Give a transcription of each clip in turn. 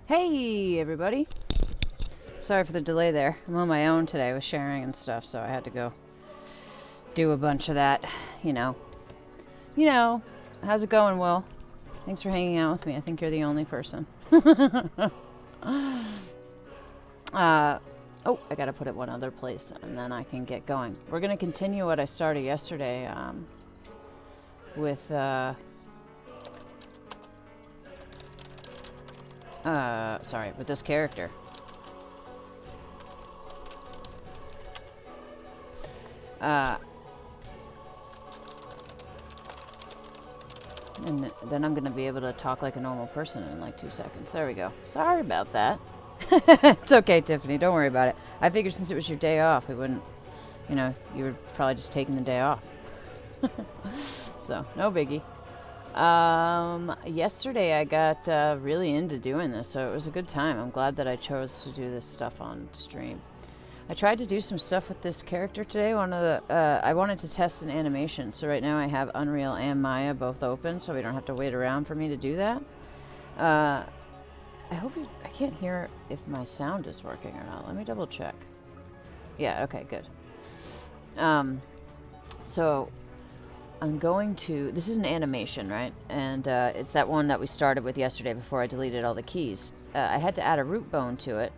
Hey, everybody. Sorry for the delay there. I'm on my own today with sharing and stuff, so I had to go do a bunch of that, you know. You know, how's it going, Will? Thanks for hanging out with me. I think you're the only person. Oh, I gotta put it one other place, and then I can get going. We're gonna continue what I started yesterday, with, sorry, with this character. And then I'm going to be able to talk like a normal person in like 2 seconds. There we go. Sorry about that. It's okay, Tiffany. Don't worry about it. I figured since it was your day off, we wouldn't, you know, you were probably just taking the day off. So, no biggie. Yesterday I got really into doing this, so it was a good time. I'm glad that I chose to do this stuff on stream. I tried to do some stuff with this character today. I wanted to test an animation, so right now I have Unreal and Maya both open, so we don't have to wait around for me to do that. I hope I can't hear if my sound is working or not. Let me double check. Yeah, okay, good. So I'm going to, this is an animation, right? And it's that one that we started with yesterday before I deleted all the keys. I had to add a root bone to it,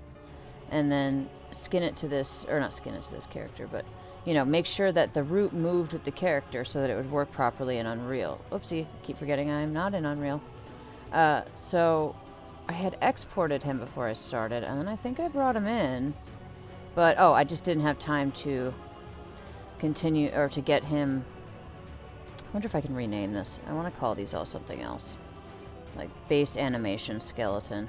and then skin it to this, or not skin it to this character, but, you know, make sure that the root moved with the character so that it would work properly in Unreal. Oopsie, keep forgetting I'm not in Unreal. So I had exported him before I started, and then I think I brought him in, but, oh, I just didn't have time to continue, or to get him. I wonder if I can rename this. I want to call these all something else, like base animation skeleton.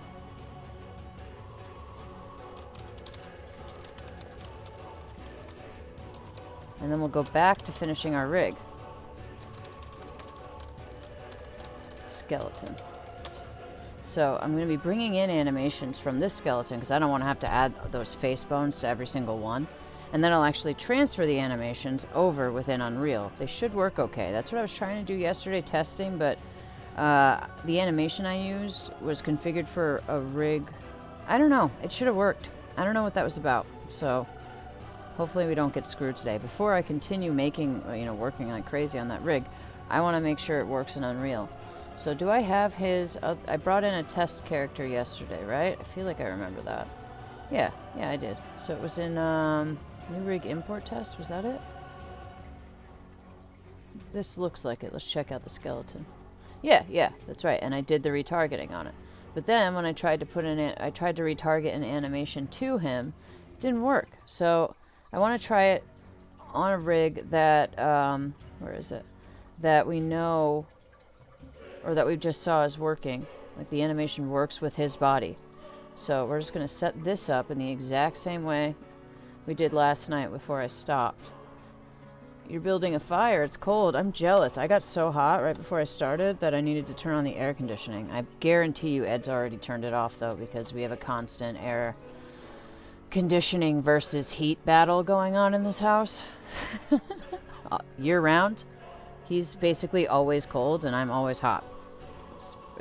And then we'll go back to finishing our rig. Skeleton. So I'm going to be bringing in animations from this skeleton because I don't want to have to add those face bones to every single one. And then I'll actually transfer the animations over within Unreal. They should work okay. That's what I was trying to do yesterday testing, but the animation I used was configured for a rig. I don't know. It should have worked. I don't know what that was about. So hopefully we don't get screwed today. Before I continue making, you know, working like crazy on that rig, I want to make sure it works in Unreal. So do I have his, I brought in a test character yesterday, right? I feel like I remember that. Yeah, I did. So it was in new rig import test, was that it? This looks like it. Let's check out the skeleton. Yeah, that's right. And I did the retargeting on it. But then when I tried to I tried to retarget an animation to him, it didn't work. So I want to try it on a rig that, where is it? That we know, or that we just saw is working. Like the animation works with his body. So we're just going to set this up in the exact same way we did last night before I stopped. You're building a fire. It's cold. I'm jealous. I got so hot right before I started that I needed to turn on the air conditioning. I guarantee you Ed's already turned it off, though, because we have a constant air conditioning versus heat battle going on in this house. Year round. He's basically always cold and I'm always hot.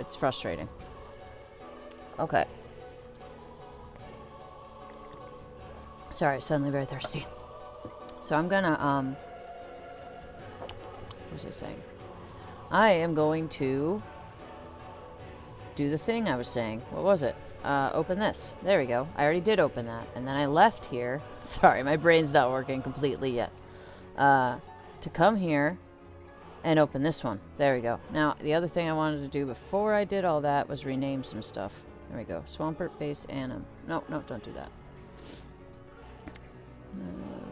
It's frustrating. Okay. Sorry, suddenly very thirsty. So I'm gonna, what was I saying? I am going to do the thing I was saying. What was it? Open this. There we go. I already did open that. And then I left here. Sorry, my brain's not working completely yet. To come here and open this one. There we go. Now, the other thing I wanted to do before I did all that was rename some stuff. There we go. Swampert base anim. No, don't do that.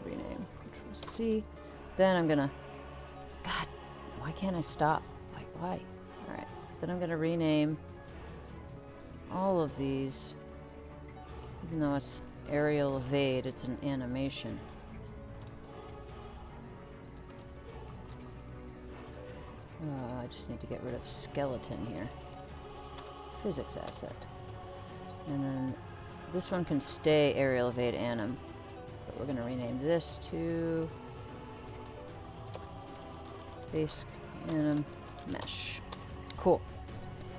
Rename. Control C. Then I'm gonna... God, why can't I stop? Why? Alright. Then I'm gonna rename all of these. Even though it's aerial evade, it's an animation. I just need to get rid of skeleton here. Physics asset. And then this one can stay aerial evade anim. But we're going to rename this to base anim mesh. Cool.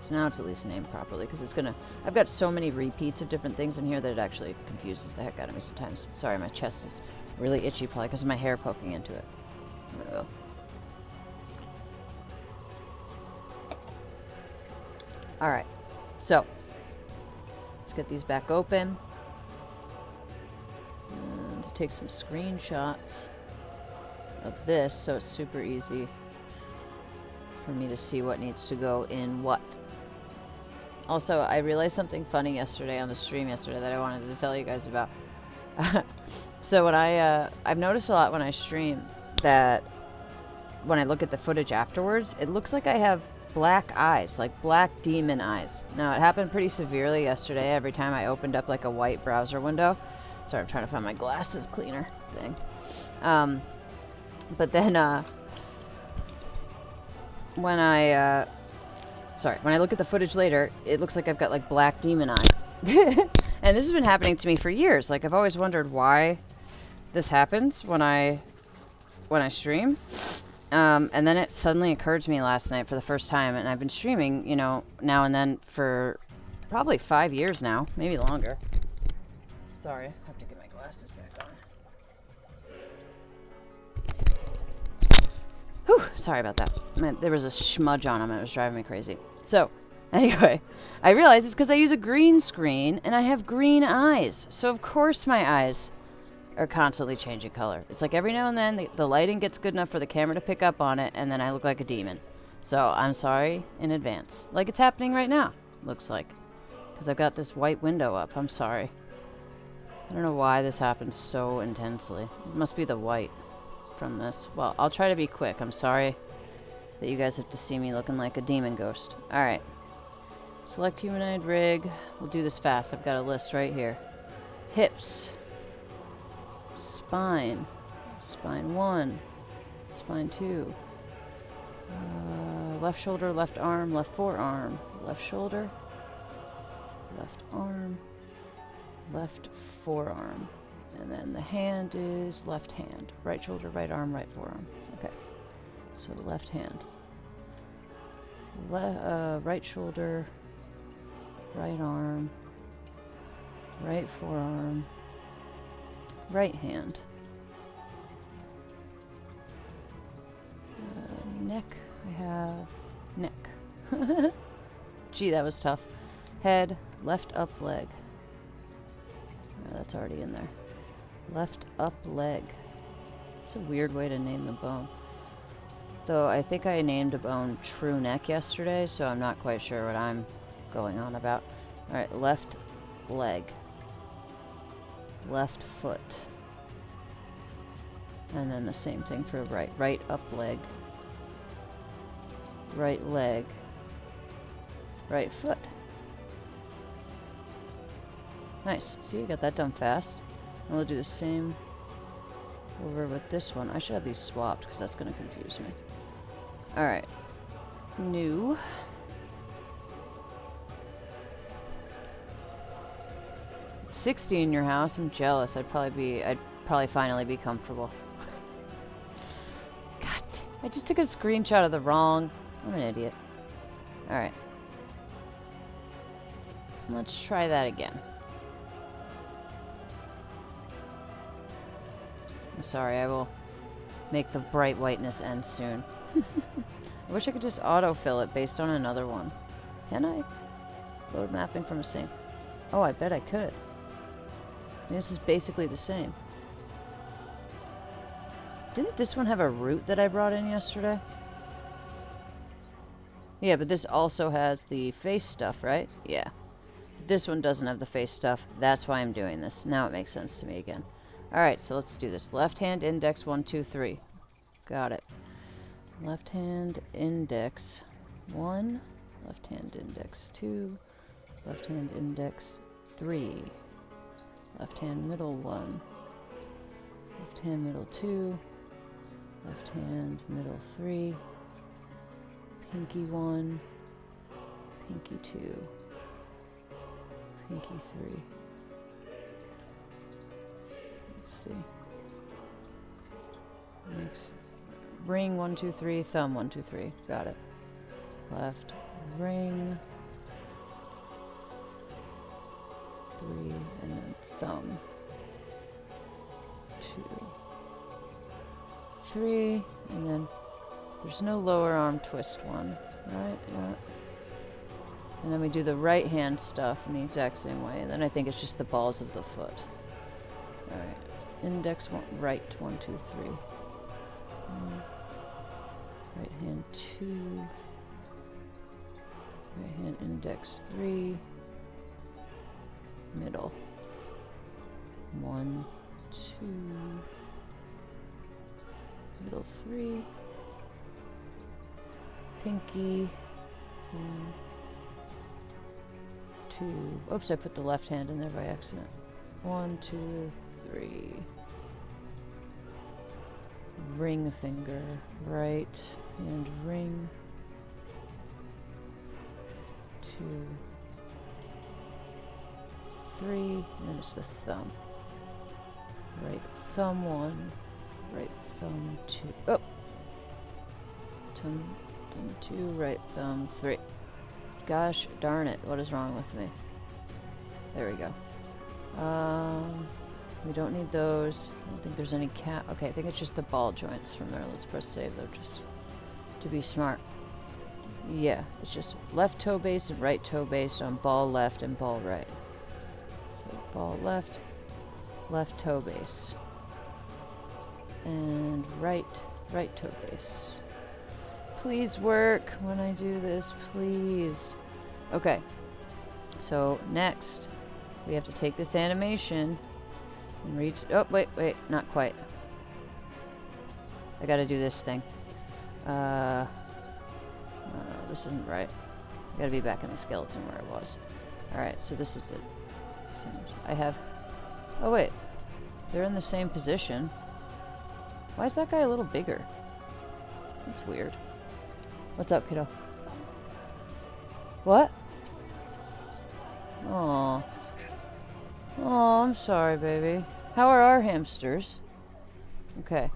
So now it's at least named properly, because it's gonna... I've got so many repeats of different things in here that it actually confuses the heck out of me sometimes. Sorry, my chest is really itchy, probably because of my hair poking into it. I'm gonna go. Alright, so let's get these back open. And take some screenshots of this so it's super easy for me to see what needs to go in what. Also, I realized something funny yesterday on the stream yesterday that I wanted to tell you guys about. So when I've noticed a lot when I stream that when I look at the footage afterwards, it looks like I have black eyes, like black demon eyes. Now, it happened pretty severely yesterday every time I opened up like a white browser window. Sorry, I'm trying to find my glasses cleaner thing. But then, when I look at the footage later, it looks like I've got like black demon eyes. And this has been happening to me for years. Like, I've always wondered why this happens when I stream. And then it suddenly occurred to me last night for the first time, and I've been streaming, you know, now and then for probably 5 years now, maybe longer. Sorry, I have to get my glasses back on. Whew, sorry about that. Man, there was a smudge on them and it was driving me crazy. So, anyway, I realized it's because I use a green screen and I have green eyes. So, of course, my eyes are constantly changing color. It's like every now and then the lighting gets good enough for the camera to pick up on it, and then I look like a demon. So I'm sorry in advance. Like it's happening right now, looks like. Because I've got this white window up. I'm sorry. I don't know why this happens so intensely. It must be the white from this. Well, I'll try to be quick. I'm sorry that you guys have to see me looking like a demon ghost. Alright. Select humanoid rig. We'll do this fast. I've got a list right here. Hips. Spine. Spine 1. Spine 2. Left shoulder, left arm, left forearm. Left shoulder. Left arm. Left forearm. And then the hand is left hand. Right shoulder, right arm, right forearm. Okay. So left hand. Right shoulder. Right arm. Right forearm. Right hand. Neck. I have neck. Gee, that was tough. Head. Left up leg. That's already in there. Left up leg. It's a weird way to name the bone. Though I think I named a bone true neck yesterday, so I'm not quite sure what I'm going on about. Alright, left leg. Left foot. And then the same thing for right. Right up leg. Right leg. Right foot. Nice. See, you got that done fast. And we'll do the same over with this one. I should have these swapped because that's going to confuse me. Alright. New. 60 in your house. I'm jealous. I'd probably finally be comfortable. God, I just took a screenshot of the wrong. I'm an idiot. Alright. Let's try that again. I'm sorry, I will make the bright whiteness end soon. I wish I could just autofill it based on another one. Can I? Load mapping from the same. Oh, I bet I could. This is basically the same. Didn't this one have a root that I brought in yesterday? Yeah, but this also has the face stuff, right? Yeah. This one doesn't have the face stuff. That's why I'm doing this. Now it makes sense to me again. Alright, so let's do this. Left hand index 1, 2, 3. Got it. Left hand index 1. Left hand index 2. Left hand index 3. Left hand middle 1. Left hand middle 2. Left hand middle 3. Pinky 1. Pinky 2. Pinky 3. Let's see. Next. Ring 1, 2, 3. Thumb 1, 2, 3. Got it. Left ring. 3, and then thumb. 2, 3, and then there's no lower arm twist one, right? Yeah. And then we do the right hand stuff in the exact same way. And then I think it's just the balls of the foot. Alright. Index one, right, 1, 2, 3. Right hand 2. Right hand index 3. Middle. 1, 2. Middle 3. Pinky. 2. Oops, I put the left hand in there by accident. 1, 2, 3. Ring finger. Right hand ring. 2, 3. And then it's the thumb. Right thumb 1. Right thumb 2. Oh! Thumb 2. Right thumb 3. Gosh darn it, what is wrong with me? There we go. We don't need those. I don't think there's any okay, I think it's just the ball joints from there. Let's press save though, just to be smart. Yeah, it's just left toe base and right toe base on ball left and ball right. So ball left, left toe base. And right toe base. Please work when I do this, please. Okay, so next we have to take this animation and reach. Oh, wait, not quite. I gotta do this thing. No, this isn't right. I gotta be back in the skeleton where it was. Alright, so this is it. I have. Oh, wait. They're in the same position. Why is that guy a little bigger? That's weird. What's up, kiddo? What? Aw. Aw, I'm sorry, baby. How are our hamsters? Okay.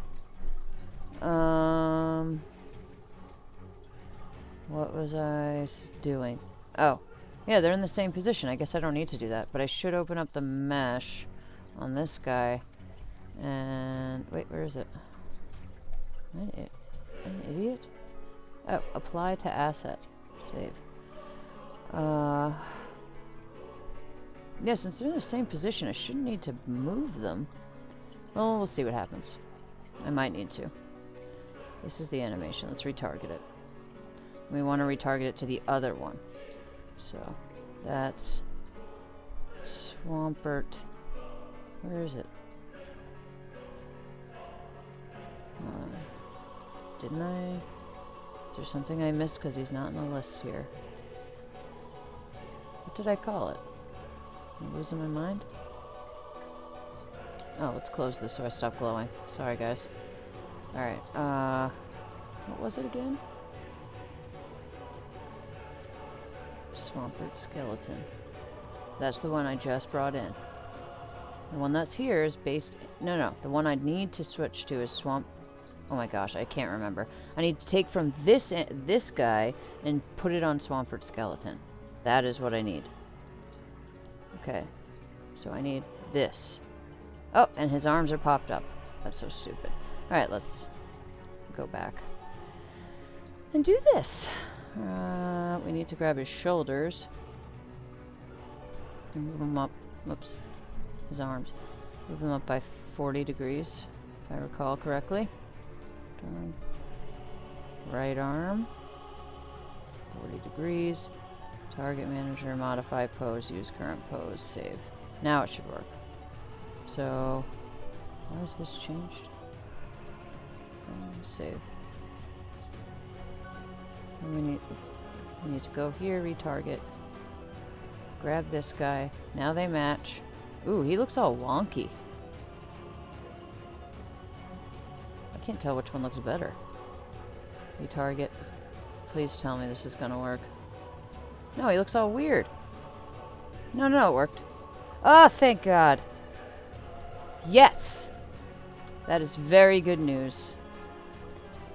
What was I doing? Oh. Yeah, they're in the same position. I guess I don't need to do that. But I should open up the mesh on this guy. And... wait, where is it? Am I an idiot? Oh, apply to asset. Save. Yeah, since they're in the same position, I shouldn't need to move them. Well, we'll see what happens. I might need to. This is the animation. Let's retarget it. We want to retarget it to the other one. So, that's Swampert. Where is it? Didn't I? Is there something I missed because he's not in the list here? What did I call it? Am I losing my mind? Oh, let's close this so I stop glowing. Sorry, guys. Alright, what was it again? Swampert skeleton. That's the one I just brought in. The one that's here is based... No. The one I need to switch to is Swamp... Oh my gosh, I can't remember. I need to take from this guy and put it on Swampert skeleton. That is what I need. Okay. So I need this. Oh, and his arms are popped up. That's so stupid. Alright, let's go back. And do this. We need to grab his shoulders. And move him up. Whoops. His arms. Move them up by 40 degrees, if I recall correctly. Turn. Right arm. 40 degrees. Target manager, modify pose, use current pose, save. Now it should work. So, why has this changed? Save. And we need to go here, retarget. Grab this guy. Now they match. Ooh, he looks all wonky. I can't tell which one looks better. Retarget. Please tell me this is gonna work. No, he looks all weird. No, it worked. Oh, thank God. Yes! That is very good news.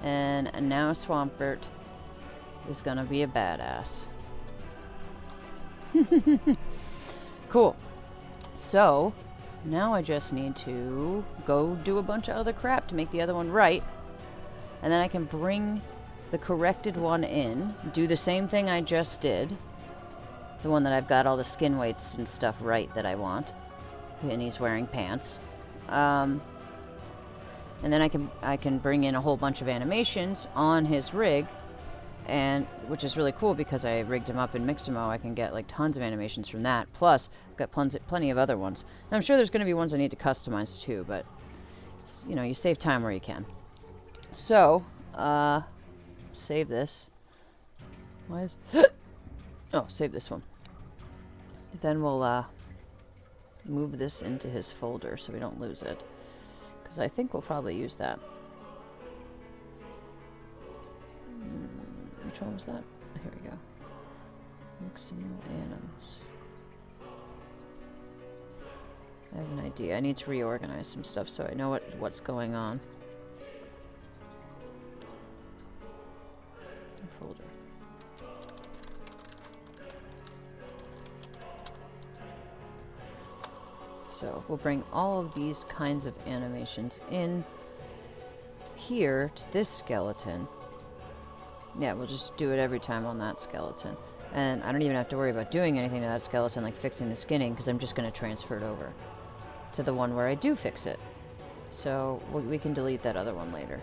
And now Swampert is gonna be a badass. Cool. So, now I just need to go do a bunch of other crap to make the other one right. And then I can bring the corrected one in, do the same thing I just did. The one that I've got all the skin weights and stuff right that I want. And he's wearing pants. And then I can bring in a whole bunch of animations on his rig, and which is really cool because I rigged him up in Mixamo. I can get like tons of animations from that. Plus, I've got plenty of other ones. And I'm sure there's going to be ones I need to customize too, but it's, you know, you save time where you can. So, save this. Why is oh, save this one. Then we'll move this into his folder so we don't lose it. Because I think we'll probably use that. Which one was that? Here we go. Mixing animals. I have an idea. I need to reorganize some stuff so I know what's going on. Folder. So we'll bring all of these kinds of animations in here to this skeleton. Yeah, we'll just do it every time on that skeleton. And I don't even have to worry about doing anything to that skeleton, like fixing the skinning, because I'm just going to transfer it over to the one where I do fix it. So we can delete that other one later.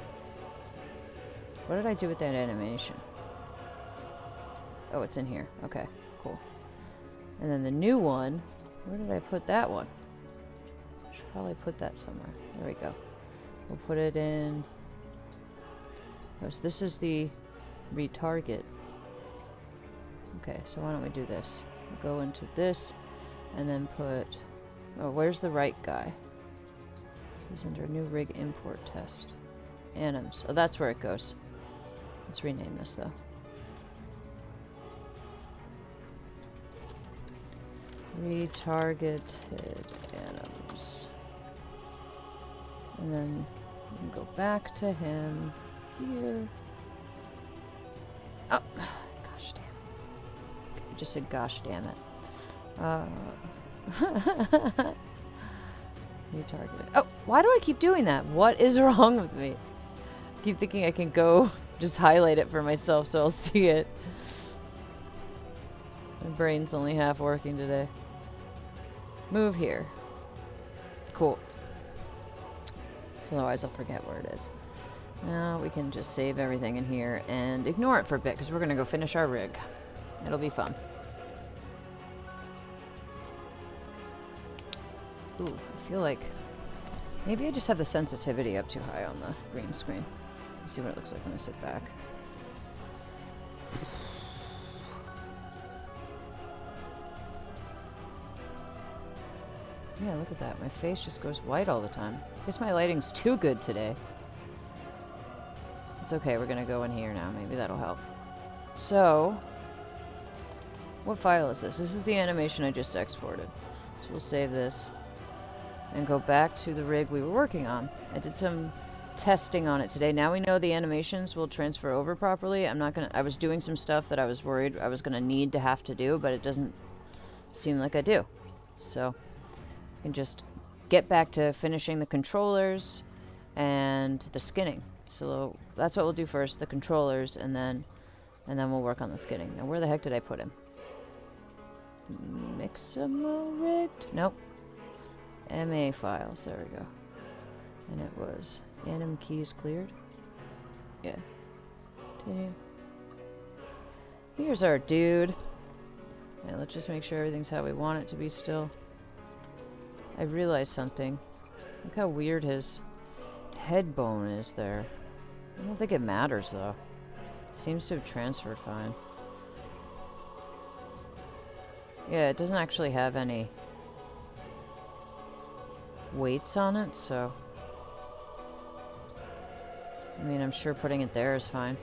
What did I do with that animation? Oh, it's in here. Okay, cool. And then the new one, where did I put that one? Should probably put that somewhere. There we go. We'll put it in. Oh, so this is the retarget. Okay, so why don't we do this? We'll go into this and then put. Oh, where's the right guy? He's under new rig import test. Anims. Oh, that's where it goes. Let's rename this though. Retargeted anims. And then we can go back to him here. Oh, gosh damn. I just said gosh damn it. Retargeted. Oh, why do I keep doing that? What is wrong with me? I keep thinking I can go just highlight it for myself so I'll see it. My brain's only half working today. Move here. Cool. So otherwise I'll forget where it is. Now we can just save everything in here and ignore it for a bit because we're going to go finish our rig. It'll be fun. Ooh, I feel like maybe I just have the sensitivity up too high on the green screen. Let's see what it looks like when I sit back. Yeah, look at that. My face just goes white all the time. I guess my lighting's too good today. It's okay, we're gonna go in here now. Maybe that'll help. So, what file is this? This is the animation I just exported. So we'll save this and go back to the rig we were working on. I did some testing on it today. Now we know the animations will transfer over properly. I was doing some stuff that I was worried I was gonna need to have to do, but it doesn't seem like I do. So, I can just get back to finishing the controllers and the skinning. So that's what we'll do first, the controllers, and then we'll work on the skinning. Now where the heck did I put him? Mixamo rigged? Nope. MA files, there we go. And it was anim keys cleared. Yeah. Continue. Here's our dude. Yeah, let's just make sure everything's how we want it to be still. I realized something. Look how weird his head bone is there. I don't think it matters though. Seems to have transferred fine. Yeah, it doesn't actually have any weights on it, so I mean, I'm sure putting it there is fine.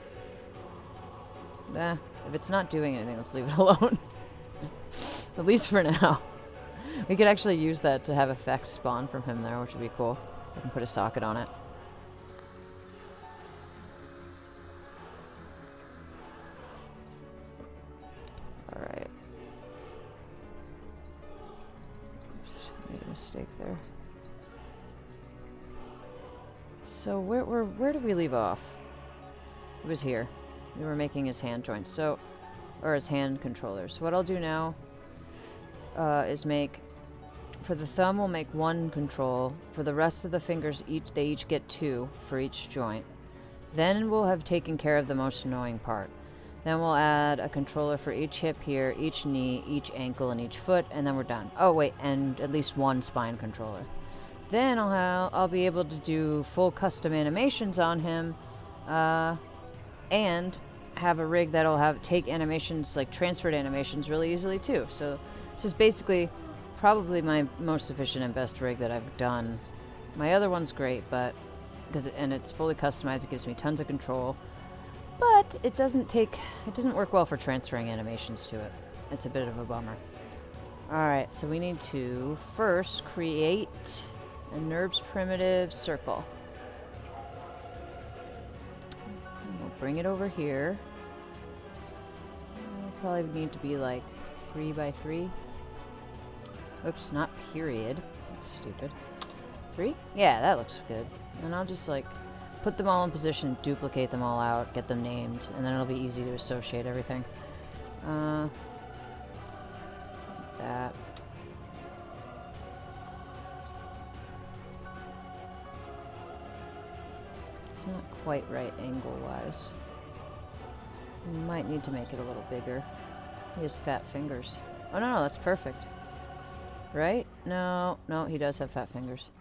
If it's not doing anything, let's leave it alone. At least for now. We could actually use that to have effects spawn from him there, which would be cool. I can put a socket on it. Alright. there. So where did we leave off? It was here. We were making his hand joints, so, or his hand controllers. So what I'll do now is make, for the thumb we'll make 1 control. For the rest of the fingers, they each get 2 for each joint. Then we'll have taken care of the most annoying part. Then we'll add a controller for each hip here, each knee, each ankle, and each foot, and then we're done. Oh wait, and at least 1 spine controller. Then I'll be able to do full custom animations on him, and have a rig that'll take animations, like transferred animations, really easily too. So this is basically probably my most efficient and best rig that I've done. My other one's great, but and it's fully customized. It gives me tons of control, but it doesn't work well for transferring animations to it. It's a bit of a bummer. All right, so we need to first create a NURBS primitive circle. We'll bring it over here. It'll probably need to be like 3 by 3. Oops, not period. That's stupid. 3? Yeah, that looks good. And I'll just like put them all in position, duplicate them all out, get them named, and then it'll be easy to associate everything. Like that. It's not quite right angle-wise. We might need to make it a little bigger. He has fat fingers. Oh, no, that's perfect. Right? No, he does have fat fingers.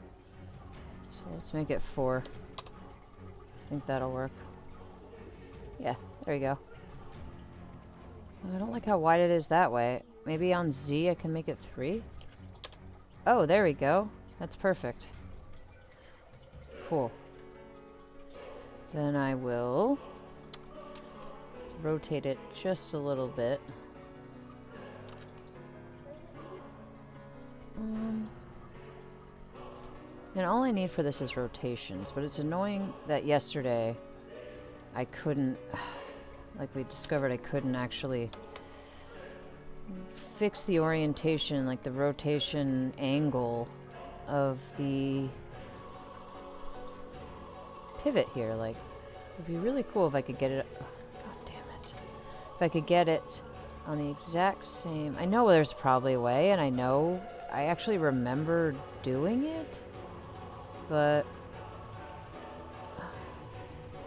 So let's make it 4. I think that'll work. Yeah, there you go. I don't like how wide it is that way. Maybe on Z I can make it 3? Oh, there we go. That's perfect. Cool. Then I will rotate it just a little bit. And all I need for this is rotations, but it's annoying that yesterday I couldn't, like we discovered, I couldn't actually fix the orientation, like the rotation angle of the pivot here. Like, it'd be really cool if I could get it, oh, god damn it, if I could get it on the exact same, I know there's probably a way, and I actually remember doing it, but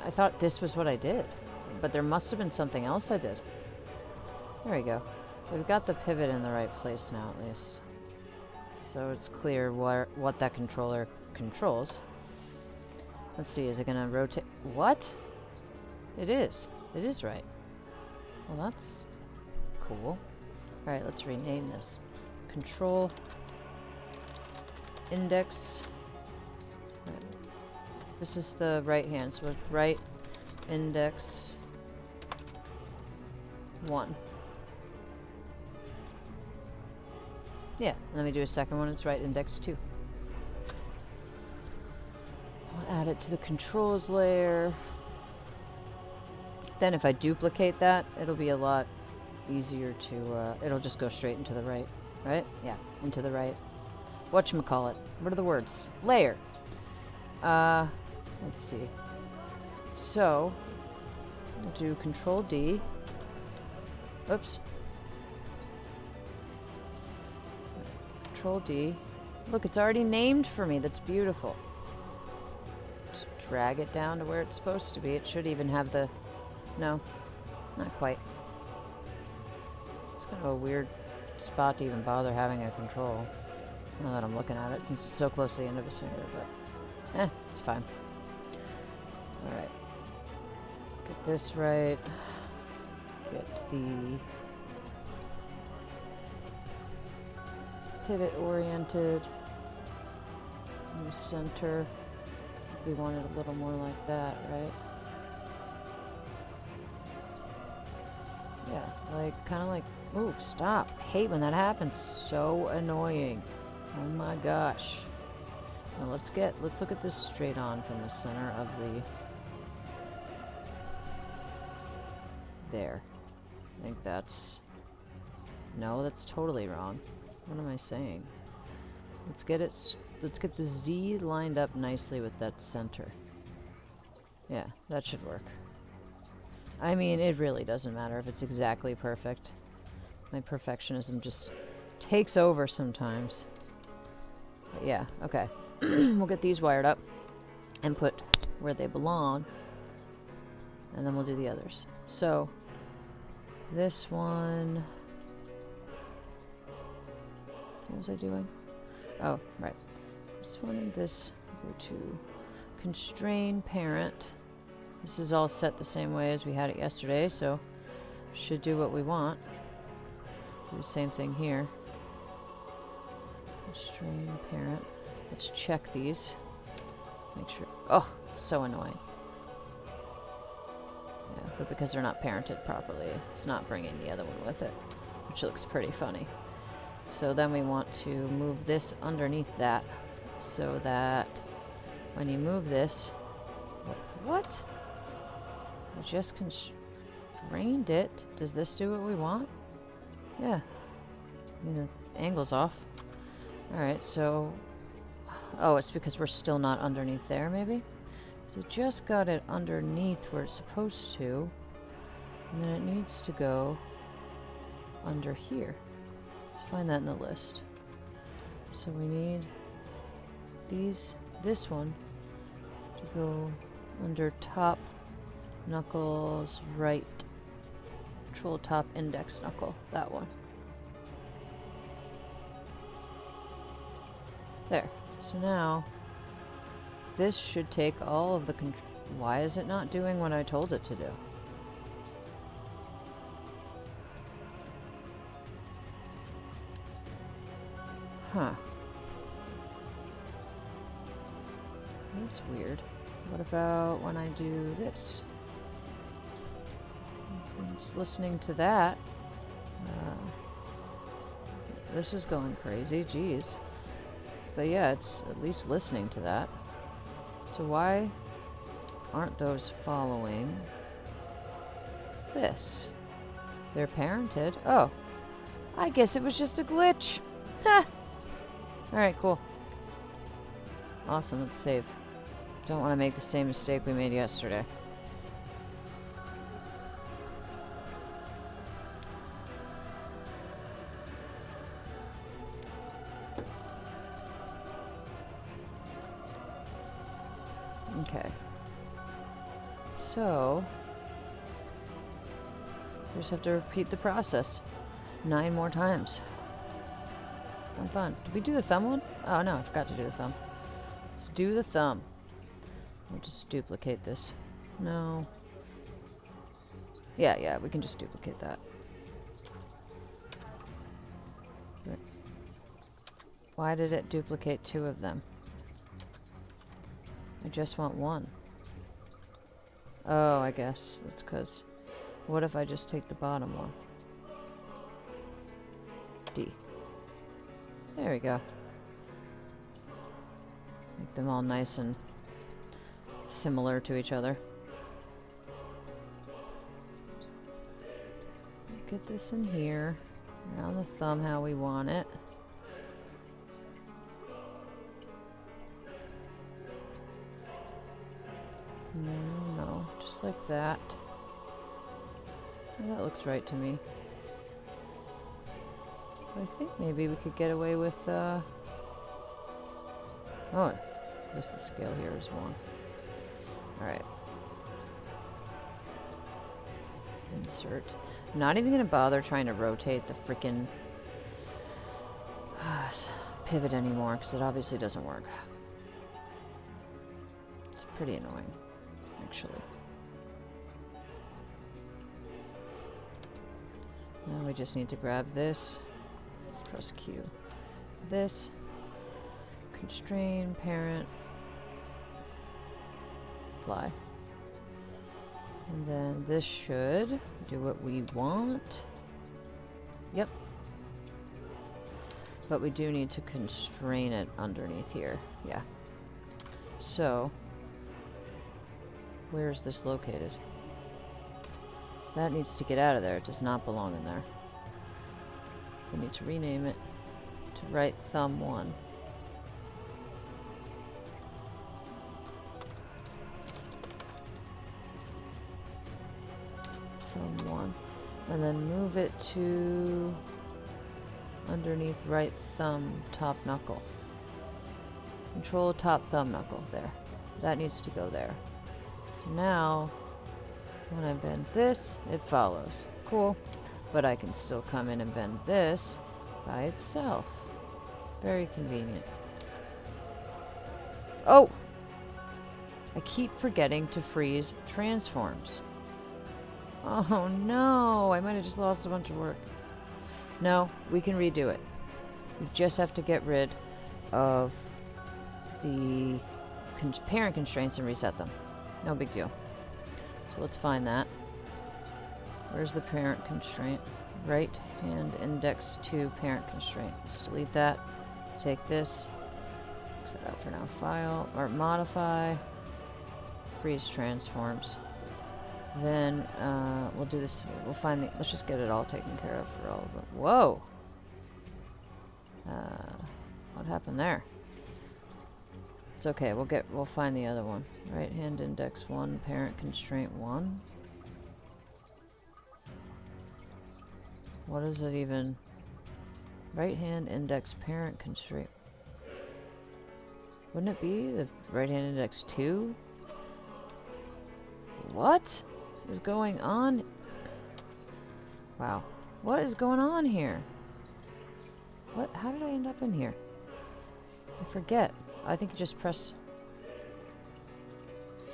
I thought this was what I did, but there must have been something else I did. There we go. We've got the pivot in the right place now, at least. So it's clear what that controller controls. Let's see, is it gonna rotate? What? It is. It is right. Well, that's cool. Alright, let's rename this. Control index. This is the right hand, so right index 1. Yeah, let me do a second one. It's right index 2. I'll add it to the controls layer. Then if I duplicate that, it'll be a lot easier to, it'll just go straight into the right. Right? Yeah, into the right. Whatchamacallit? What are the words? Layer. Let's see. So, we'll do Control D. Oops. Control D. Look, it's already named for me. That's beautiful. Just drag it down to where it's supposed to be. It should even have the... No, not quite. It's kind of a weird spot to even bother having a control. Now that I'm looking at it, since it's so close to the end of his finger, but... it's fine. Alright. Get this right. Get the pivot oriented in the center. We want it a little more like that, right? Yeah, like, kind of like, ooh, stop. I hate when that happens. It's so annoying. Oh my gosh. Now let's look at this straight on from the center of the... There. I think that's... No, that's totally wrong. What am I saying? Let's get it. Let's get the Z lined up nicely with that center. Yeah, that should work. I mean, it really doesn't matter if it's exactly perfect. My perfectionism just takes over sometimes. But yeah, okay. We'll get these wired up and put where they belong. And then we'll do the others. So, this one... What was I doing? Oh, right. This one and this go to constrain parent. This is all set the same way as we had it yesterday, so should do what we want. Do the same thing here. Constrain parent. Let's check these. Make sure. Oh, so annoying. Yeah, but because they're not parented properly, it's not bringing the other one with it, which looks pretty funny. So then we want to move this underneath that so that when you move this... What? I just constrained it. Does this do what we want? Yeah. I mean, the angle's off. Alright, so... Oh, it's because we're still not underneath there, maybe? So it just got it underneath where it's supposed to. And then it needs to go under here. Let's find that in the list. So we need this one to go under top knuckles, right. Control top index knuckle, that one. There. So now, this should take all of the why is it not doing what I told it to do? Huh. That's weird. What about when I do this? I'm just listening to that. This is going crazy, jeez. But yeah, it's at least listening to that. So why aren't those following this? They're parented. Oh, I guess it was just a glitch. Ha! Alright, cool. Awesome, let's save. Don't want to make the same mistake we made yesterday. Okay. So, we just have to repeat the process 9 more times. Fun. Did we do the thumb one? Oh no, I forgot to do the thumb. Let's do the thumb. We'll just duplicate this. No. Yeah, we can just duplicate that. Right. Why did it duplicate 2 of them? I just want 1. Oh, I guess it's because... What if I just take the bottom one? D. There we go. Make them all nice and similar to each other. Get this in here. Around the thumb how we want it. No, just like that. Oh, that looks right to me. I think maybe we could get away with, oh, I guess the scale here is wrong. Alright. Insert. I'm not even going to bother trying to rotate the frickin' pivot anymore, because it obviously doesn't work. It's pretty annoying, actually. Now we just need to grab this. Let's press Q. This. Constrain, parent. Apply. And then this should do what we want. Yep. But we do need to constrain it underneath here. Yeah. So, where is this located? That needs to get out of there. It does not belong in there. We need to rename it to right thumb 1. thumb 1. And then move it to underneath right thumb, top knuckle. Control top thumb knuckle. There. That needs to go there. So now, when I bend this, it follows. Cool. But I can still come in and bend this by itself. Very convenient. Oh! I keep forgetting to freeze transforms. Oh no! I might have just lost a bunch of work. No, we can redo it. We just have to get rid of the parent constraints and reset them. No big deal. So let's find that. Where's the parent constraint? Right hand index 2 parent constraint. Let's delete that. Take this. X that out for now. File or modify. Freeze transforms. Then we'll do this. We'll find the. Let's just get it all taken care of for all of them. Whoa. What happened there? It's okay. We'll find the other one. Right hand index 1, parent constraint 1. What is it even? Right hand index parent constraint. Wouldn't it be the right hand index 2? What is going on? Wow. What is going on here? What? How did I end up in here? I forget. I think you just press...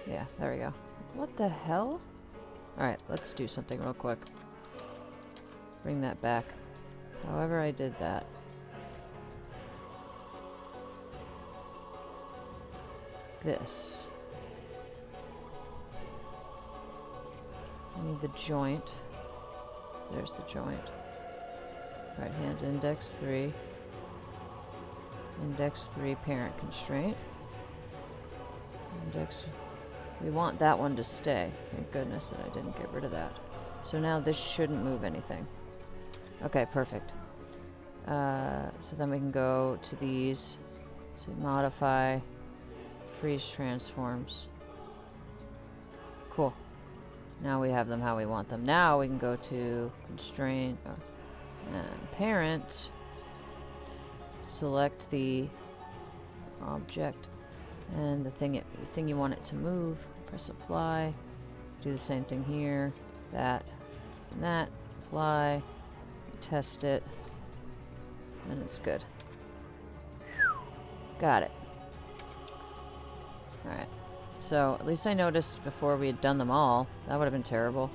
Yeah, there we go. What the hell? Alright, let's do something real quick. Bring that back. However I did that. This. I need the joint. There's the joint. Right hand index 3. Index 3 parent constraint. Index. We want that one to stay. Thank goodness that I didn't get rid of that. So now this shouldn't move anything. Okay, perfect. So then we can go to these. So modify. Freeze transforms. Cool. Now we have them how we want them. Now we can go to constraint and parent. Select the object and the thing you want it to move. Press apply. Do the same thing here. That and that. Apply. Test it. And it's good. Got it. Alright. So, at least I noticed before we had done them all. That would have been terrible.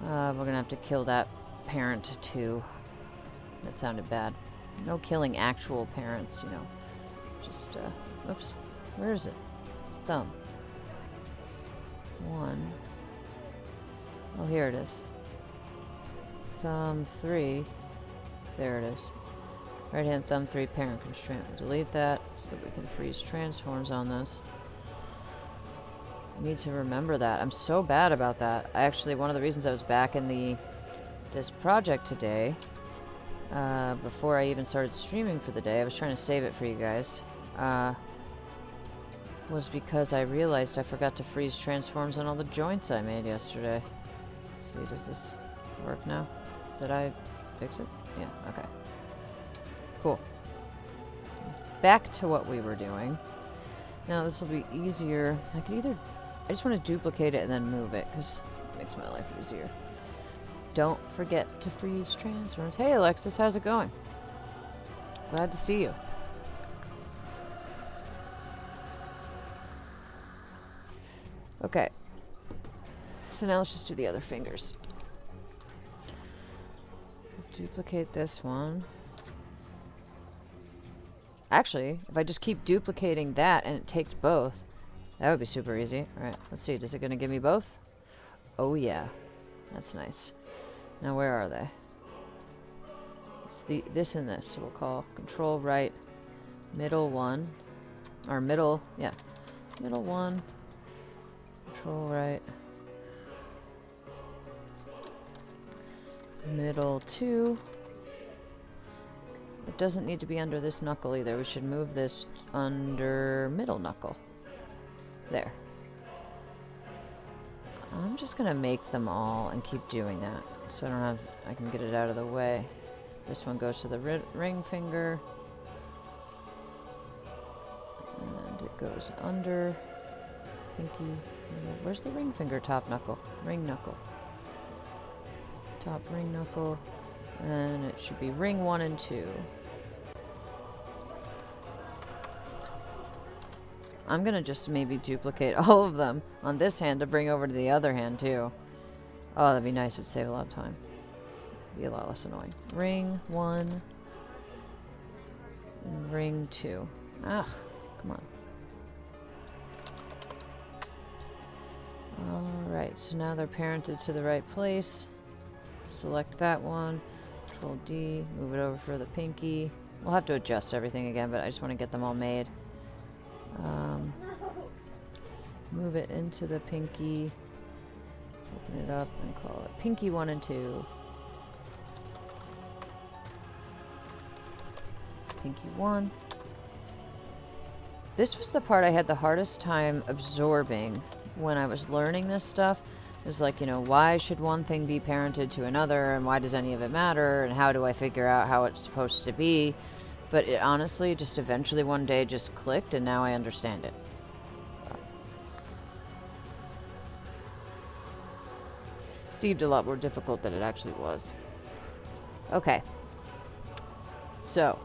We're gonna have to kill that parent too. That sounded bad. No killing actual parents, you know. Just, oops. Where is it? Thumb. 1. Oh, here it is. Thumb 3. There it is. Right hand thumb 3 parent constraint. We'll delete that so that we can freeze transforms on this. I need to remember that. I'm so bad about that. One of the reasons I was back in this project today, before I even started streaming for the day, I was trying to save it for you guys, was because I realized I forgot to freeze transforms on all the joints I made yesterday. Let's see, does this work now? Did I fix it? Yeah, okay. Cool. Back to what we were doing. Now this will be easier. I just want to duplicate it and then move it, because it makes my life easier. Don't forget to freeze transforms. Hey Alexis, how's it going? Glad to see you. Okay. So now let's just do the other fingers. Duplicate this one. Actually, if I just keep duplicating that and it takes both, that would be super easy. Alright, let's see. Is it going to give me both? Oh yeah. That's nice. Now where are they? It's this and this. So we'll call control right, middle 1. Or middle, yeah. Middle 1. Control right. Middle 2. It doesn't need to be under this knuckle either. We should move this under middle knuckle. There. just gonna make them all and keep doing that, so I can get it out of the way. This one goes to the ring finger, and it goes under pinky. Where's the ring finger? Top knuckle, ring knuckle, top ring knuckle, and it should be ring 1 and 2. I'm gonna just maybe duplicate all of them on this hand to bring over to the other hand too. Oh, that'd be nice. It would save a lot of time. Be a lot less annoying. Ring 1. And ring 2. Ugh, come on. Alright, so now they're parented to the right place. Select that one. Control D. Move it over for the pinky. We'll have to adjust everything again, but I just want to get them all made. Move it into the pinky. Open it up and call it pinky 1 and 2. Pinky 1. This was the part I had the hardest time absorbing when I was learning this stuff. It was like, you know, why should one thing be parented to another, and why does any of it matter, and how do I figure out how it's supposed to be? But it honestly just eventually one day just clicked, and now I understand it. Seemed a lot more difficult than it actually was. Okay. So,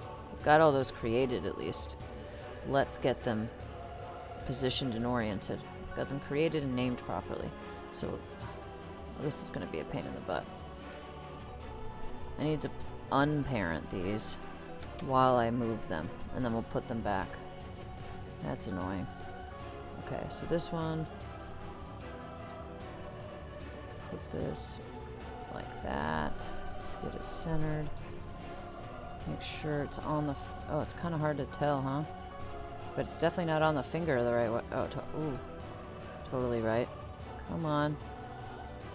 got all those created at least. Let's get them positioned and oriented. Got them created and named properly. So, this is going to be a pain in the butt. I need to unparent these while I move them, and then we'll put them back. That's annoying. Okay, so this one, put this like that. Let's get it centered. Make sure it's on the... oh, it's kind of hard to tell, huh? But it's definitely not on the finger the right way. Oh, ooh. Totally right. Come on.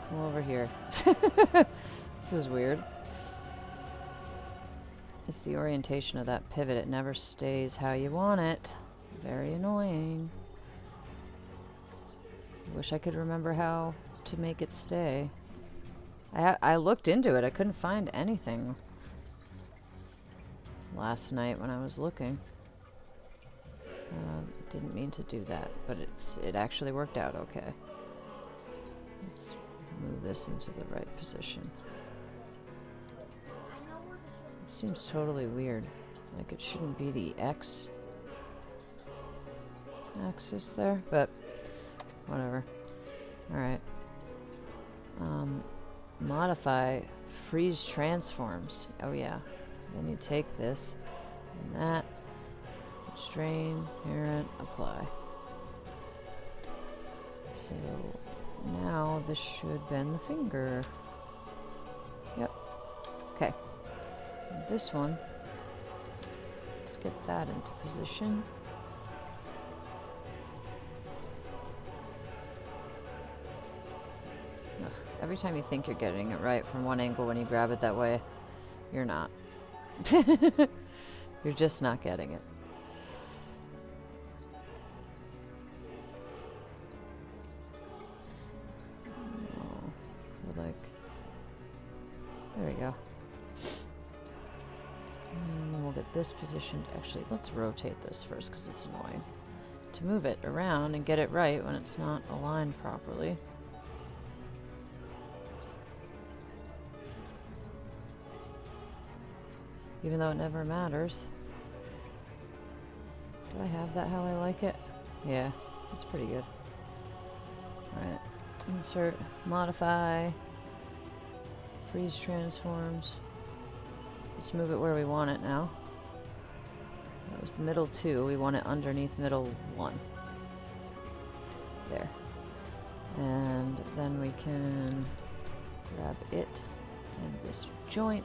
Come over here. This is weird. It's the orientation of that pivot. It never stays how you want it. Very annoying. Wish I could remember how to make it stay. I looked into it. I couldn't find anything last night when I was looking. Didn't mean to do that, but it actually worked out okay. Let's move this into the right position. It seems totally weird. Like it shouldn't be the X axis there, but whatever. Alright. Modify freeze transforms. Oh yeah. Then you take this and that. Strain, parent, apply. So now this should bend the finger. Yep. Okay. And this one, let's get that into position. Ugh. Every time you think you're getting it right from one angle when you grab it that way, you're not. You're just not getting it. There we go. And then we'll get this positioned. Actually, let's rotate this first because it's annoying to move it around and get it right when it's not aligned properly. Even though it never matters. Do I have that how I like it? Yeah, that's pretty good. Alright, insert, modify. Freeze transforms. Let's move it where we want it now. That was the middle 2. We want it underneath middle 1. There. And then we can grab it and this joint.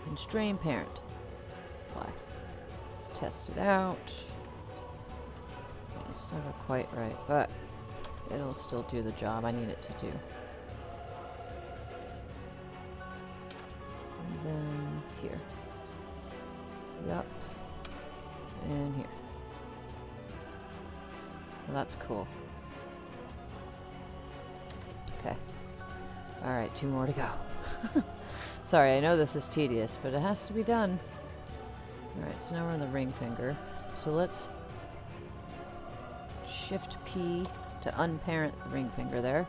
Constrain parent. Apply. Let's test it out. It's never quite right, but it'll still do the job I need it to do. And then here. Yup. And here. Well, that's cool. Okay. Alright, 2 more to go. Sorry, I know this is tedious, but it has to be done. Alright, so now we're on the ring finger. So let's Shift P to unparent the ring finger there.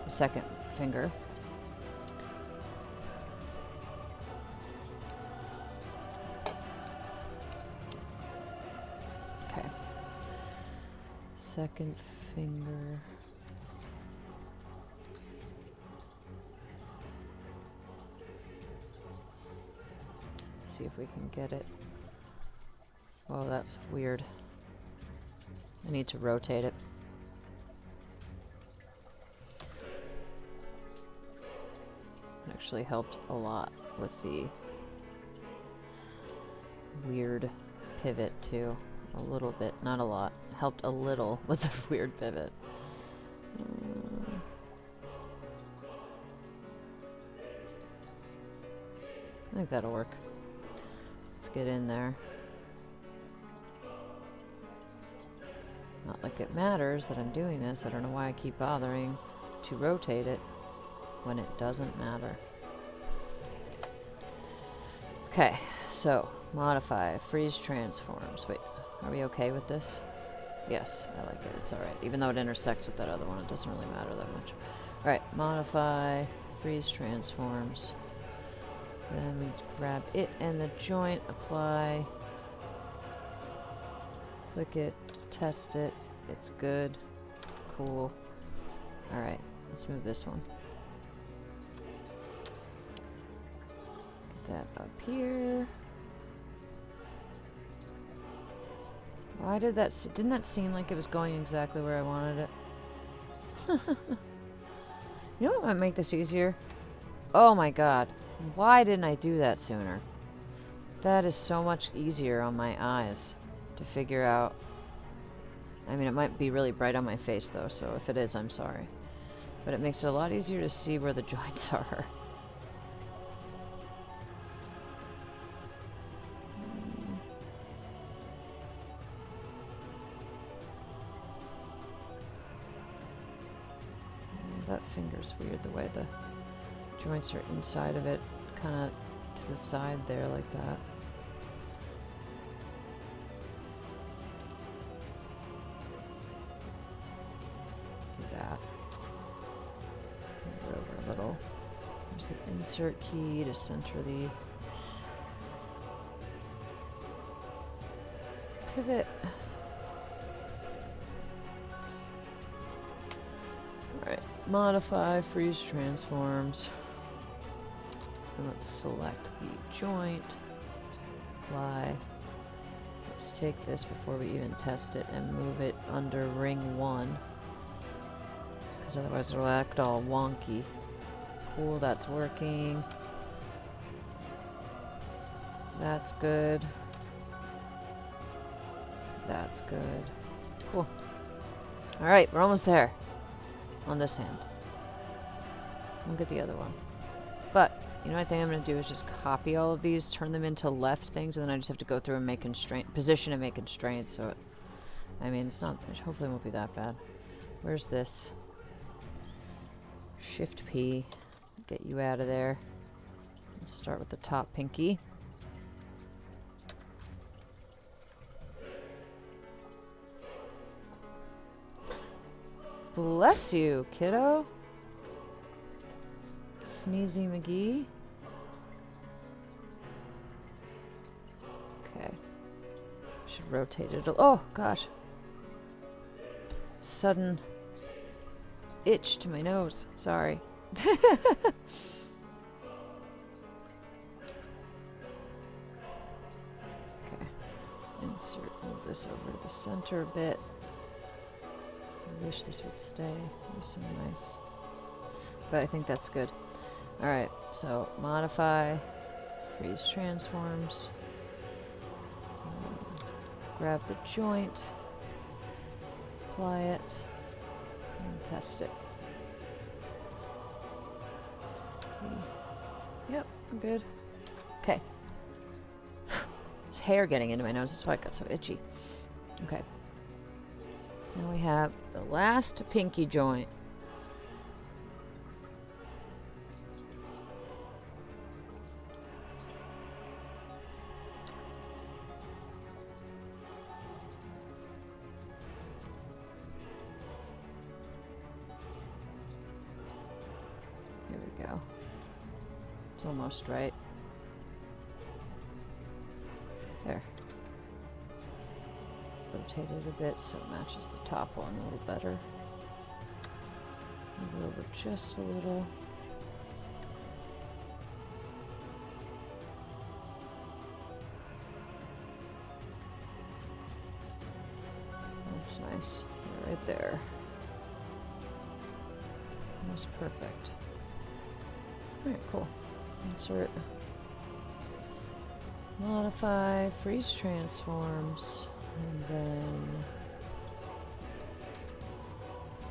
The second finger. Okay. Second finger. See if we can get it. Oh, that's weird. I need to rotate it. It actually helped a lot with the weird pivot too. A little bit, not a lot. Helped a little with the weird pivot. I think that'll work. Let's get in there. Not like it matters that I'm doing this. I don't know why I keep bothering to rotate it when it doesn't matter. Okay, so modify, freeze transforms. Wait, are we okay with this? Yes, I like it. It's alright. Even though it intersects with that other one, it doesn't really matter that much. Alright, modify, freeze transforms. Then we grab it and the joint, apply, click it, test it, it's good, cool. Alright, let's move this one. Get that up here. Why did that, didn't that seem like it was going exactly where I wanted it? You know what might make this easier? Oh my god. Why didn't I do that sooner? That is so much easier on my eyes to figure out. I mean, it might be really bright on my face though, so if it is, I'm sorry. But it makes it a lot easier to see where the joints are. That finger's weird, the way the joints are inside of it, kind of to the side there like that. Do that. Move it over a little. There's the insert key to center the pivot. Alright, modify, freeze transforms. And let's select the joint, apply. Let's take this before we even test it and move it under ring 1. Because otherwise it'll act all wonky. Cool, that's working. That's good. That's good. Cool. Alright, we're almost there. On this hand. We'll get the other one. But you know what I think I'm going to do is just copy all of these, turn them into left things, and then I just have to go through and make constraint, position and make constraints. So, I mean, it's not, hopefully it won't be that bad. Where's this? Shift P, get you out of there. Let's start with the top pinky. Bless you, kiddo. Sneezy McGee. Okay. Should rotate it. Oh, gosh. Sudden itch to my nose. Sorry. Okay. Insert, move this over to the center a bit. I wish this would stay. It was so nice. But I think that's good. Alright, so modify, freeze transforms, grab the joint, apply it, and test it. Yep, I'm good. Okay. It's hair getting into my nose, that's why it got so itchy. Okay. Now we have the last pinky joint. Here we go. It's almost right. There. Rotate it a bit so it matches the top one a little better. Move it over just a little. That's nice. Right there. That's perfect. Alright, cool. Insert. Modify, freeze transforms, and then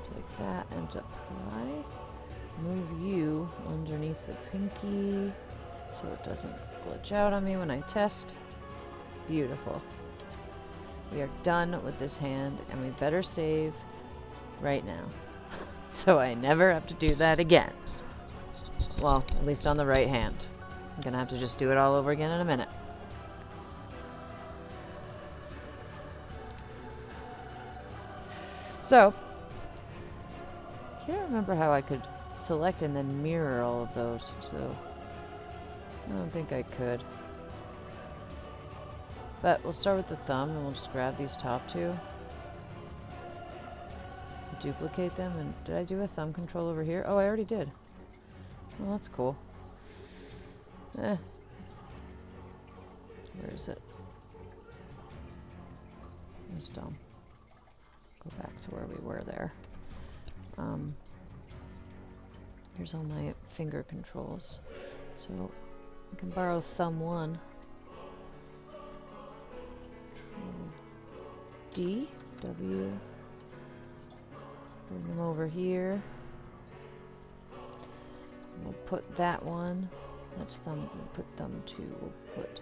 take that and apply. Move you underneath the pinky so it doesn't glitch out on me when I test. Beautiful. We are done with this hand, and we better save right now. So I never have to do that again. Well, at least on the right hand. I'm gonna have to just do it all over again in a minute. So, I can't remember how I could select and then mirror all of those, so I don't think I could. But we'll start with the thumb, and we'll just grab these top two. Duplicate them, and did I do a thumb control over here? Oh, I already did. Well, that's cool. Where is it? It's dumb. Go back to where we were there. Here's all my finger controls. So I can borrow thumb 1. D, W. Bring them over here. We'll put that one. That's thumb. We'll put thumb 2. We'll put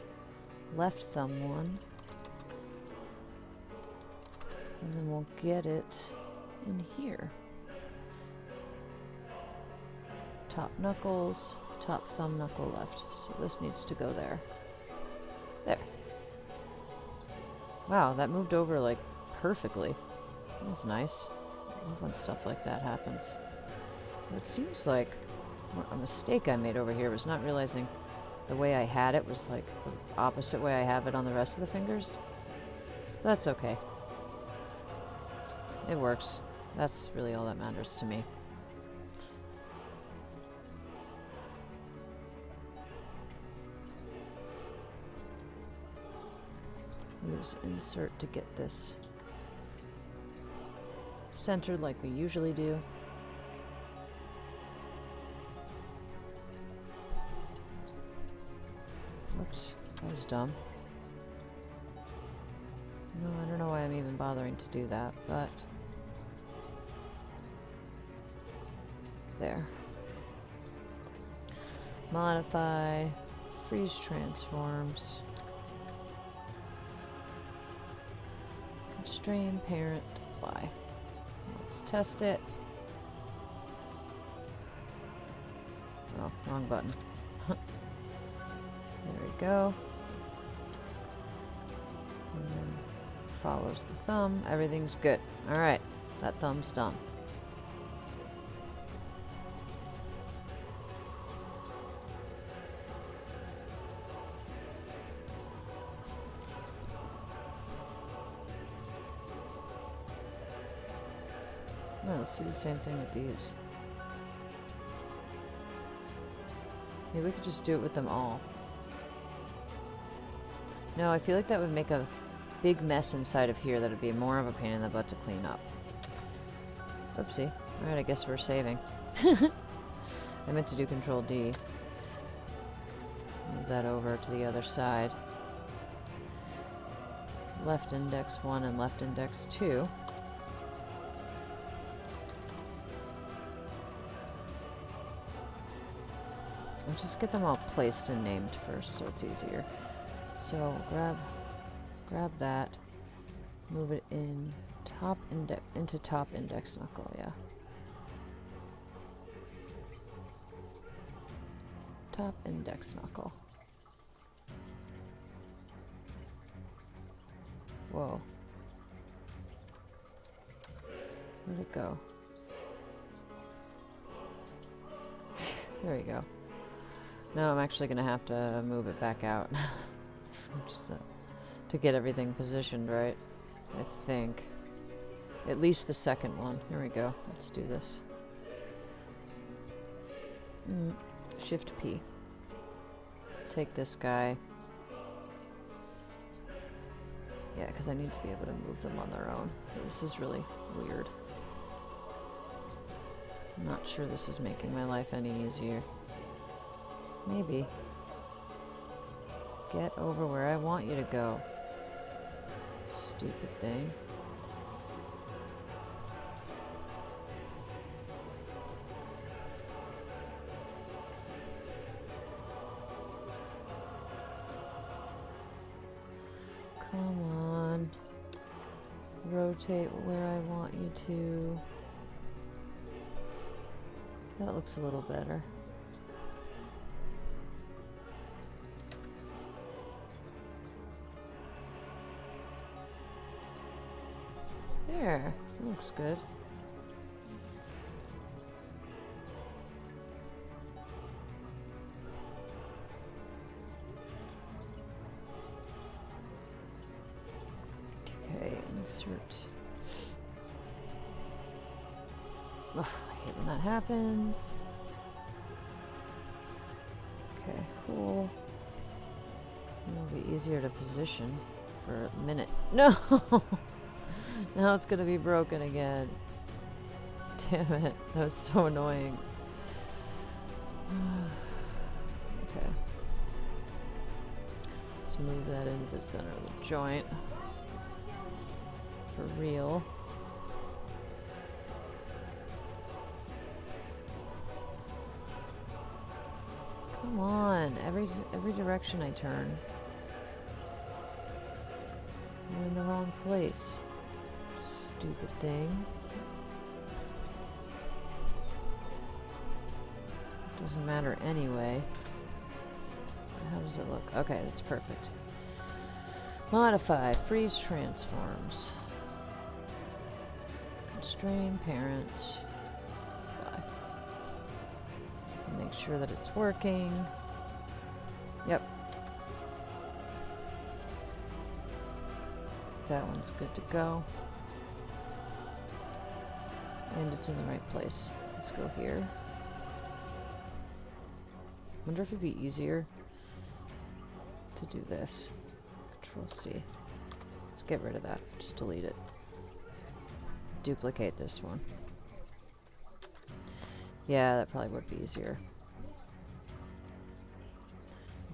left thumb 1. And then we'll get it in here. Top knuckles, top thumb knuckle left. So this needs to go there. There. Wow, that moved over like perfectly. That was nice. I love when stuff like that happens. But it seems like a mistake I made over here was not realizing the way I had it was like the opposite way I have it on the rest of the fingers. But that's okay. It works. That's really all that matters to me. Use insert to get this centered like we usually do. Whoops, that was dumb. No, I don't know why I'm even bothering to do that, but there. Modify, freeze transforms. Constrain parent apply. Let's test it. Oh, wrong button. There we go. And then follows the thumb. Everything's good. Alright, that thumb's done. Oh, let's do the same thing with these. Maybe we could just do it with them all. No, I feel like that would make a big mess inside of here that would be more of a pain in the butt to clean up. Oopsie. Alright, I guess we're saving. I meant to do Control D. Move that over to the other side. Left index 1 and left index 2. I'll just get them all placed and named first so it's easier. So grab that, move it in top index into top index knuckle, yeah. Top index knuckle. Whoa. Where'd it go? There you go. Now I'm actually going to have to move it back out. Just, to get everything positioned right, I think. At least the second one. Here we go. Let's do this. Shift P. Take this guy. Yeah, because I need to be able to move them on their own. This is really weird. I'm not sure this is making my life any easier. Maybe. Get over where I want you to go. Stupid thing. Come on. Rotate where I want you to. That looks a little better. There. That looks good. Okay, insert. Ugh, I hate when that happens. Okay, cool. It'll be easier to position for a minute. No! Now it's gonna be broken again. Damn it, that was so annoying. Okay. Let's move that into the center of the joint. For real. Come on, every direction I turn. I'm in the wrong place. Stupid thing. Doesn't matter anyway. How does it look? Okay, that's perfect. Modify, freeze transforms. Constrain parent. Make sure that it's working. Yep. That one's good to go. And it's in the right place. Let's go here. Wonder if it'd be easier to do this. Control C. Let's get rid of that. Just delete it. Duplicate this one. Yeah, that probably would be easier.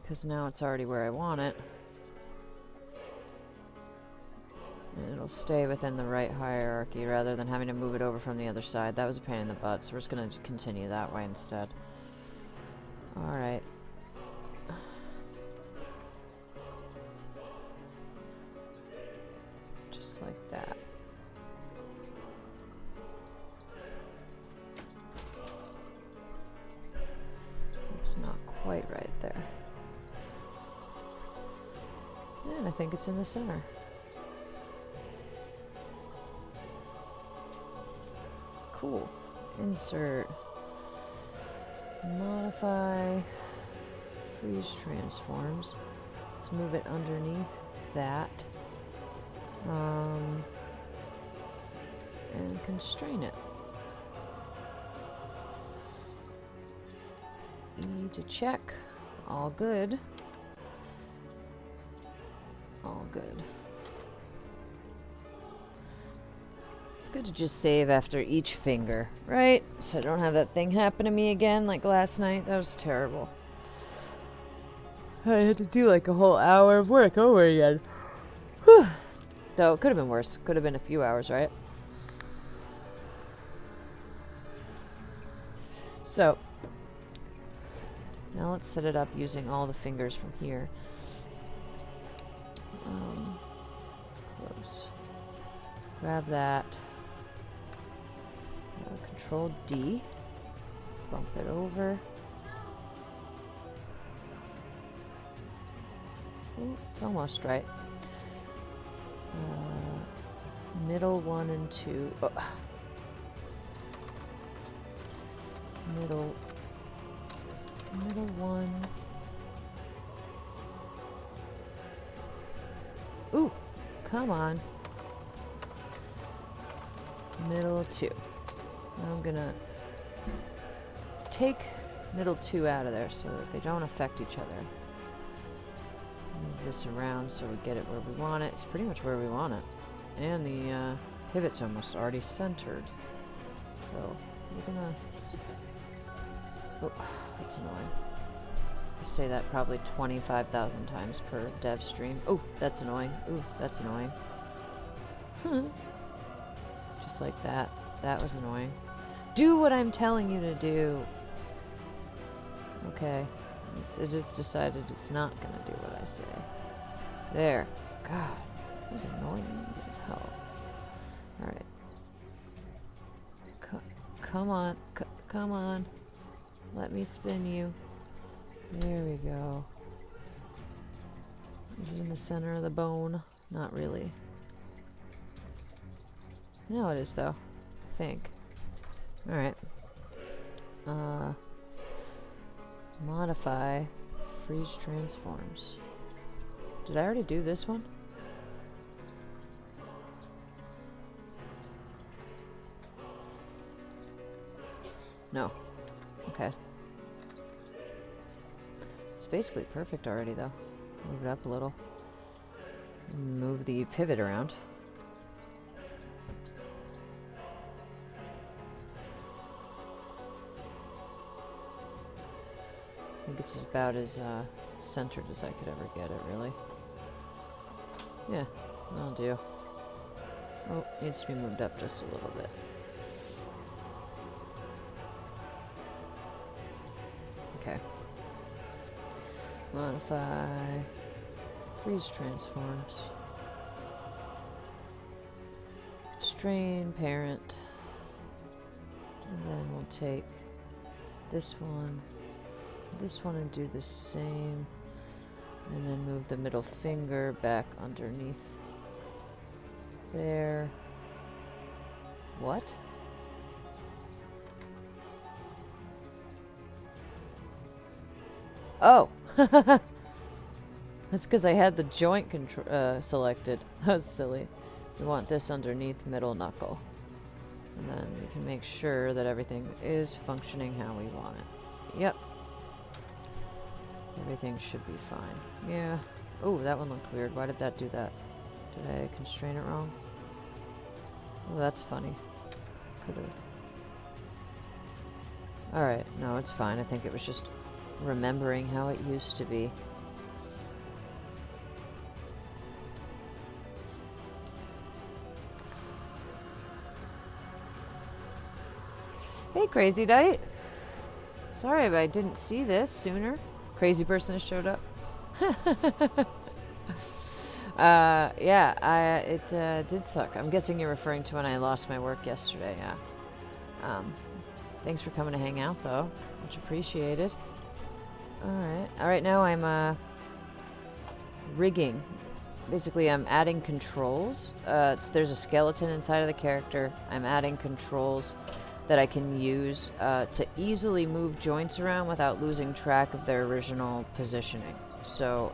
Because now it's already where I want it. And it'll stay within the right hierarchy rather than having to move it over from the other side. That was a pain in the butt, so we're just going to continue that way instead. Alright. Just like that. It's not quite right there. And I think it's in the center. Cool. Insert. Modify. Freeze transforms. Let's move it underneath that. And constrain it. E to check. All good. All good. It's good to just save after each finger, right? So I don't have that thing happen to me again like last night. That was terrible. I had to do like a whole hour of work over again. Whew. Though it could have been worse. Could have been a few hours, right? So, now let's set it up using all the fingers from here. Close. Grab that. Control D. Bump it over. Ooh, it's almost right. Middle 1 and 2. Oh. Middle 1. Ooh, come on. Middle 2. I'm gonna take middle 2 out of there so that they don't affect each other. Move this around so we get it where we want it. It's pretty much where we want it. And the pivot's almost already centered. So we're gonna... Oh, that's annoying. I say that probably 25,000 times per dev stream. Oh, that's annoying. Ooh, that's annoying. Just like that. That was annoying. Do what I'm telling you to do. Okay. It just decided it's not gonna do what I say. There. God. That was annoying as hell. Alright. Come on. Come on. Let me spin you. There we go. Is it in the center of the bone? Not really. No, it is though. I think. Alright. Modify. Freeze transforms. Did I already do this one? No. Okay. It's basically perfect already though. Move it up a little. Move the pivot around. I think it's about as centered as I could ever get it, really. Yeah, that'll do. Oh, needs to be moved up just a little bit. Okay. Modify. Freeze transforms. Constrain parent. And then we'll take this one, and do the same. And then move the middle finger back underneath there. What? Oh! That's because I had the joint selected. That was silly. We want this underneath middle knuckle. And then we can make sure that everything is functioning how we want it. Yep. Everything should be fine. Yeah. Oh, that one looked weird. Why did that do that? Did I constrain it wrong? Oh, that's funny. Could've. Alright, no, it's fine. I think it was just remembering how it used to be. Hey, Crazy Dite. Sorry if I didn't see this sooner. Crazy person has showed up. Yeah, it did suck. I'm guessing you're referring to when I lost my work yesterday, yeah. Thanks for coming to hang out, though. Much appreciated. Alright, now I'm, rigging. Basically, I'm adding controls. There's a skeleton inside of the character. I'm adding controls that I can use to easily move joints around without losing track of their original positioning. So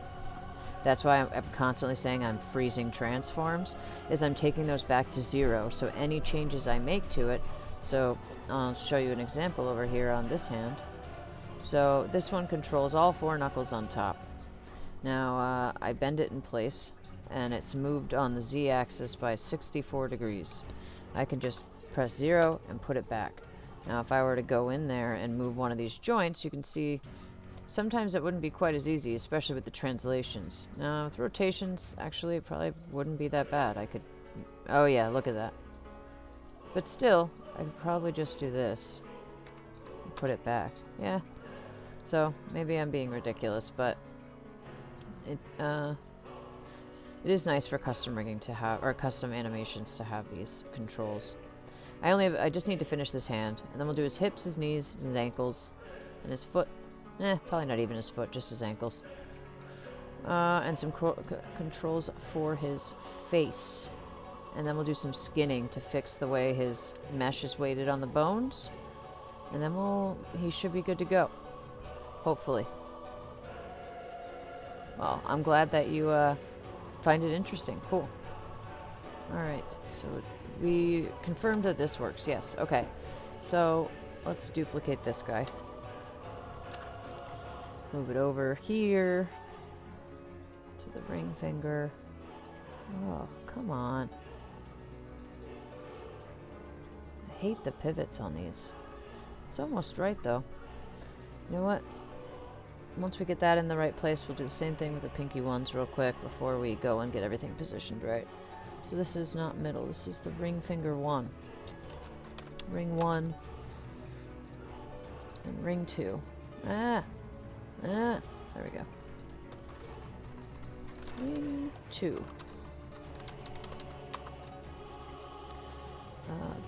that's why I'm constantly saying I'm freezing transforms, is I'm taking those back to 0. So any changes I make to it, so I'll show you an example over here on this hand. So this one controls all 4 knuckles on top. Now I bend it in place and it's moved on the Z-axis by 64 degrees. I can just press 0 and put it back. Now if I were to go in there and move one of these joints, you can see sometimes it wouldn't be quite as easy, especially with the translations. Now with rotations, actually it probably wouldn't be that bad. I could, oh yeah, look at that. But still, I could probably just do this and put it back. Yeah. So maybe I'm being ridiculous, but it is nice for custom rigging to have, or custom animations to have these controls. I just need to finish this hand. And then we'll do his hips, his knees, his ankles, and his foot. Probably not even his foot, just his ankles. And some controls for his face. And then we'll do some skinning to fix the way his mesh is weighted on the bones. And then he should be good to go. Hopefully. Well, I'm glad that you find it interesting. Cool. Alright, so we confirmed that this works. Yes, okay. So, let's duplicate this guy. Move it over here to the ring finger. Oh, come on. I hate the pivots on these. It's almost right, though. You know what? Once we get that in the right place, we'll do the same thing with the pinky ones real quick before we go and get everything positioned right. So this is not middle. This is the ring finger 1. Ring 1. And ring 2. There we go. Ring 2.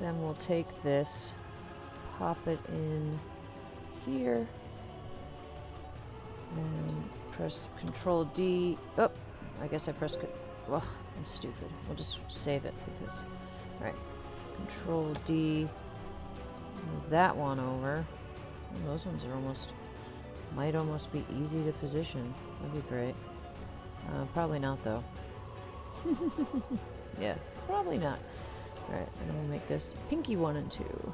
Then we'll take this, pop it in here, and press Control D. Oh, I guess I pressed. Ugh, I'm stupid. We'll just save it because. All right, Control D. Move that one over. Oh, those ones are might almost be easy to position. That'd be great. Probably not though. Yeah, probably not. Alright, and then we'll make this pinky 1 and 2. And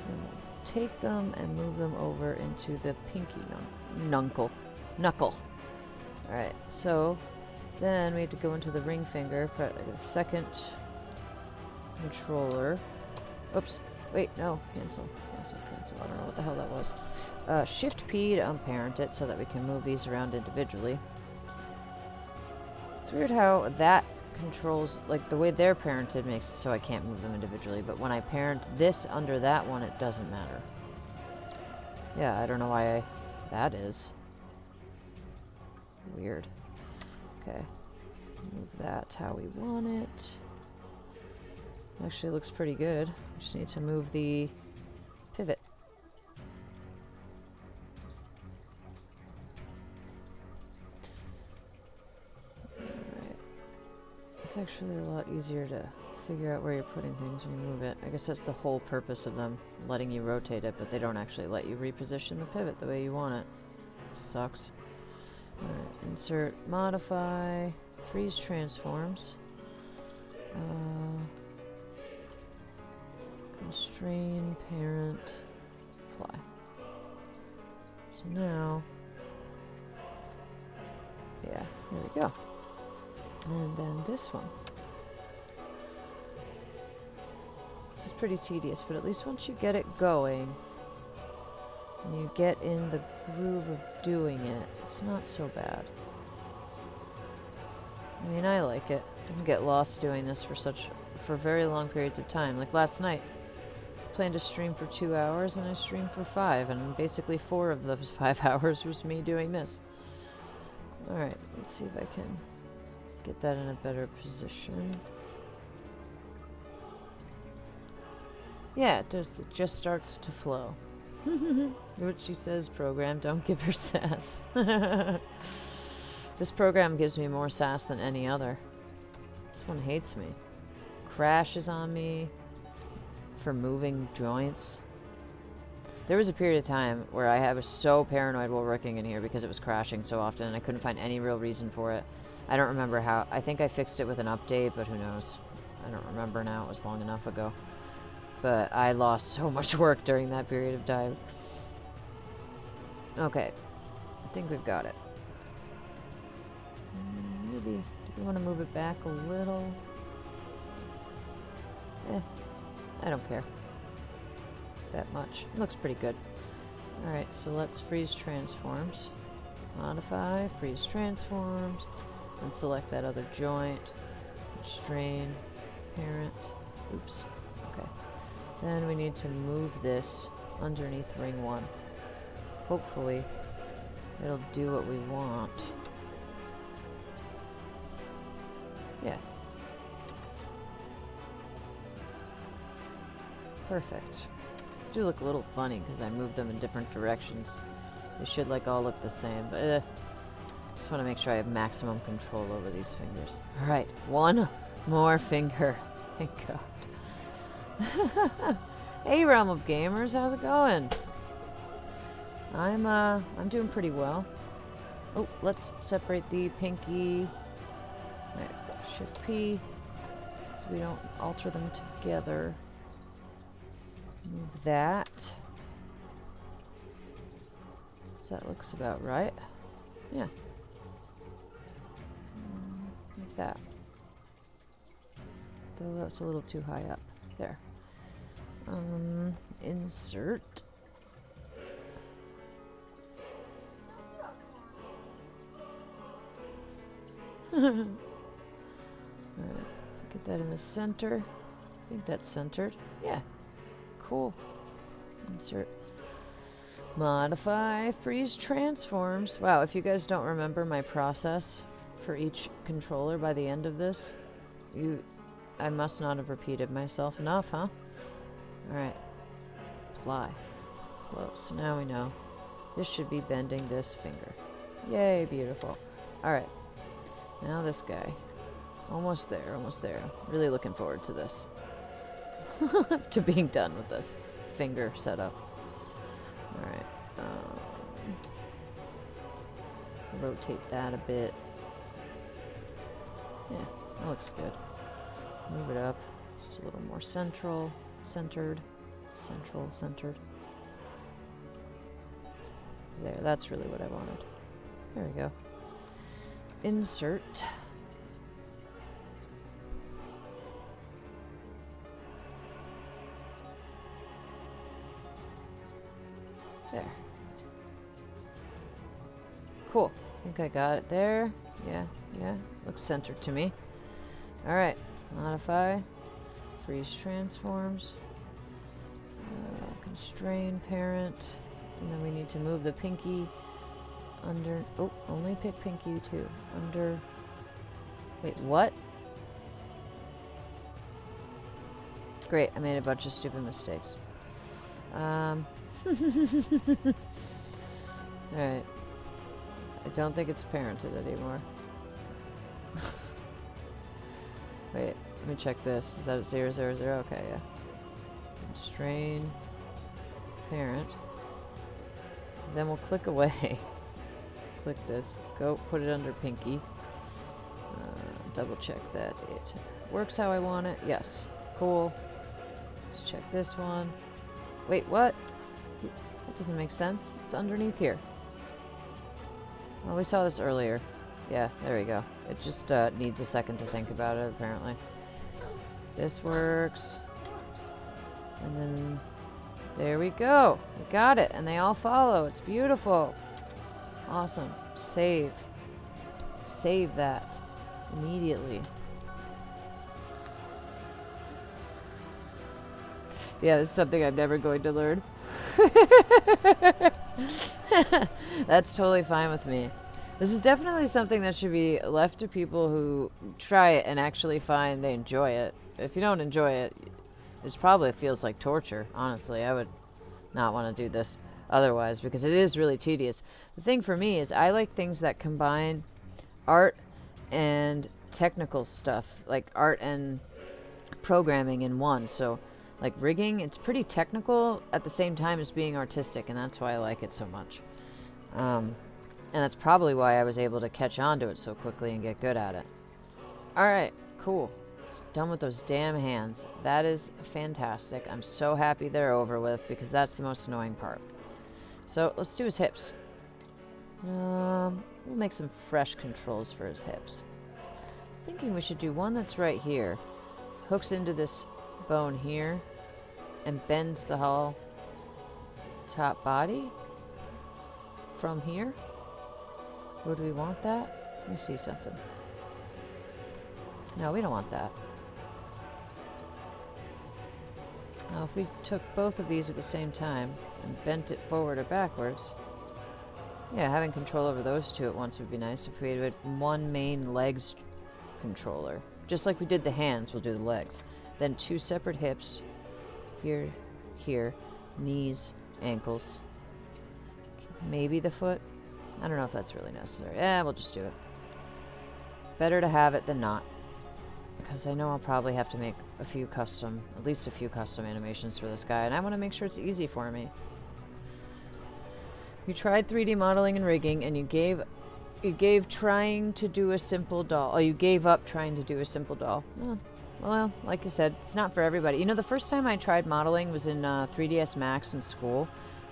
we'll take them and move them over into the pinky knuckle. Alright, so then we have to go into the ring finger, put a second controller. Oops. Wait, no. Cancel. I don't know what the hell that was. Shift P to unparent it so that we can move these around individually. It's weird how that controls, like the way they're parented makes it so I can't move them individually, but when I parent this under that one, it doesn't matter. Yeah, I don't know why that is. Weird. Okay. Move that how we want it. Actually, it looks pretty good. Just need to move the pivot. Alright. It's actually a lot easier to figure out where you're putting things when you move it. I guess that's the whole purpose of them, letting you rotate it, but they don't actually let you reposition the pivot the way you want it. Sucks. Alright, insert, modify, freeze transforms. Constrain, parent, apply. So now, yeah, there we go. And then this one. This is pretty tedious, but at least once you get it going, and you get in the groove of doing it, it's not so bad. I mean, I like it. I can get lost doing this for very long periods of time. Like last night, I planned to stream for 2 hours, and I streamed for 5, and basically 4 of those 5 hours was me doing this. Alright, let's see if I can get that in a better position. Yeah, it does. It just starts to flow. What she says, program, don't give her sass. This program gives me more sass than any other. This one hates me. Crashes on me for moving joints. There was a period of time where I was so paranoid while working in here because it was crashing so often and I couldn't find any real reason for it. I don't remember how. I think I fixed it with an update, but who knows. I don't remember now. It was long enough ago. But I lost so much work during that period of time. Okay. I think we've got it. Maybe, do we want to move it back a little? I don't care that much. It looks pretty good. Alright, so let's freeze transforms. Modify, freeze transforms, and select that other joint. Strain, parent. Oops. Okay. Then we need to move this underneath ring 1. hopefully it'll do what we want. Yeah. Perfect. These do look a little funny because I moved them in different directions. They should like all look the same, but just want to make sure I have maximum control over these fingers. Alright, one more finger. Thank God. Hey, Realm of Gamers, how's it going? I'm doing pretty well. Oh, let's separate the pinky. Alright, Shift P, so we don't alter them together. Move that. So that looks about right. Yeah. Like that. Though that's a little too high up. There. Insert. Alright, get that in the center. I think that's centered. Yeah. Cool. Insert. Modify. Freeze transforms. Wow, if you guys don't remember my process for each controller by the end of this, I must not have repeated myself enough, huh? Alright. Apply. Close. So now we know. This should be bending this finger. Yay, beautiful. Alright. Now this guy. Almost there, almost there. Really looking forward to this. To being done with this finger setup. Alright. Rotate that a bit. Yeah, that looks good. Move it up. Just a little more central. Centered. Central, centered. There, that's really what I wanted. There we go. Insert. There. Cool. I think I got it there. Yeah, yeah. Looks centered to me. Alright. Modify. Freeze transforms. Constrain parent. And then we need to move the pinky under. Oh, only pick pinky too. Under. Wait, what? Great. I made a bunch of stupid mistakes. Alright. I don't think it's parented anymore. Wait, let me check this. Is that 0, 0, 0? Okay, yeah. Constrain parent. Then we'll click away. Click this. Go put it under pinky. Double check that it works how I want it. Yes. Cool. Let's check this one. Wait, what? That doesn't make sense. It's underneath here. Well, we saw this earlier. Yeah, there we go. It just needs a second to think about it, apparently. This works. And then there we go. We got it. And they all follow. It's beautiful. Awesome. Save. Save that immediately. Yeah, this is something I'm never going to learn. That's totally fine with me. This is definitely something that should be left to people who try it and actually find they enjoy it. If you don't enjoy it, it probably feels like torture, honestly. I would not want to do this otherwise because it is really tedious. The thing for me is I like things that combine art and technical stuff, like art and programming in one. So like rigging, it's pretty technical at the same time as being artistic, and that's why I like it so much. And that's probably why I was able to catch on to it so quickly and get good at it. Alright, cool. Done with those damn hands. That is fantastic. I'm so happy they're over with because that's the most annoying part. So let's do his hips. We'll make some fresh controls for his hips. Thinking we should do one that's right here. Hooks into this bone here and bends the whole top body from here. Would we want that? Let me see something. No, we don't want that. Now, if we took both of these at the same time and bent it forward or backwards, Yeah, having control over those two at once would be nice if we had one main legs controller. Just like we did the hands, we'll do the legs. Then 2 separate hips. Here, here, knees, ankles. Maybe the foot. I don't know if that's really necessary. We'll just do it. Better to have it than not. Because I know I'll probably have to make at least a few custom animations for this guy, and I want to make sure it's easy for me. You tried 3D modeling and rigging, and you gave trying to do a simple doll. Oh, you gave up trying to do a simple doll. Well, like you said, it's not for everybody. You know, the first time I tried modeling was in 3ds Max in school.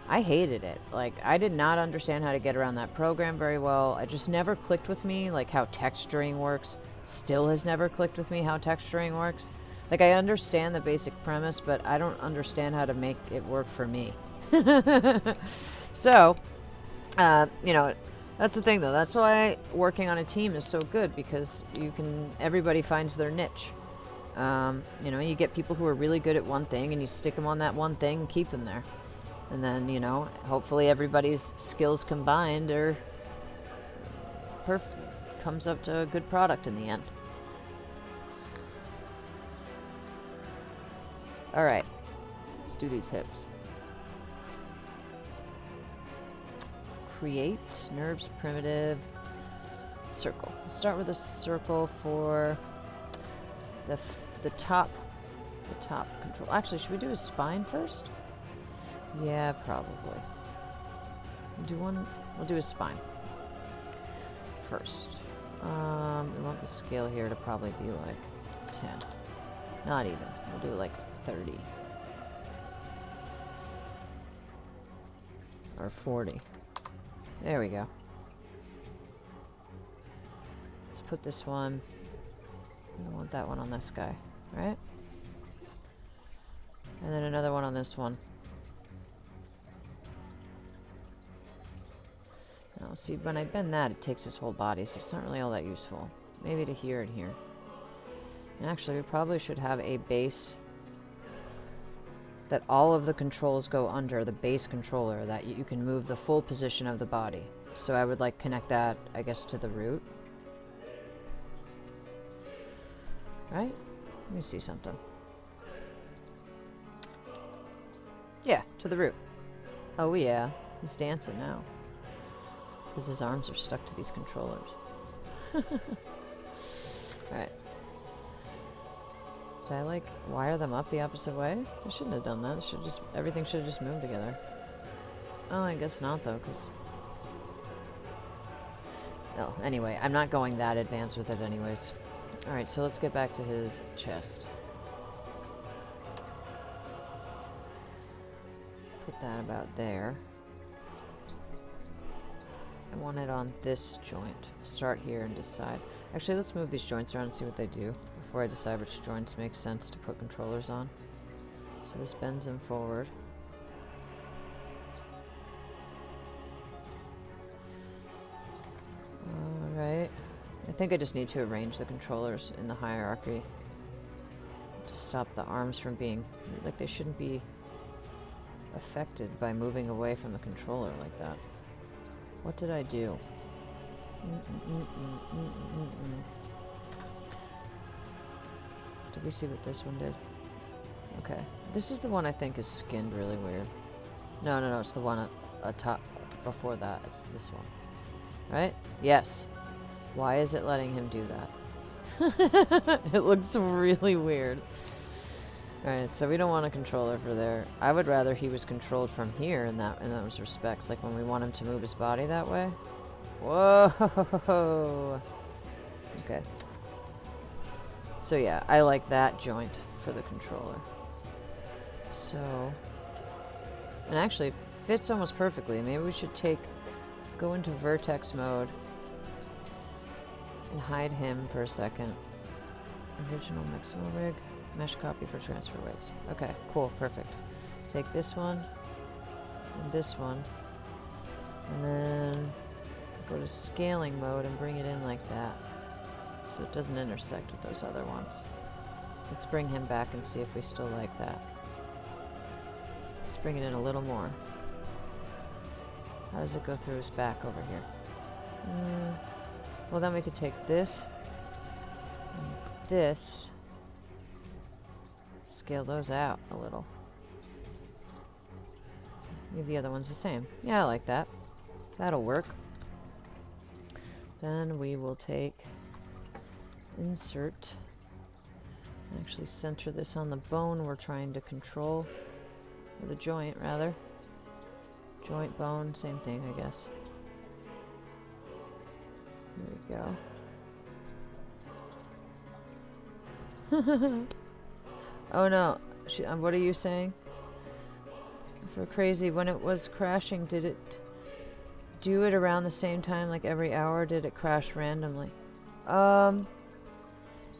I hated it. Like, I did not understand how to get around that program very well. It just never clicked with me, like how texturing works. Still has never clicked with me how texturing works. Like, I understand the basic premise, but I don't understand how to make it work for me. So, you know, that's the thing, though. That's why working on a team is so good, because everybody finds their niche. You know, you get people who are really good at one thing, and you stick them on that one thing and keep them there. And then, you know, hopefully everybody's skills combined are perfect. Comes up to a good product in the end. Alright. Let's do these hips. Create. Nerves primitive. Circle. Let's start with a circle for the top control. Actually, should we do his spine first? Yeah, probably. We'll do his spine first. We want the scale here to probably be like 10. Not even. We'll do like 30. Or 40. There we go. Let's put this one. I don't want that one on this guy, right? And then another one on this one. Now, see, when I bend that, it takes his whole body, so it's not really all that useful. Maybe to here and here. And actually, we probably should have a base that all of the controls go under, the base controller, that you can move the full position of the body. So I would, like, connect that, I guess, to the root. Right? Let me see something. Yeah, to the root. Oh, yeah. He's dancing now. Because his arms are stuck to these controllers. Alright. Should I, like, wire them up the opposite way? I shouldn't have done that. Everything should have just moved together. Oh, I guess not, though, because... Oh, anyway, I'm not going that advanced with it anyways. Alright, so let's get back to his chest. Put that about there. I want it on this joint. Start here and decide. Actually, let's move these joints around and see what they do before I decide which joints make sense to put controllers on. So this bends them forward. Alright. I think I just need to arrange the controllers in the hierarchy to stop the arms from being... like, they shouldn't be affected by moving away from the controller like that. What did I do? Did we see what this one did? Okay. This is the one I think is skinned really weird. No, it's the one at top before that. It's this one. Right? Yes. Why is it letting him do that? It looks really weird. Alright, so we don't want a controller for there. I would rather he was controlled from here in those respects, like when we want him to move his body that way. Whoa! Okay. So yeah, I like that joint for the controller. So... and actually, it fits almost perfectly. Maybe we should go into vertex mode and hide him for a second. Original maximal rig. Mesh copy for transfer weights. Okay, cool, perfect. Take this one, and this one, and then go to scaling mode and bring it in like that, so it doesn't intersect with those other ones. Let's bring him back and see if we still like that. Let's bring it in a little more. How does it go through his back over here? Well, then we could take this and this. Scale those out a little. Leave the other ones the same. Yeah, I like that. That'll work. Then we will take insert. Actually center this on the bone we're trying to control. Or the joint, rather. Joint, bone, same thing, I guess. There we go. Oh no. What are you saying? For crazy, when it was crashing, did it do it around the same time, like every hour? Did it crash randomly?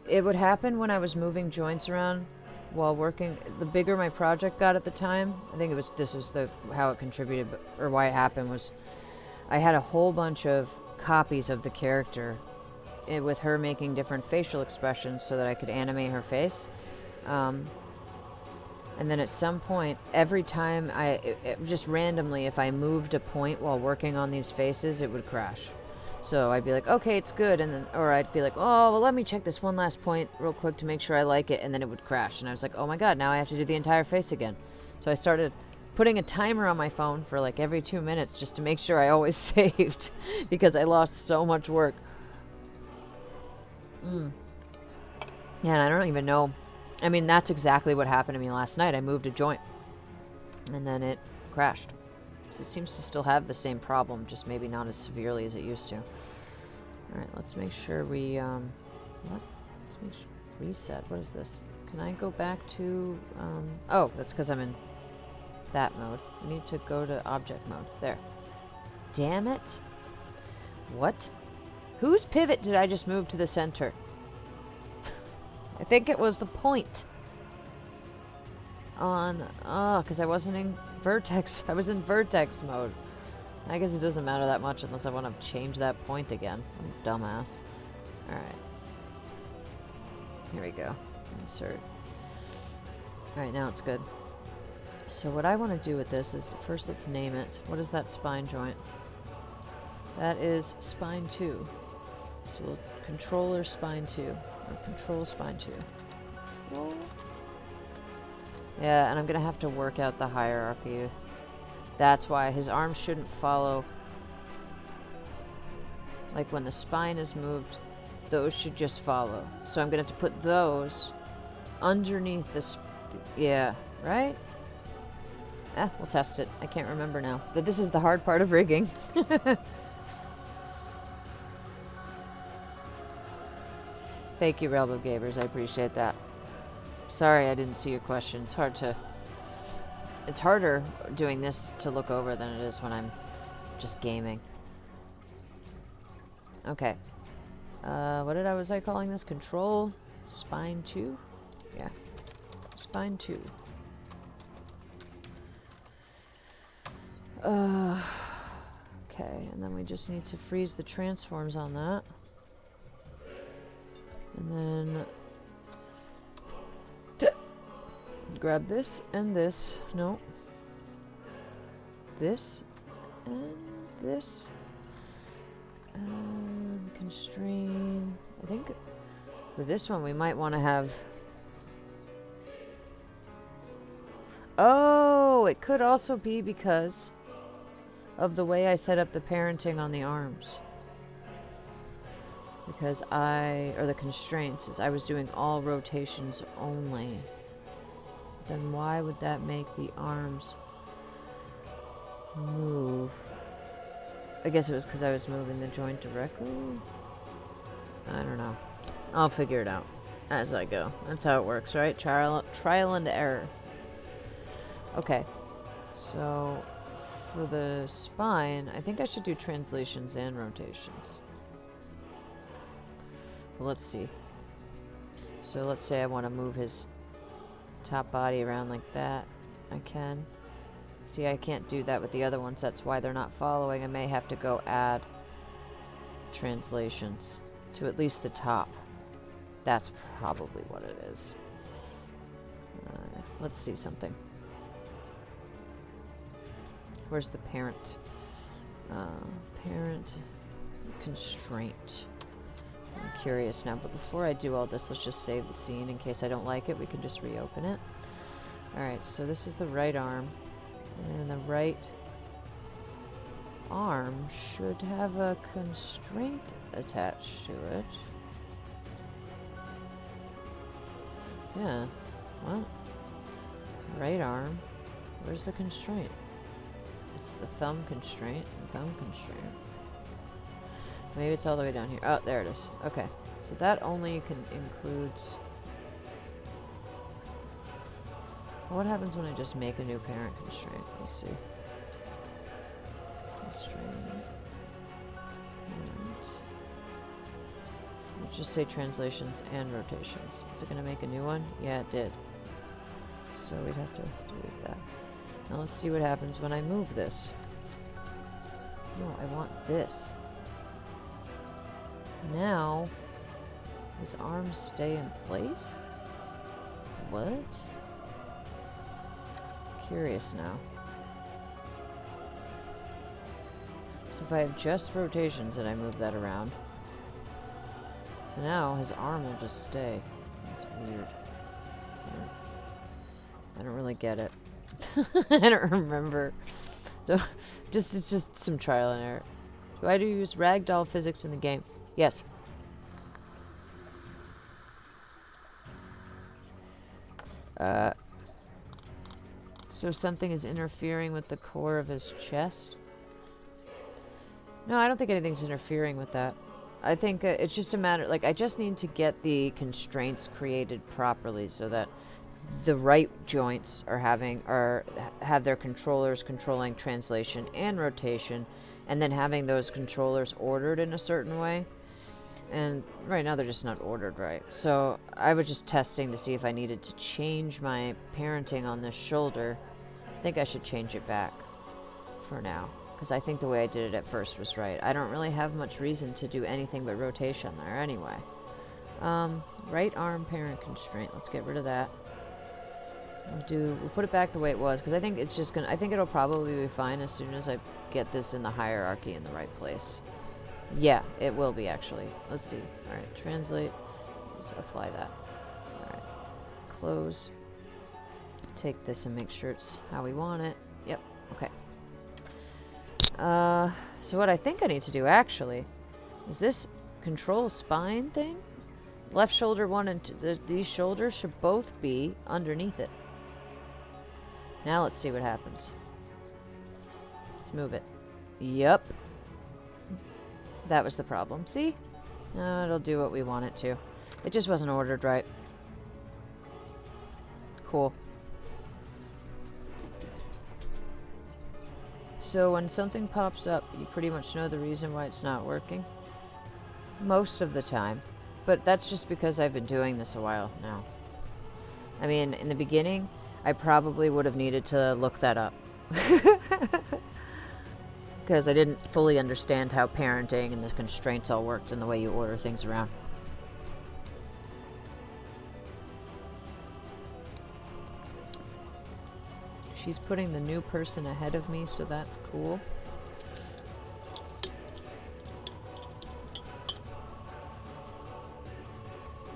It would happen when I was moving joints around while working. The bigger my project got at the time, I think this is how it contributed, or why it happened, was I had a whole bunch of copies of the character with her making different facial expressions so that I could animate her face. And then at some point, every time just randomly, if I moved a point while working on these faces, it would crash. So I'd be like, okay, it's good. And then, or I'd be like, oh, well, let me check this one last point real quick to make sure I like it. And then it would crash. And I was like, oh my God, now I have to do the entire face again. So I started putting a timer on my phone for like every 2 minutes just to make sure I always saved because I lost so much work. Yeah, and I don't even know. I mean, that's exactly what happened to me last night. I moved a joint, and then it crashed. So it seems to still have the same problem, just maybe not as severely as it used to. Alright, let's make sure we, what? Let's make sure, reset. What is this? Can I go back to, oh, that's because I'm in that mode. We need to go to object mode. There. Damn it. What? Whose pivot did I just move to the center? I think it was the point on, because I wasn't in vertex. I was in vertex mode. I guess it doesn't matter that much unless I want to change that point again. I'm a dumbass. Alright. Here we go. Insert. Alright, now it's good. So what I want to do with this is, first let's name it. What is that spine joint? That is spine 2. So we'll controller spine 2. Control spine 2. Control. Yeah, and I'm gonna have to work out the hierarchy. That's why his arms shouldn't follow. Like when the spine is moved, those should just follow. So I'm gonna have to put those underneath this. Yeah, right? We'll test it. I can't remember now. But this is the hard part of rigging. Thank you, Railroad Gamers. I appreciate that. Sorry I didn't see your question. It's harder doing this to look over than it is when I'm just gaming. Okay. What was I calling this? Control spine 2? Yeah. Spine 2. Okay, and then we just need to freeze the transforms on that. And then grab this and this. No. This and this. And constrain. I think with this one we might want to have... Oh, it could also be because of the way I set up the parenting on the arms. Because or the constraints is I was doing all rotations only. Then why would that make the arms move? I guess it was because I was moving the joint directly? I don't know. I'll figure it out as I go. That's how it works, right? Trial and error. Okay. So, for the spine, I think I should do translations and rotations. Well, let's see. So let's say I want to move his top body around like that. I can. See, I can't do that with the other ones. That's why they're not following. I may have to go add translations to at least the top. That's probably what it is. Let's see something. Where's the parent? Parent constraint. I'm curious now, but before I do all this, let's just save the scene in case I don't like it. We can just reopen it. Alright, so this is the right arm. And the right arm should have a constraint attached to it. Yeah. Well, right arm. Where's the constraint? It's the thumb constraint. Thumb constraint. Maybe it's all the way down here. Oh, there it is. Okay. So that only includes... What happens when I just make a new parent constraint? Let's see. Constraint. Parent. Let's just say translations and rotations. Is it going to make a new one? Yeah, it did. So we'd have to delete that. Now let's see what happens when I move this. No, I want this. Now, his arms stay in place? What? Curious now. So if I have just rotations and I move that around. So now his arm will just stay. That's weird. Yeah. I don't really get it. I don't remember. So, it's just some trial and error. Do I use ragdoll physics in the game? Yes. So something is interfering with the core of his chest? No, I don't think anything's interfering with that. I think it's just a matter... Like, I just need to get the constraints created properly so that the right joints have their controllers controlling translation and rotation, and then having those controllers ordered in a certain way. And right now they're just not ordered right. So I was just testing to see if I needed to change my parenting on this shoulder. I think I should change it back for now, because I think the way I did it at first was right. I don't really have much reason to do anything but rotation there anyway. Right arm parent constraint. Let's get rid of that. We'll put it back the way it was, because I think it's just I think it'll probably be fine as soon as I get this in the hierarchy in the right place. Yeah, it will be actually. Let's see. Alright, translate. Let's apply that. Alright. Close. Take this and make sure it's how we want it. Yep. Okay. So what I think I need to do actually is this control spine thing. Left shoulder 1 and these shoulders should both be underneath it. Now let's see what happens. Let's move it. Yep. That was the problem. See? It'll do what we want it to. It just wasn't ordered right. Cool. So when something pops up, you pretty much know the reason why it's not working. Most of the time. But that's just because I've been doing this a while now. I mean, in the beginning, I probably would have needed to look that up. Because I didn't fully understand how parenting and the constraints all worked and the way you order things around. She's putting the new person ahead of me, so that's cool.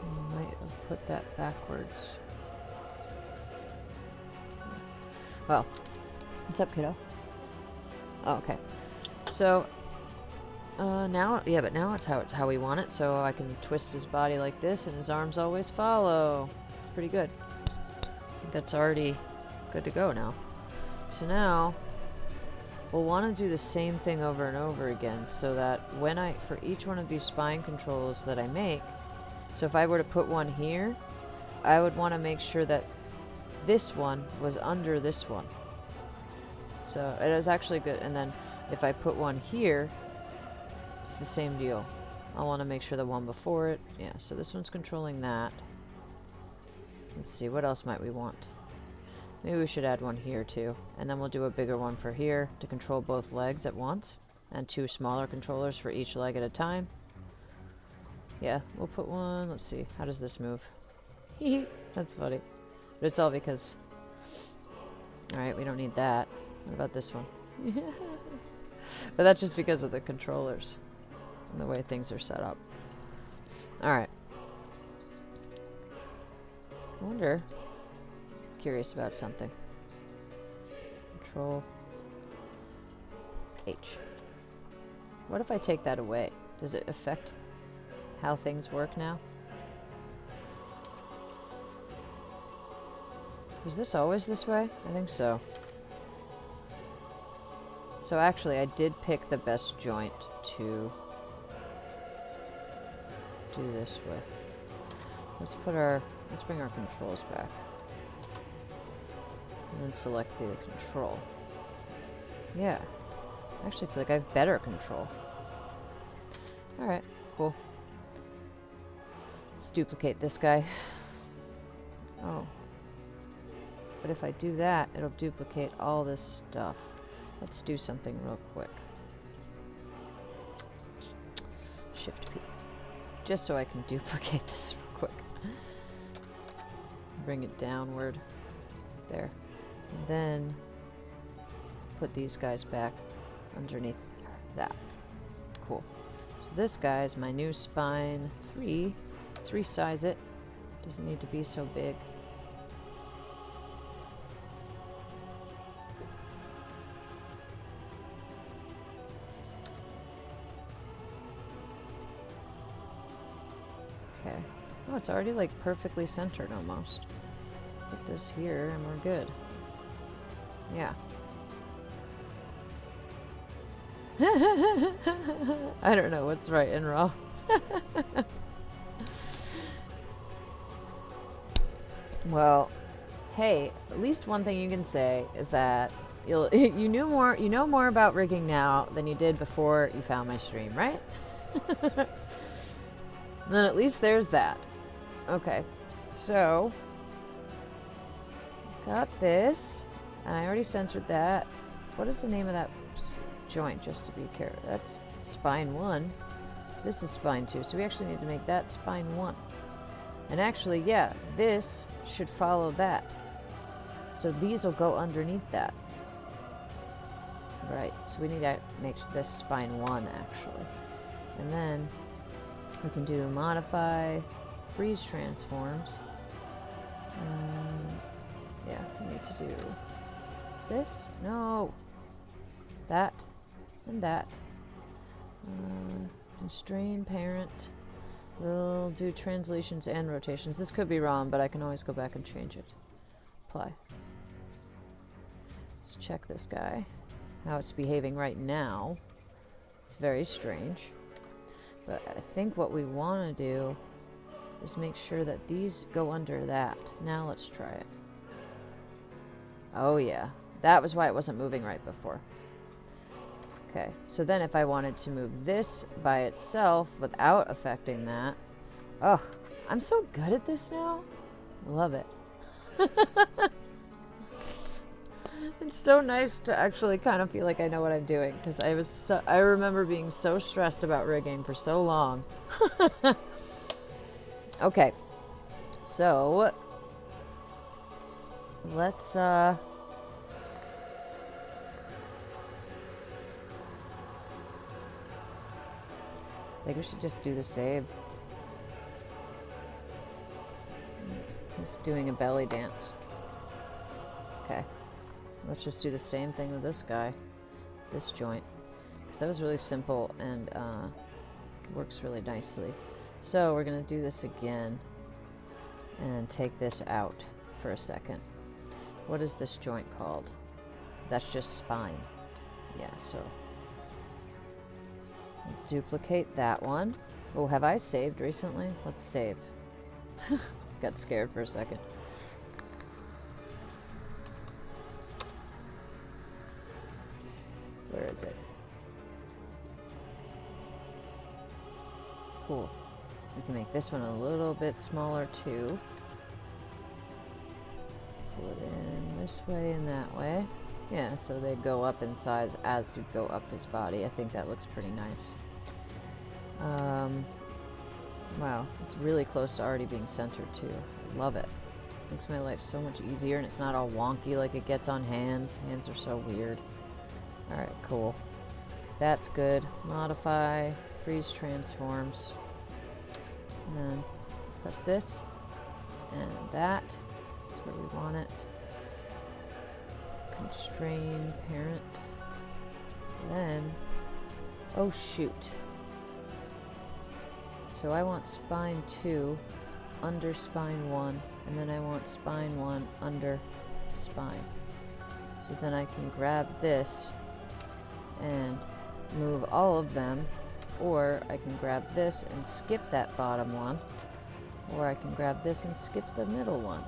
I might have put that backwards. Well, what's up, kiddo? Oh, okay. So, now, yeah, but now it's how we want it, so I can twist his body like this, and his arms always follow. It's pretty good. I think that's already good to go now. So now, we'll want to do the same thing over and over again, so that for each one of these spine controls that I make, so if I were to put one here, I would want to make sure that this one was under this one. So it is actually good. And then if I put one here, it's the same deal. I want to make sure the one before it. Yeah, so this one's controlling that. Let's see, what else might we want? Maybe we should add one here too. And then we'll do a bigger one for here to control both legs at once. And 2 smaller controllers for each leg at a time. Yeah, we'll put one. Let's see, how does this move? Hee. That's funny. But it's all because... Alright, we don't need that. What about this one? But that's just because of the controllers and the way things are set up. Alright. I wonder. Curious about something. Control H. What if I take that away? Does it affect how things work now? Was this always this way? I think so. So actually, I did pick the best joint to do this with. Let's bring our controls back. And then select the control. Yeah. I actually feel like I have better control. Alright, cool. Let's duplicate this guy. Oh. But if I do that, it'll duplicate all this stuff. Let's do something real quick. Shift P. Just so I can duplicate this real quick. Bring it downward. There. And then put these guys back underneath that. Cool. So this guy is my new spine 3. Let's resize it. Doesn't need to be so big. Okay. Oh, it's already like perfectly centered almost. Put this here and we're good. Yeah. I don't know what's right and wrong. Well, hey, at least one thing you can say is that you know more about rigging now than you did before you found my stream, right? Then at least there's that. Okay, so got this, and I already centered that. What is the name of that joint, just to be careful? That's spine 1. This is spine 2, so we actually need to make that spine 1. And actually, yeah, this should follow that. So these will go underneath that. Right, so we need to make this spine 1, actually. And then we can do modify, freeze transforms. Yeah, we need to do this. No. That. And that. Constrain parent. We'll do translations and rotations. This could be wrong, but I can always go back and change it. Apply. Let's check this guy. How it's behaving right now. It's very strange. But I think what we want to do is make sure that these go under that. Now let's try it. Oh yeah. That was why it wasn't moving right before. Okay, so then if I wanted to move this by itself without affecting that... Ugh, I'm so good at this now. Love it. It's so nice to actually kind of feel like I know what I'm doing, because I remember being so stressed about rigging for so long. Okay, so let's I think we should just do the save. Just doing a belly dance. Okay. Let's just do the same thing with this guy. This joint. Because that was really simple and works really nicely. So we're going to do this again. And take this out for a second. What is this joint called? That's just spine. Yeah, so... duplicate that one. Oh, have I saved recently? Let's save. Got scared for a second. Where is it? Cool. We can make this one a little bit smaller too. Pull it in this way and that way. Yeah, so they go up in size as you go up his body. I think that looks pretty nice. Wow, it's really close to already being centered too. I love it. Makes my life so much easier, and it's not all wonky like it gets on hands. Hands are so weird. Alright, cool. That's good. Modify, freeze transforms. And then press this and that. That's where we want it. Constrain parent. Then, oh shoot. So I want spine 2 under spine 1, and then I want spine 1 under spine. So then I can grab this and move all of them, or I can grab this and skip that bottom one, or I can grab this and skip the middle one.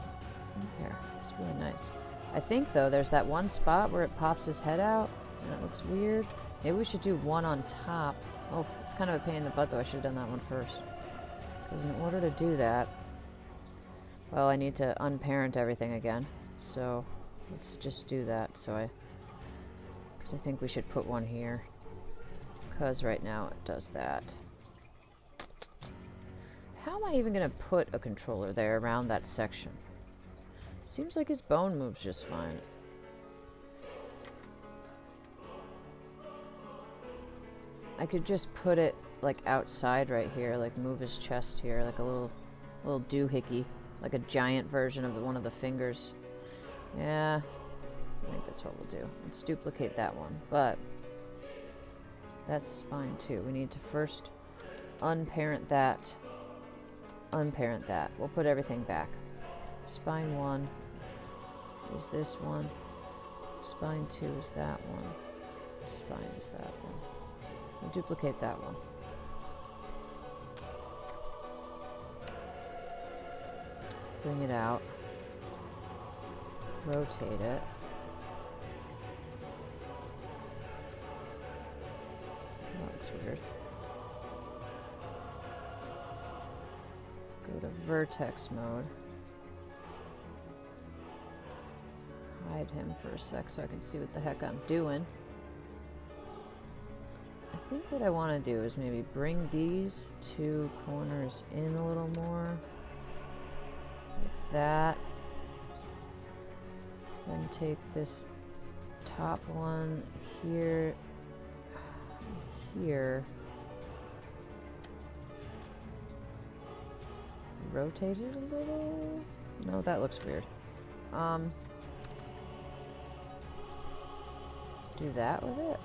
Here, it's really nice. I think though there's that one spot where it pops his head out and it looks weird. Maybe we should do one on top. Oh, it's kind of a pain in the butt though. I should have done that one first. Because in order to do that, well, I need to unparent everything again. So let's just do that. Because I think we should put one here. Because right now it does that. How am I even going to put a controller there around that section? Seems like his bone moves just fine. I could just put it like outside right here, like move his chest here, like a little doohickey, like a giant version of one of the fingers. Yeah, I think that's what we'll do. Let's duplicate that one, but that's spine 2. We need to first unparent that, unparent that. We'll put everything back. Spine 1 is this one. Spine 2 is that one. Spine is that one. We'll duplicate that one. Bring it out. Rotate it. That looks weird. Go to vertex mode. Hide him for a sec so I can see what the heck I'm doing. I think what I want to do is maybe bring these two corners in a little more. Like that. Then take this top one here, here. Rotate it a little? No, that looks weird. Do that with it?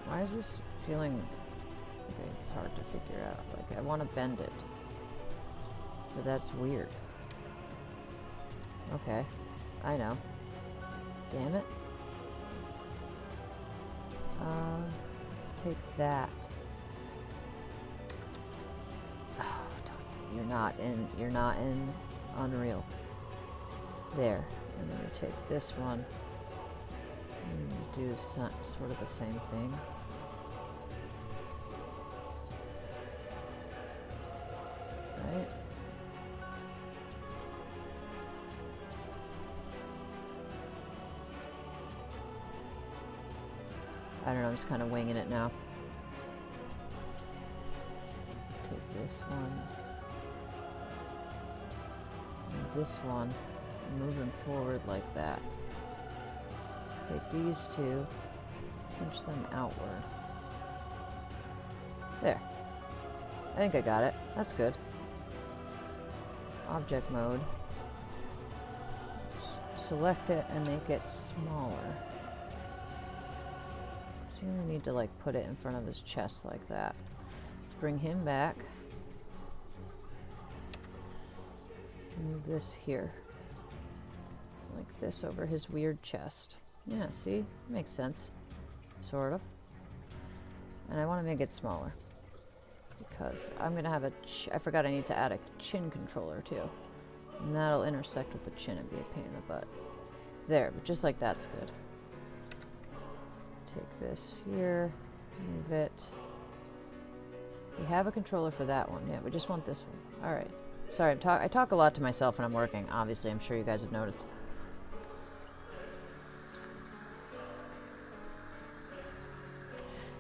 Why is this feeling... Okay, it's hard to figure out. Like, I want to bend it. But that's weird. Okay. I know. Damn it. Let's take that. Oh, don't, you're not in Unreal. There. And then we take this one and do sort of the same thing. Right? I don't know, I'm just kind of winging it now. Take this one. And this one. Move them forward like that. Take these two. Push them outward. There. I think I got it. That's good. Object mode. Select it and make it smaller. So you only need to like put it in front of his chest like that. Let's bring him back. Move this here. Like this over his weird chest. Yeah, see? Makes sense. Sort of. And I want to make it smaller. Because I'm going to have a... I forgot I need to add a chin controller too. And that'll intersect with the chin and be a pain in the butt. There, but just like that's good. Take this here. Move it. We have a controller for that one. Yeah, we just want this one. Alright. Sorry, I talk a lot to myself when I'm working. Obviously, I'm sure you guys have noticed.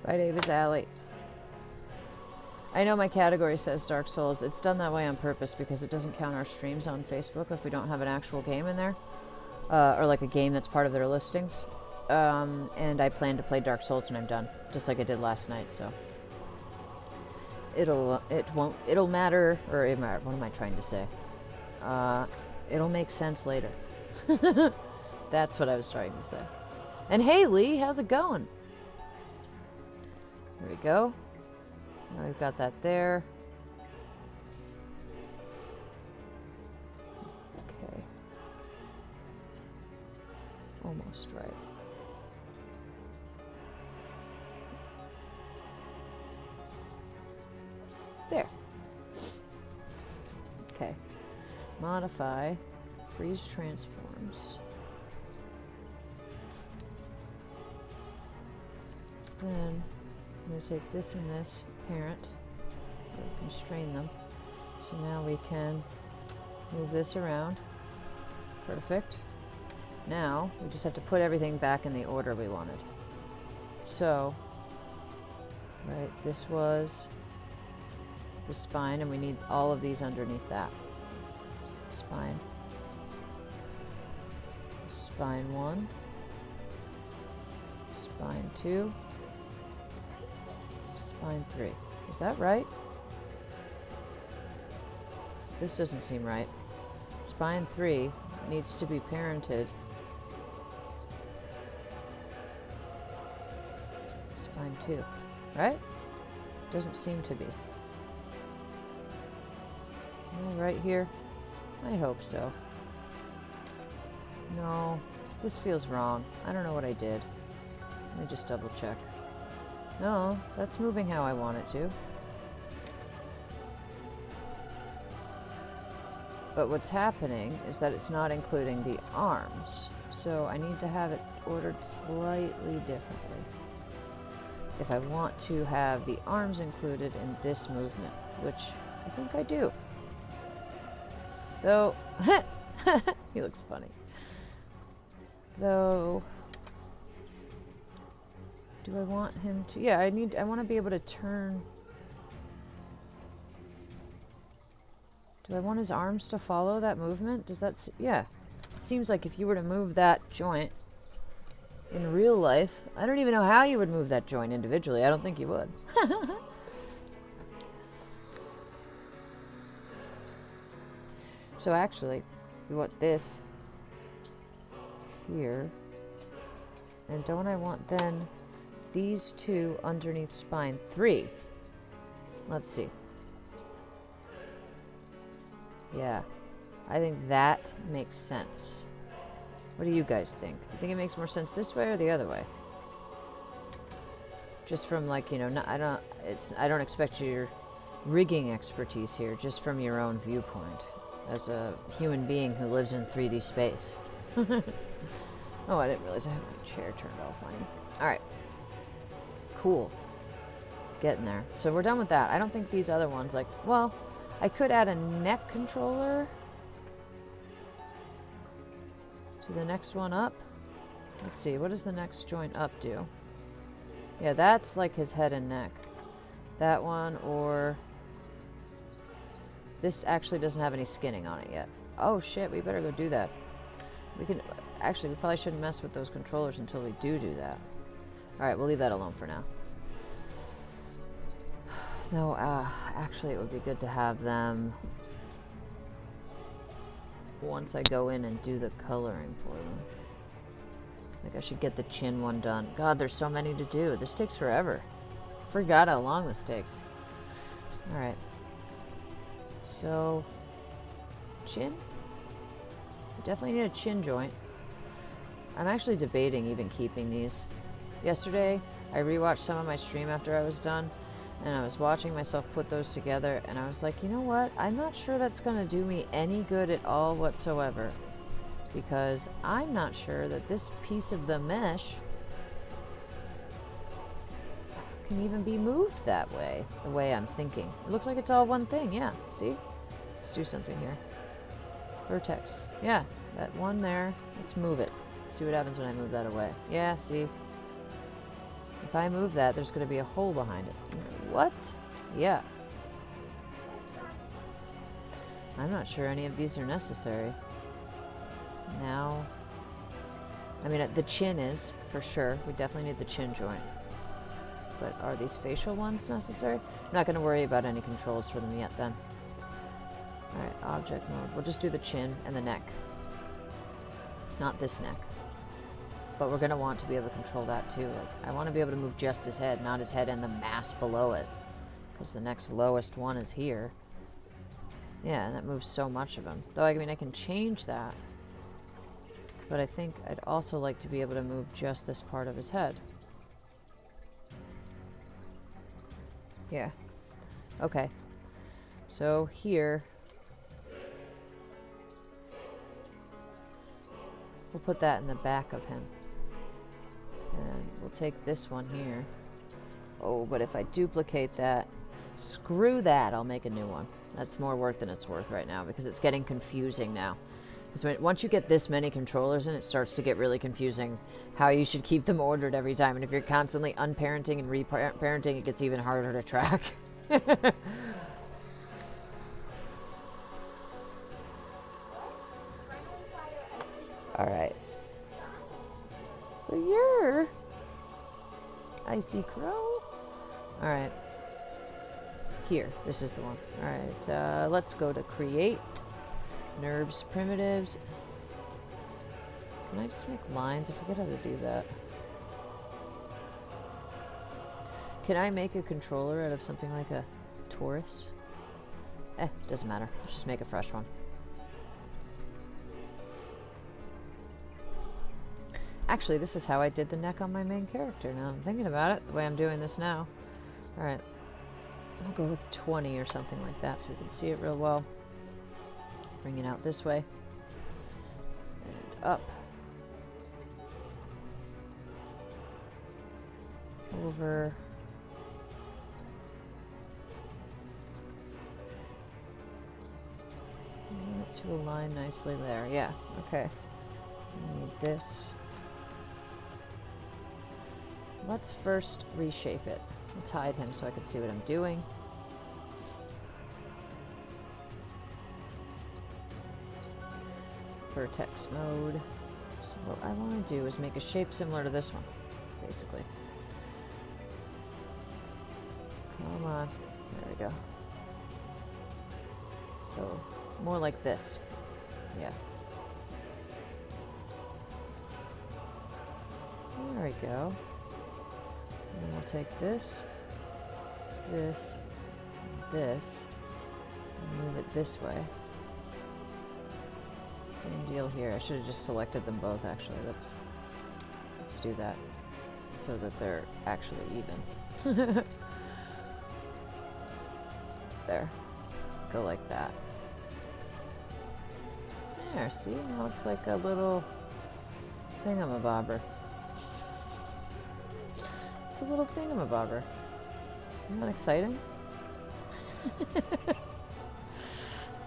My name is Allie. I know my category says Dark Souls. It's done that way on purpose because it doesn't count our streams on Facebook if we don't have an actual game in there. Or like a game that's part of their listings. And I plan to play Dark Souls when I'm done, just like I did last night, so. It'll matter, or what am I trying to say? It'll make sense later. That's what I was trying to say. And hey, Lee, how's it going? There we go. Now we've got that there. Okay. Almost right. There. Okay. Modify. Freeze transforms. Then I'm going to take this and this parent, constrain them. So now we can move this around. Perfect. Now we just have to put everything back in the order we wanted. So, right, this was the spine, and we need all of these underneath that. Spine. Spine 1. Spine 2. Spine 3. Is that right? This doesn't seem right. Spine 3 needs to be parented. Spine 2. Right? Doesn't seem to be. Right here? I hope so. No, this feels wrong. I don't know what I did. Let me just double check. No, that's moving how I want it to. But what's happening is that it's not including the arms. So I need to have it ordered slightly differently. If I want to have the arms included in this movement, which I think I do. Though, he looks funny. Though, do I want him to? Yeah, I want to be able to turn. Do I want his arms to follow that movement? Does that? Yeah. It seems like if you were to move that joint in real life, I don't even know how you would move that joint individually. I don't think you would. So actually, we want this here. And don't I want then these two underneath spine 3? Let's see. Yeah, I think that makes sense. What do you guys think? Do you think it makes more sense this way or the other way? Just from like, you know, I don't expect your rigging expertise here, just from your own viewpoint as a human being who lives in 3D space. Oh, I didn't realize I had my chair turned off on you. All right. Cool. Getting there. So we're done with that. I don't think these other ones, like, well, I could add a neck controller to the next one up. Let's see. What does the next joint up do? Yeah, that's like his head and neck. That one, or this actually doesn't have any skinning on it yet. Oh shit, we better go do that. We can actually, we probably shouldn't mess with those controllers until we do that. All right, we'll leave that alone for now. No, actually it would be good to have them once I go in and do the coloring for them. Like I should get the chin one done. God, there's so many to do. This takes forever. Forgot how long this takes. All right. So, chin? We definitely need a chin joint. I'm actually debating even keeping these. Yesterday, I rewatched some of my stream after I was done, and I was watching myself put those together, and I was like, you know what? I'm not sure that's going to do me any good at all whatsoever, because I'm not sure that this piece of the mesh can even be moved that way, the way I'm thinking. It looks like it's all one thing, yeah. See? Let's do something here. Vertex. Yeah, that one there. Let's move it. See what happens when I move that away. Yeah, see? If I move that, there's going to be a hole behind it. What? Yeah. I'm not sure any of these are necessary. Now, I mean, the chin is, for sure. We definitely need the chin joint. But are these facial ones necessary? I'm not going to worry about any controls for them yet then. Alright, object mode. We'll just do the chin and the neck. Not this neck. But we're going to want to be able to control that too. Like, I want to be able to move just his head, not his head and the mass below it. Because the next lowest one is here. Yeah, and that moves so much of him. Though, I mean, I can change that. But I think I'd also like to be able to move just this part of his head. Yeah. Okay. So here, we'll put that in the back of him. And we'll take this one here. Oh, but if I duplicate that, screw that, I'll make a new one. That's more work than it's worth right now because it's getting confusing now. Because once you get this many controllers in, it starts to get really confusing how you should keep them ordered every time. And if you're constantly unparenting and reparenting, it gets even harder to track. Alright. But you're Icy Crow? Alright. Here. This is the one. Alright. Let's go to create. Nerves, primitives. Can I just make lines? I forget how to do that. Can I make a controller out of something like a torus? Doesn't matter. Let's just make a fresh one. Actually, this is how I did the neck on my main character. Now I'm thinking about it, the way I'm doing this now. Alright. I'll go with 20 or something like that so we can see it real well. Bring it out this way. And up. Over. Bring it to align nicely there. Yeah, okay. I need this. Let's first reshape it. Let's hide him so I can see what I'm doing. Vertex mode. So what I want to do is make a shape similar to this one, basically. Come on. There we go. So, more like this. Yeah. There we go. And then we'll take this, this, and this, and move it this way. Same deal here. I should have just selected them both, actually. Let's do that so that they're actually even. There. Go like that. There, see? Now it's like a little thingamabobber. It's a little thingamabobber. Isn't that exciting?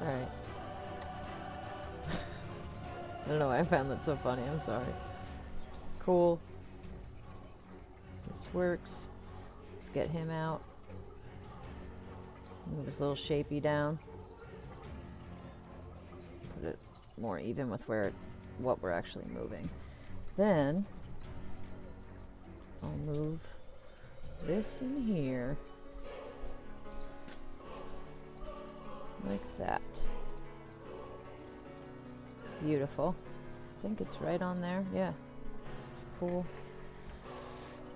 Alright. I don't know why I found that so funny, I'm sorry. Cool. This works. Let's get him out. Move his little shapey down. Put it more even with what we're actually moving. Then I'll move this in here. Like that. Beautiful. I think it's right on there. Yeah. Cool.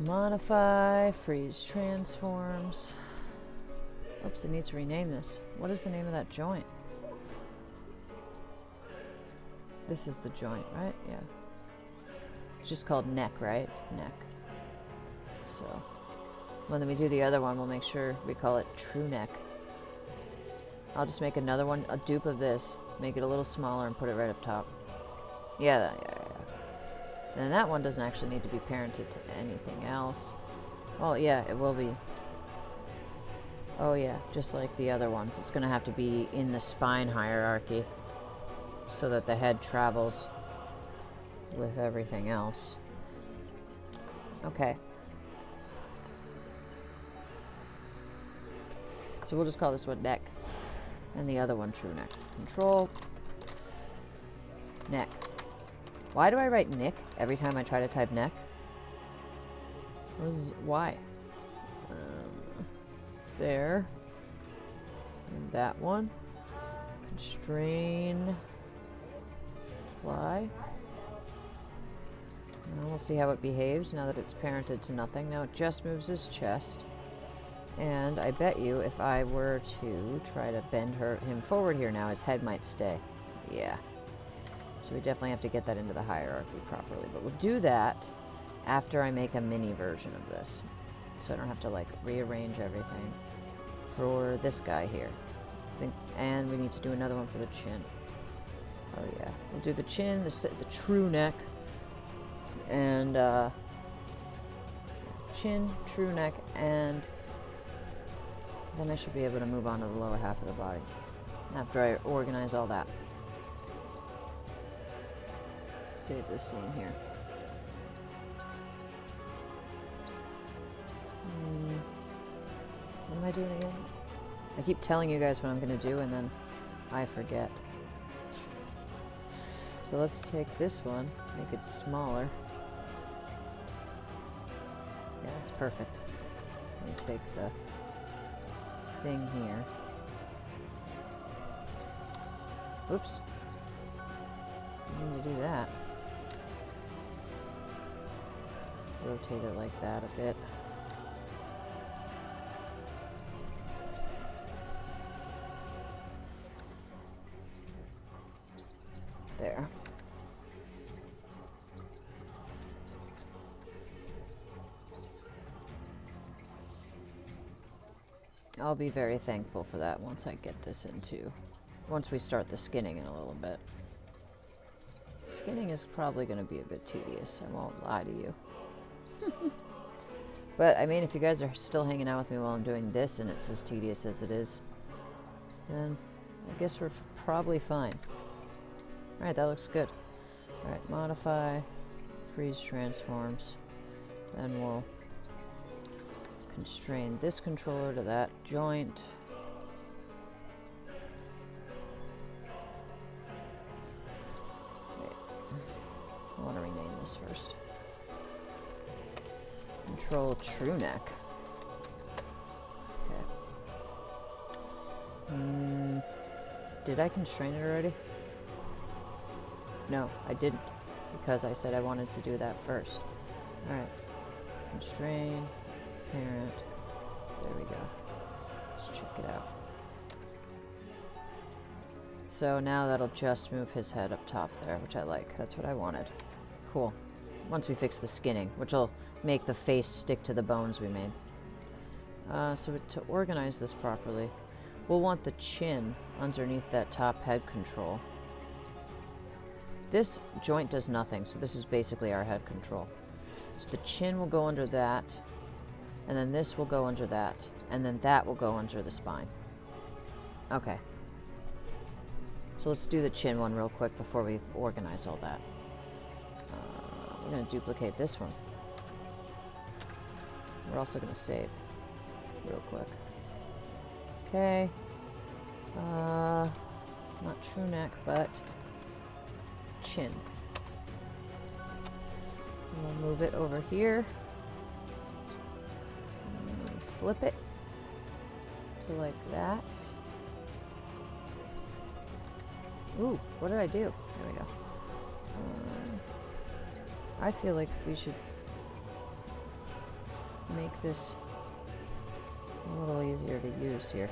Modify, freeze transforms. Oops, I need to rename this. What is the name of that joint? This is the joint, right? Yeah. It's just called neck, right? Neck. So, when we do the other one, we'll make sure we call it true neck. I'll just make another one, a dupe of this, make it a little smaller and put it right up top. Yeah. And that one doesn't actually need to be parented to anything else. Well, yeah, it will be. Oh yeah, just like the other ones. It's going to have to be in the spine hierarchy so that the head travels with everything else. Okay. So we'll just call this one neck and the other one true neck. Control, neck. Why do I write Nick every time I try to type neck? Why? There. And that one. Constrain. Apply. And we'll see how it behaves now that it's parented to nothing. Now it just moves his chest. And I bet you if I were to try to bend him forward here now, his head might stay. Yeah. So we definitely have to get that into the hierarchy properly. But we'll do that after I make a mini version of this. So I don't have to, like, rearrange everything for this guy here. And we need to do another one for the chin. Oh, yeah. We'll do the chin, the true neck, and chin, true neck, and then I should be able to move on to the lower half of the body after I organize all that. Save this scene here. What am I doing again? I keep telling you guys what I'm going to do, and then I forget. So let's take this one, make it smaller. Yeah, that's perfect. Let me take the thing here. Oops. I need to do that. Rotate it like that a bit. There. I'll be very thankful for that once I get this once we start the skinning in a little bit. Skinning is probably going to be a bit tedious, I won't lie to you. But, I mean, if you guys are still hanging out with me while I'm doing this and it's as tedious as it is, then I guess we're probably fine. Alright, that looks good. Alright, modify, freeze transforms, then we'll constrain this controller to that joint. Wait. I want to rename this first. Control true neck. Okay. Did I constrain it already? No, I didn't, because I said I wanted to do that first. Alright. Constrain, parent. There we go. Let's check it out. So now that'll just move his head up top there, which I like. That's what I wanted. Cool. Once we fix the skinning, which will make the face stick to the bones we made. So to organize this properly, we'll want the chin underneath that top head control. This joint does nothing, so this is basically our head control. So the chin will go under that, and then this will go under that, and then that will go under the spine. Okay. So let's do the chin one real quick before we organize all that. We're going to duplicate this one. We're also going to save real quick. Okay. Not true neck, but chin. And we'll move it over here. And flip it to like that. Ooh, what did I do? There we go. I feel like we should make this a little easier to use here.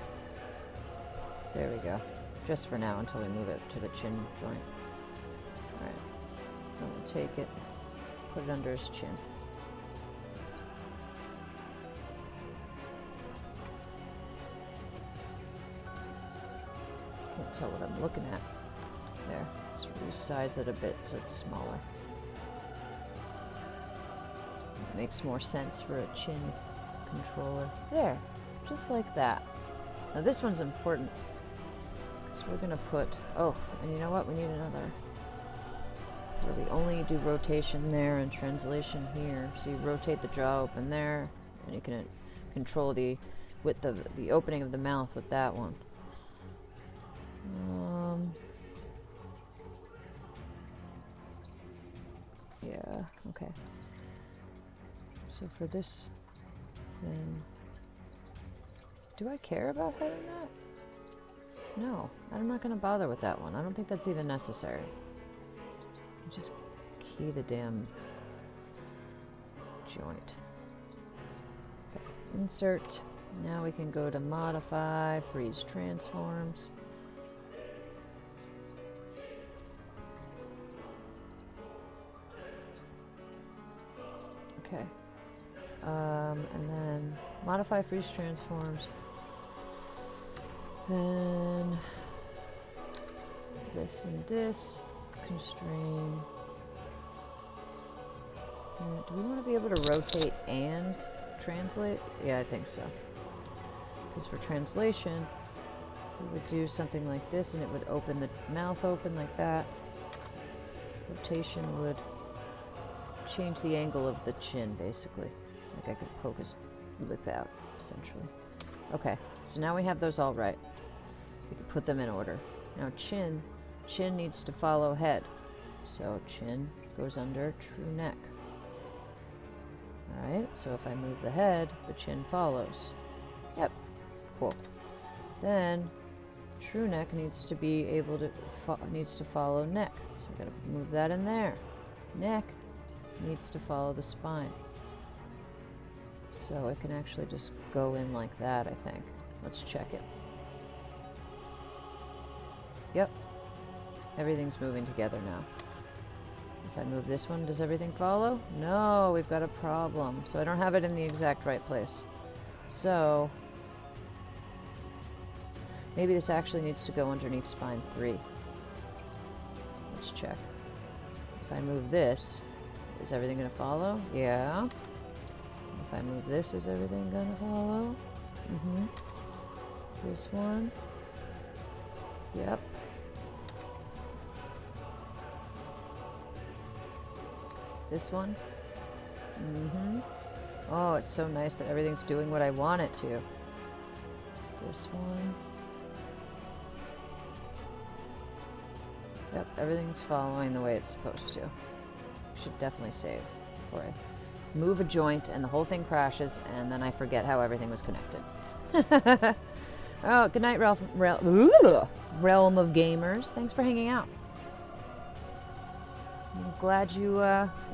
There we go. Just for now, until we move it to the chin joint. Alright. Then we'll take it, put it under his chin. Can't tell what I'm looking at. There. Let's resize it a bit so it's smaller. It makes more sense for a chin controller. There. Just like that. Now this one's important. So we're going to put... Oh, and you know what? We need another... Where we only do rotation there and translation here. So you rotate the jaw open there, and you can control the width of the opening of the mouth with that one. Yeah, okay. So for this, then... Do I care about heading that? No, I'm not going to bother with that one. I don't think that's even necessary. Just key the damn joint. Okay, insert. Now we can go to modify, freeze transforms. Okay. And then modify, freeze transforms. Then this and this. Constrain. Do we want to be able to rotate and translate? Yeah, I think so. Because for translation, we would do something like this and it would open the mouth open like that. Rotation would change the angle of the chin, basically. Like I could poke his lip out, essentially. Okay, so now we have those all right. We can put them in order. Now chin needs to follow head. So chin goes under true neck. Alright, so if I move the head, the chin follows. Yep, cool. Then true neck needs to be able to follow neck. So we gotta move that in there. Neck needs to follow the spine. So it can actually just go in like that, I think. Let's check it. Yep. Everything's moving together now. If I move this one, does everything follow? No, we've got a problem. So I don't have it in the exact right place. So maybe this actually needs to go underneath spine 3. Let's check. If I move this, is everything going to follow? Yeah. If I move this, is everything going to follow? Mm-hmm. This one. Yep. This one. Mm-hmm. Oh, it's so nice that everything's doing what I want it to. This one. Yep, everything's following the way it's supposed to. Should definitely save before I move a joint and the whole thing crashes and then I forget how everything was connected. Oh, good night, Realm of Gamers. Thanks for hanging out. I'm glad you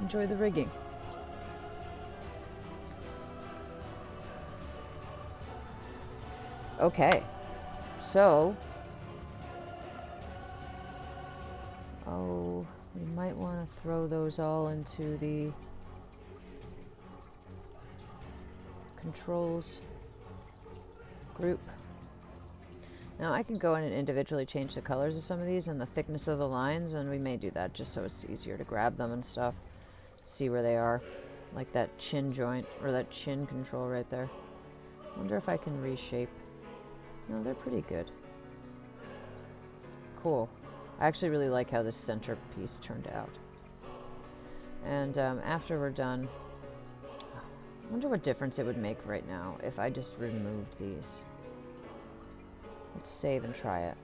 enjoy the rigging. Okay, so we might want to throw those all into the controls group. Now I can go in and individually change the colors of some of these and the thickness of the lines, and we may do that just so it's easier to grab them and stuff. See where they are. Like that chin joint, or that chin control right there. Wonder if I can reshape. No, they're pretty good. Cool. I actually really like how this center piece turned out. And after we're done, I wonder what difference it would make right now if I just removed these. Let's save and try it.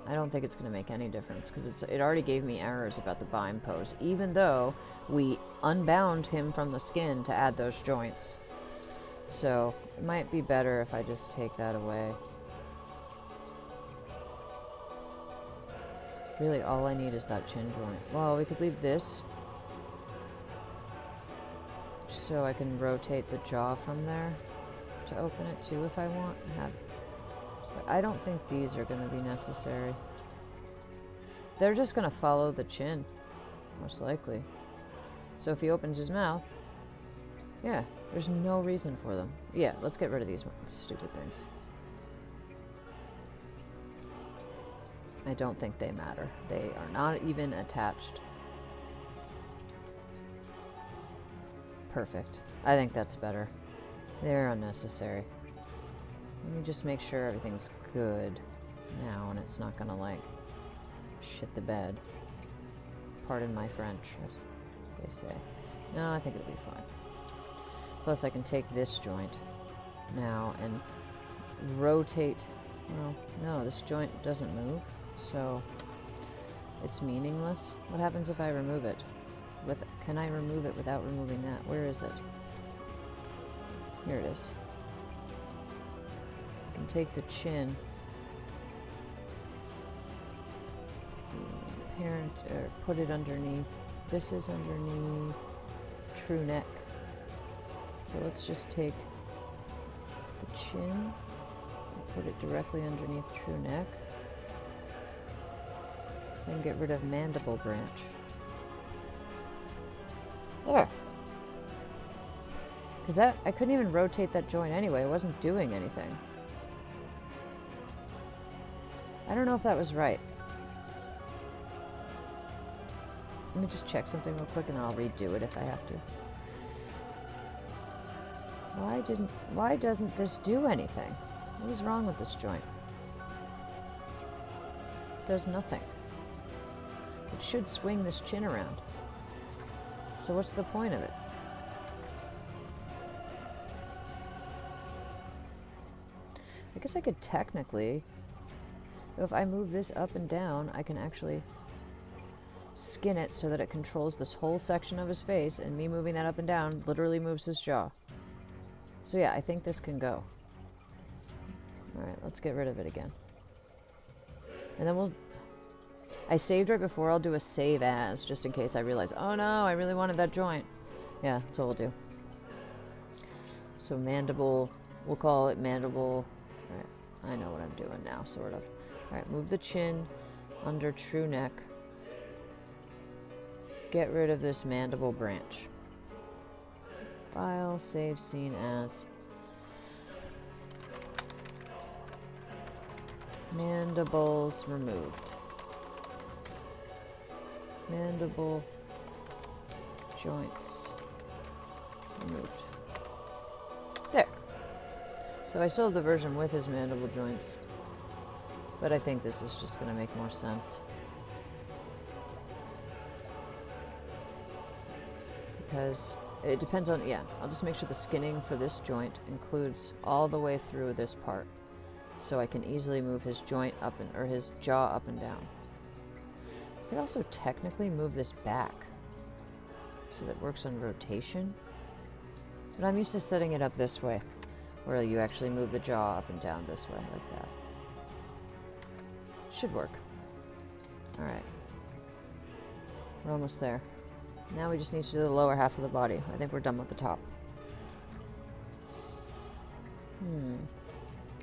I don't think it's going to make any difference because it already gave me errors about the bind pose, even though we unbound him from the skin to add those joints. So it might be better if I just take that away. Really, all I need is that chin joint. Well, we could leave this so I can rotate the jaw from there to open it too if I want. But I don't think these are going to be necessary. They're just going to follow the chin, most likely. So if he opens his mouth, yeah, there's no reason for them. Yeah, let's get rid of these stupid things. I don't think they matter. They are not even attached. Perfect. I think that's better. They're unnecessary. Let me just make sure everything's good now and it's not gonna like shit the bed. Pardon my French, as they say. No, I think it'll be fine. Plus I can take this joint now and rotate. Well, no, this joint doesn't move, so it's meaningless. What happens if I remove it? Can I remove it without removing that? Where is it? Here it is. I can take the chin. Parent, or put it underneath. This is underneath true neck. So let's just take the chin and put it directly underneath true neck. Then get rid of mandible branch. There. Because that, I couldn't even rotate that joint anyway. It wasn't doing anything. I don't know if that was right. Let me just check something real quick and then I'll redo it if I have to. Why doesn't this do anything? What is wrong with this joint? It does nothing. It should swing this chin around. So what's the point of it? I guess I could technically, if I move this up and down, I can actually skin it so that it controls this whole section of his face, and me moving that up and down literally moves his jaw. So yeah, I think this can go. Alright, let's get rid of it again. And then I saved right before. I'll do a save as, just in case I realize, oh no, I really wanted that joint. Yeah, that's what we'll do. So mandible, we'll call it mandible. Alright, I know what I'm doing now, sort of. Alright, move the chin under true neck. Get rid of this mandible branch. File, save scene as. Mandibles removed. Mandible joints removed. There. So I still have the version with his mandible joints, but I think this is just going to make more sense. Because it depends on, yeah, I'll just make sure the skinning for this joint includes all the way through this part, so I can easily move his joint up and, or his jaw up and down. I could also technically move this back, so that it works on rotation. But I'm used to setting it up this way, where you actually move the jaw up and down this way, like that. Should work. Alright. We're almost there. Now we just need to do the lower half of the body. I think we're done with the top.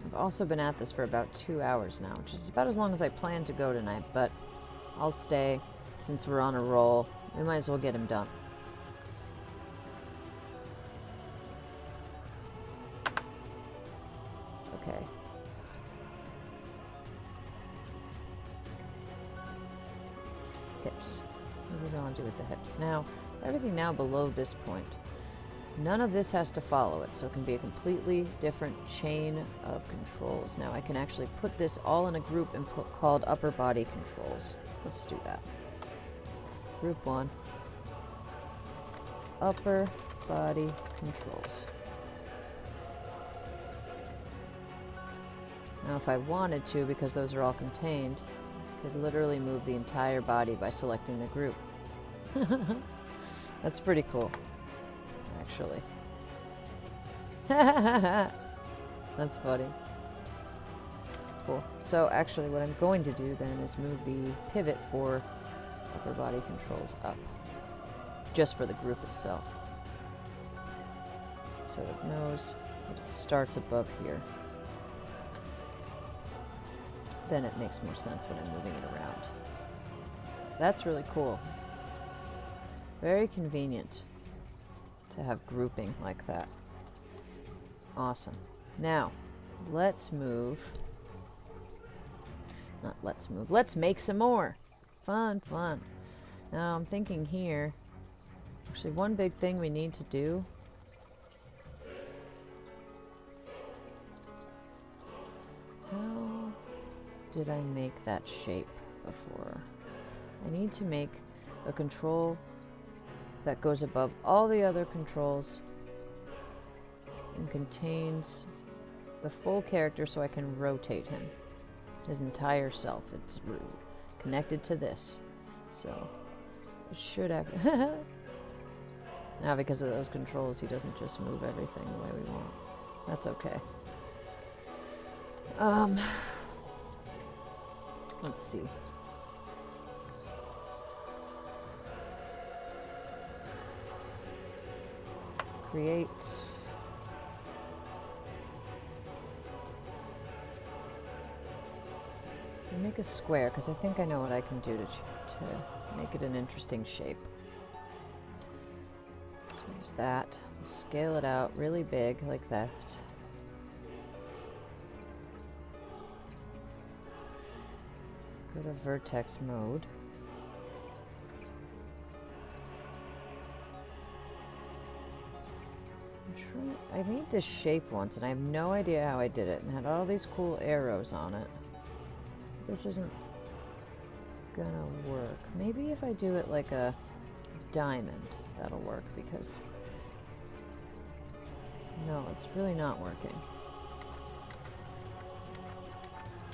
I've also been at this for about 2 hours now, which is about as long as I planned to go tonight, but I'll stay since we're on a roll. We might as well get him done. Okay. Hips. What do we want to do with the hips? Now, everything now below this point. None of this has to follow it, so it can be a completely different chain of controls. Now, I can actually put this all in a group and called upper body controls. Let's do that. Group 1. Upper body controls. Now, if I wanted to, because those are all contained, I could literally move the entire body by selecting the group. That's pretty cool, actually. That's funny. Cool. So actually what I'm going to do then is move the pivot for upper body controls up, just for the group itself. So it knows that it starts above here. Then it makes more sense when I'm moving it around. That's really cool. Very convenient to have grouping like that. Awesome. Now, let's move. Not let's move. Let's make some more. Fun, fun. Now, I'm thinking here. Actually, one big thing we need to do. How did I make that shape before? I need to make a control that goes above all the other controls and contains the full character so I can rotate him. His entire self. It's connected to this. So It should act. Now, because of those controls, he doesn't just move everything the way we want. That's okay. Let's see. Create. Make a square, because I think I know what I can do to make it an interesting shape. So there's that. Scale it out really big, like that. Go to vertex mode. I made this shape once, and I have no idea how I did it, and had all these cool arrows on it. This isn't gonna work. Maybe if I do it like a diamond, that'll work, because... No, it's really not working.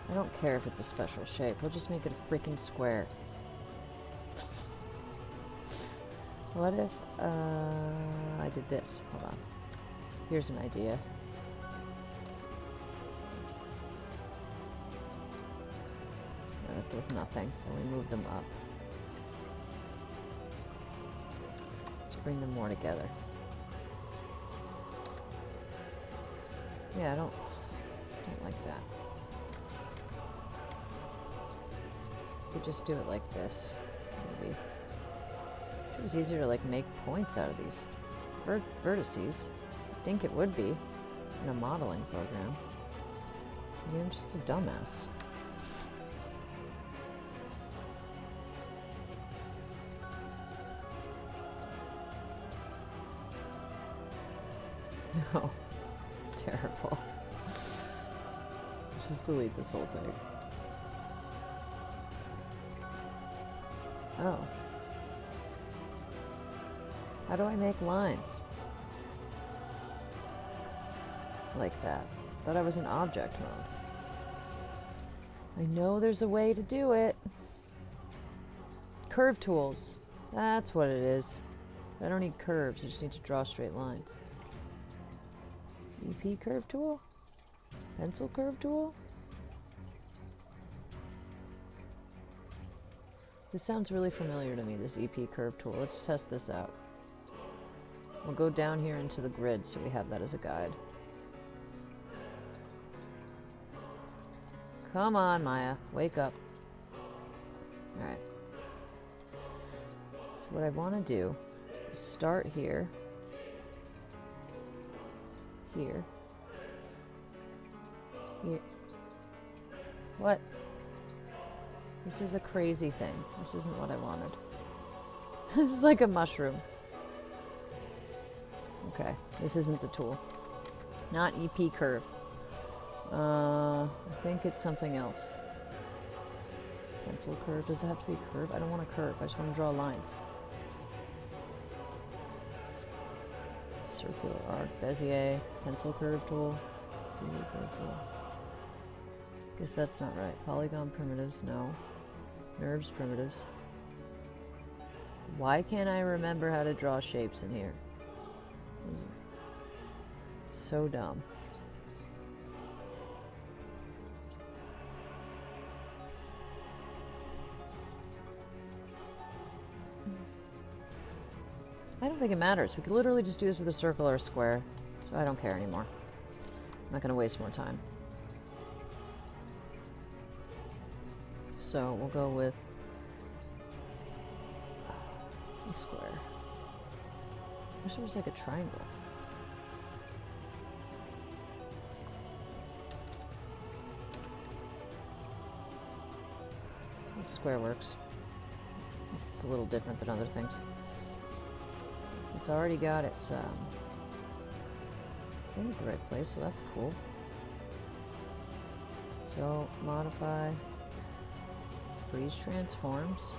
I don't care if it's a special shape. We'll just make it a freaking square. What if, I did this? Hold on. Here's an idea. That does nothing. Then we move them up. Let's bring them more together. Yeah, I don't like that. We just do it like this, maybe. It was easier to like make points out of these vertices. I think it would be in a modeling program. Maybe I'm just a dumbass. No, it's terrible. Let's just delete this whole thing. Oh. How do I make lines? Like that. Thought I was in object mode. I know there's a way to do it. Curve tools. That's what it is. I don't need curves, I just need to draw straight lines. EP curve tool? Pencil curve tool? This sounds really familiar to me, this EP curve tool. Let's test this out. We'll go down here into the grid so we have that as a guide. Come on, Maya. Wake up. Alright. So what I want to do is start here. Here. Here. What? This is a crazy thing. This isn't what I wanted. This is like a mushroom. Okay, this isn't the tool. Not EP curve. I think it's something else. Pencil curve. Does it have to be curve? I don't want a curve. I just want to draw lines. Circular arc, Bezier, pencil curve tool, CD curve tool. Guess that's not right. Polygon primitives, no. Nerves primitives. Why can't I remember how to draw shapes in here? So dumb. I don't think it matters. We could literally just do this with a circle or a square. So I don't care anymore. I'm not going to waste more time. So we'll go with a square. I wish there was like a triangle. This square works. It's a little different than other things. It's already got its thing at the right place, so that's cool. So modify, freeze transforms.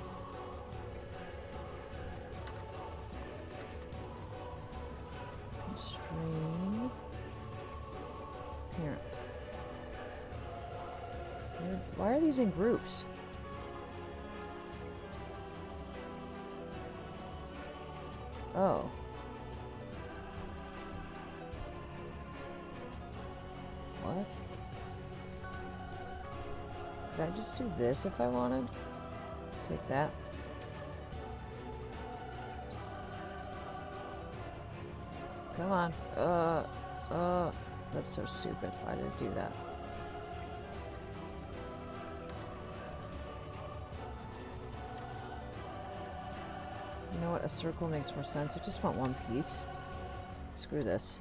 Constrain parent. Why are these in groups? Oh. What? Could I just do this if I wanted? Take that. Come on. That's so stupid. Why did it do that? You know what? A circle makes more sense. I just want one piece. Screw this.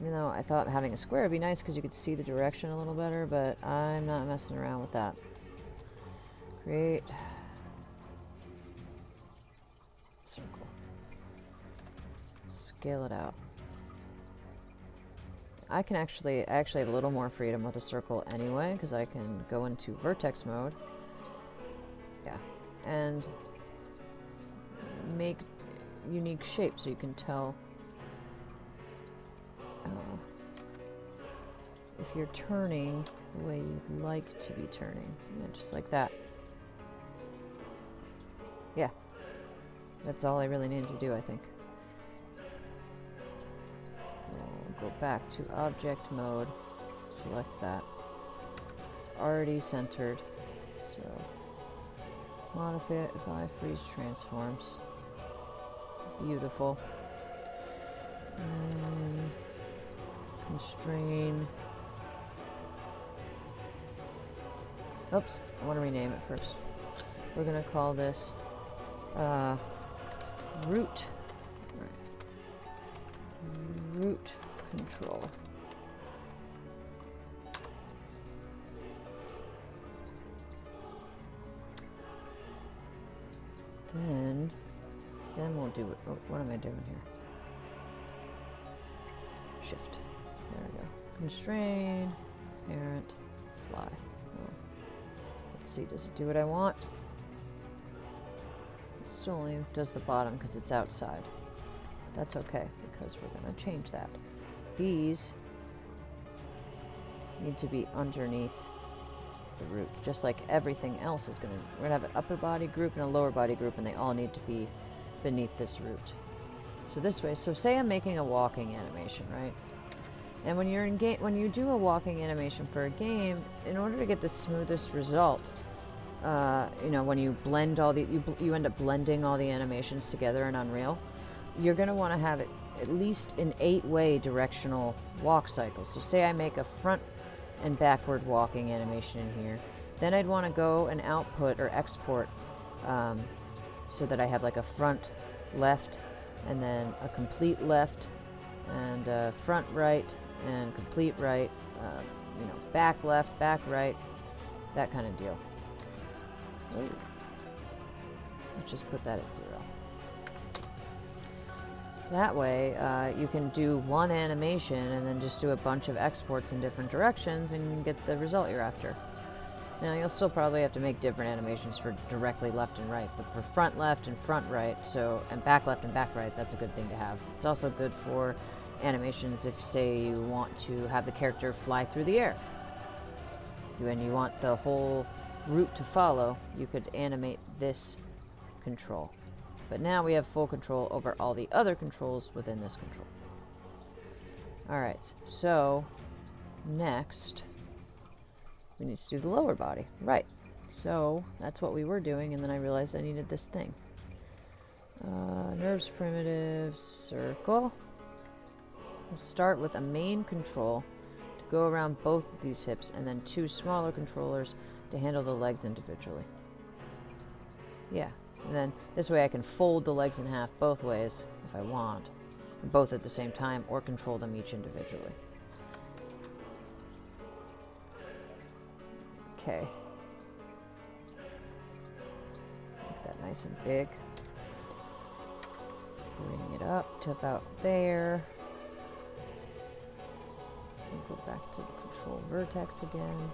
Even though I thought having a square would be nice because you could see the direction a little better, but I'm not messing around with that. Create circle. Scale it out. I actually have a little more freedom with a circle anyway, because I can go into vertex mode. Yeah. And make unique shapes so you can tell if you're turning the way you'd like to be turning. Yeah, just like that. Yeah. That's all I really needed to do, I think. We'll go back to object mode. Select that. It's already centered. So modify freeze transforms. Beautiful. And constrain. Oops, I want to rename it first. We're going to call this root. Root control. Then we'll do it. Oh, what am I doing here? Shift. There we go. Constrain, parent, fly. Oh. Let's see, does it do what I want? It still only does the bottom because it's outside. That's okay, because we're going to change that. These need to be underneath the root, just like everything else is going to. We're going to have an upper body group and a lower body group, and they all need to be beneath this root. So this way, so say I'm making a walking animation, right? And when you're in game, when you do a walking animation for a game, in order to get the smoothest result, you know, when you blend all the, you end up blending all the animations together in Unreal, you're going to want to have it at least an 8-way directional walk cycle. So say I make a front and backward walking animation in here, then I'd want to go and output or export so that I have like a front left and then a complete left and front right and complete right, you know, back left, back right, that kind of deal. Ooh. Let's just put that at 0. That way, you can do one animation and then just do a bunch of exports in different directions and get the result you're after. Now, you'll still probably have to make different animations for directly left and right, but for front left and front right, and back left and back right, that's a good thing to have. It's also good for animations if, say, you want to have the character fly through the air. And you want the whole route to follow, you could animate this control. But now we have full control over all the other controls within this control. Alright, so next we need to do the lower body. Right. So that's what we were doing, and then I realized I needed this thing. Nerves primitive circle. We'll start with a main control to go around both of these hips, and then 2 smaller controllers to handle the legs individually. Yeah. And then this way I can fold the legs in half both ways if I want, both at the same time, or control them each individually. Okay. Make that nice and big. Bring it up to about there. We'll go back to the control vertex again.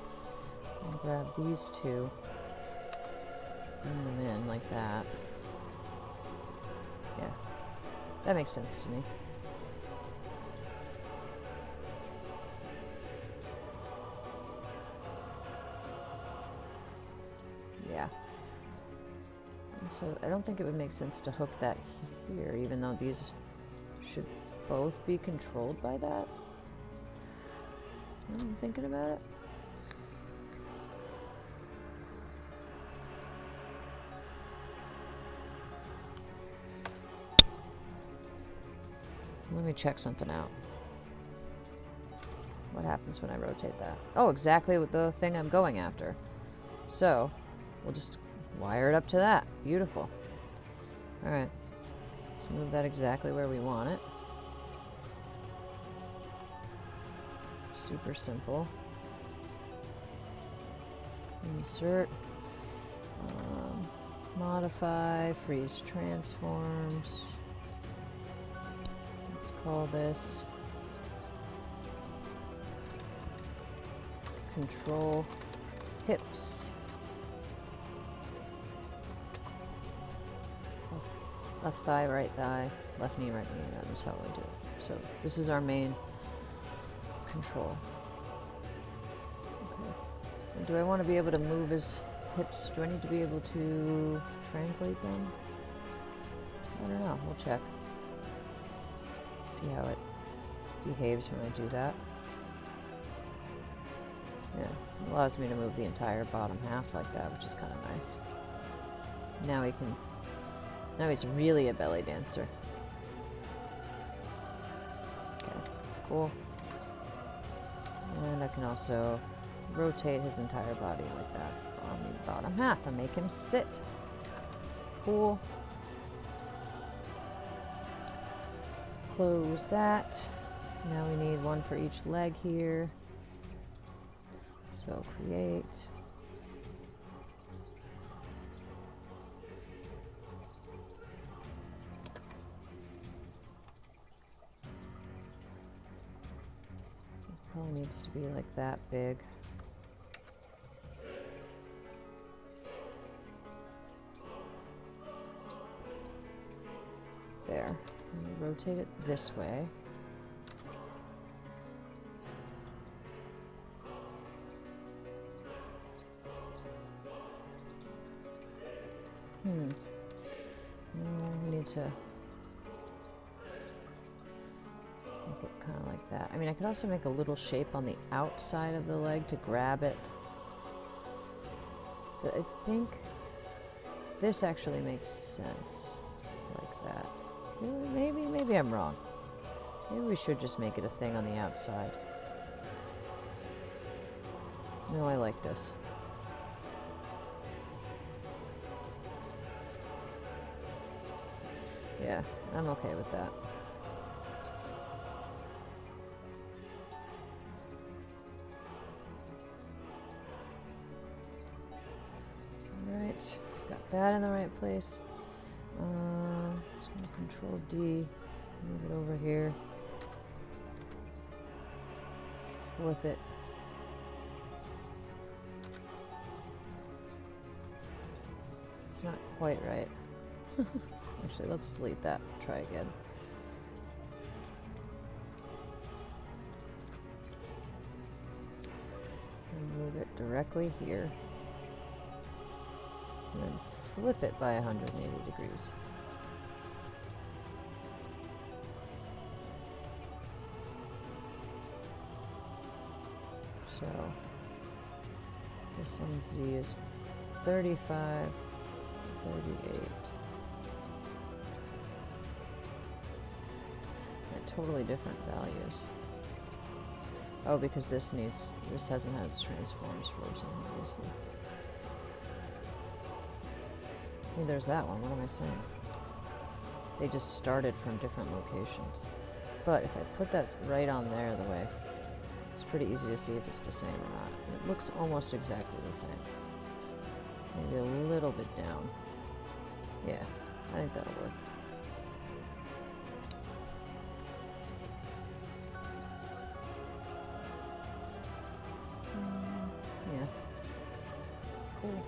And grab these 2. Bring them in like that. Yeah. That makes sense to me. Yeah. So I don't think it would make sense to hook that here, even though these should both be controlled by that. I'm thinking about it. Let me check something out. What happens when I rotate that? Oh, exactly with the thing I'm going after. So, we'll just wire it up to that. Beautiful. Alright. Let's move that exactly where we want it. Super simple. Insert. Modify. Freeze transforms. Let's call this control hips. Left thigh, right thigh, left knee, right knee. That's how we do it. So this is our main control. Okay. And do I want to be able to move his hips? Do I need to be able to translate them? I don't know. We'll check. See how it behaves when I do that. Yeah, it allows me to move the entire bottom half like that, which is kind of nice. Now he can. Now he's really a belly dancer. Okay, cool. And I can also rotate his entire body like that on the bottom half and make him sit. Cool. Close that. Now we need one for each leg here. So create. It probably needs to be like that big. There. Rotate it this way. We need to make it kind of like that. I mean, I could also make a little shape on the outside of the leg to grab it. But I think this actually makes sense like that. Really? Maybe I'm wrong. Maybe we should just make it a thing on the outside. No, I like this. Yeah, I'm okay with that. Alright, got that in the right place. Just gonna Control D, move it over here. Flip it. It's not quite right. Actually, let's delete that. Try again. And move it directly here. And then flip it by 180 degrees. So, this on Z is 35, 38. Totally different values. Oh, because this hasn't had its transforms frozen, obviously. Hey, there's that one. What am I saying? They just started from different locations. But if I put that right on there the way, it's pretty easy to see if it's the same or not. It looks almost exactly the same. Maybe a little bit down. Yeah, I think that'll work. Cool.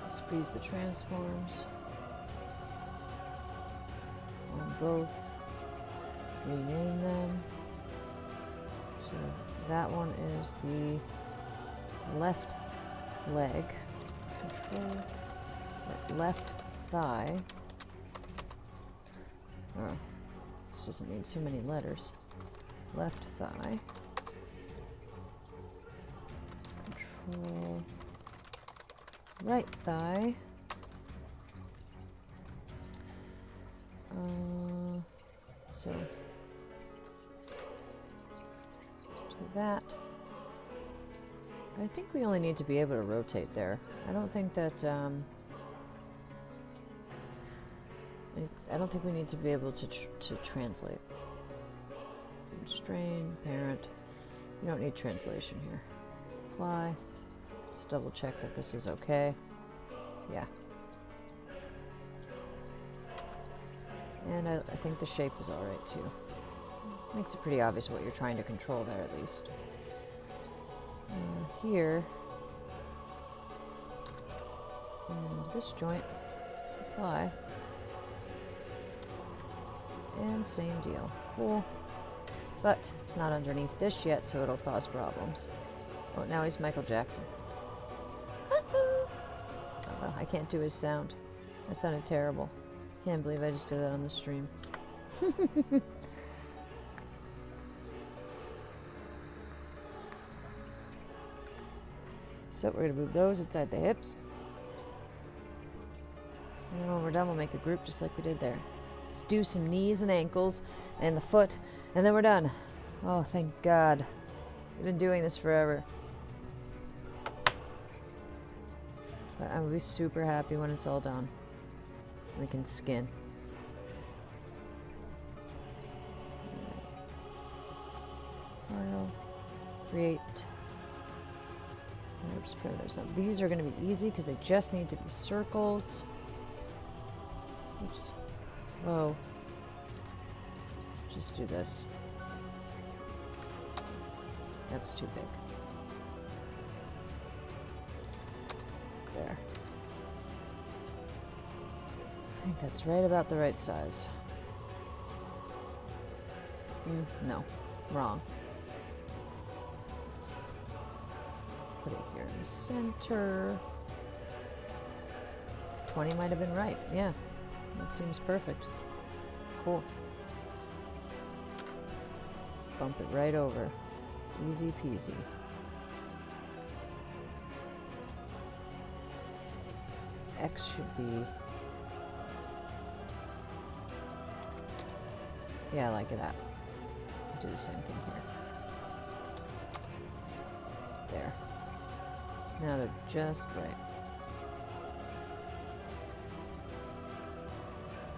Let's freeze the transforms on both. Rename them. So that one is the left leg. Control left thigh. Oh, this doesn't need so many letters. Left thigh. Control. Right thigh. So do that. I think we only need to be able to rotate there. I don't think that I don't think we need to be able to translate. Constrain, parent. You don't need translation here. Apply. Let's double check that this is okay. Yeah. And I think the shape is alright too. Makes it pretty obvious what you're trying to control there at least. Here. And this joint. Apply. And same deal. Cool. But it's not underneath this yet, so it'll cause problems. Oh, now he's Michael Jackson. Oh, I can't do his sound. That sounded terrible. Can't believe I just did that on the stream. So we're going to move those inside the hips. And then when we're done, we'll make a group just like we did there. Let's do some knees and ankles and the foot, and then we're done. Oh, thank God. We've been doing this forever. But I'm going to be super happy when it's all done. We can skin. File. Create. Oops, primitives. Now, these are going to be easy because they just need to be circles. Oops. Whoa. Just do this. That's too big. There. I think that's right about the right size. No. Wrong. Put it here in the center. 20 might have been right. Yeah. That seems perfect. Cool. Bump it right over. Easy peasy. X should be... Yeah, I like that. Do the same thing here. There. Now they're just right.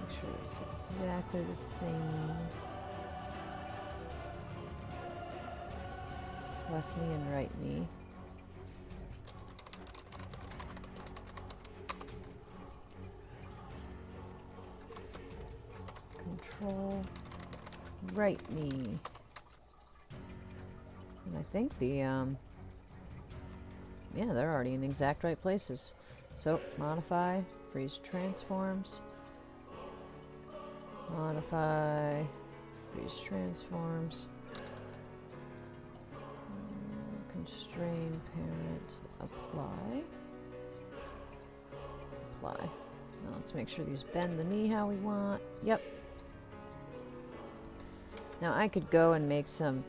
Make sure it's exactly the same. Left knee and right knee. Control right knee. And I think the yeah, they're already in the exact right places. So modify, freeze transforms. Modify, freeze transforms. Constrain parent, apply. Apply. Now let's make sure these bend the knee how we want. Yep. Now I could go and make some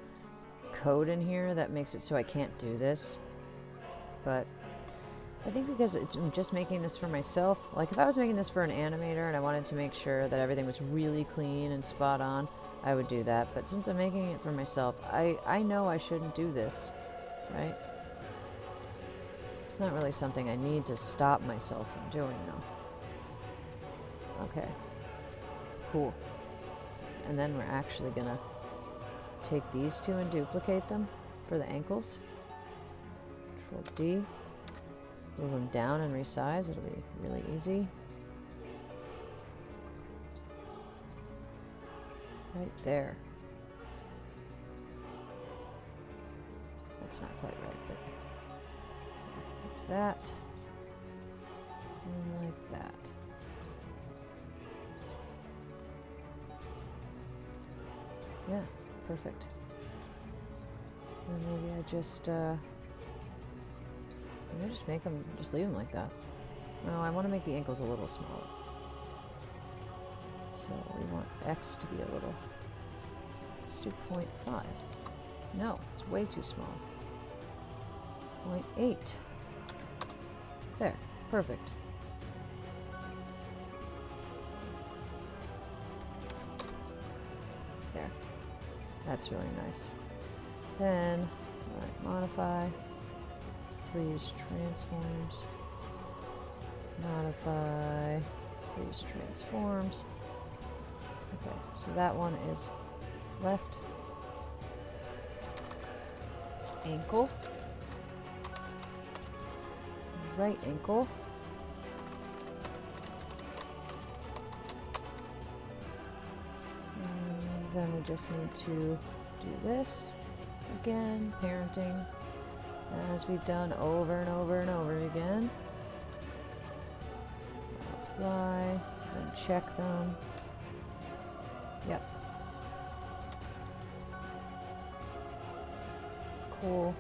code in here that makes it so I can't do this. But I think because I'm just making this for myself, like if I was making this for an animator and I wanted to make sure that everything was really clean and spot on, I would do that. But since I'm making it for myself, I know I shouldn't do this. Right? It's not really something I need to stop myself from doing, though. Okay. Cool. And then we're actually gonna take these two and duplicate them for the ankles. Control D. Move them down and resize. It'll be really easy. Right there. That's not quite right, but like that, and like that. Yeah, perfect. And maybe I just, maybe I just make them, just leave them like that. No, I want to make the ankles a little smaller. So we want X to be a little, let's do 0.5. No, it's way too small. 0.8. There, perfect. There, that's really nice. Then, all right, modify, freeze transforms, modify, freeze transforms. Okay, so that one is left ankle, right ankle, and then we just need to do this again, parenting, as we've done over and over and over again. Apply, then check them. Yep. Cool.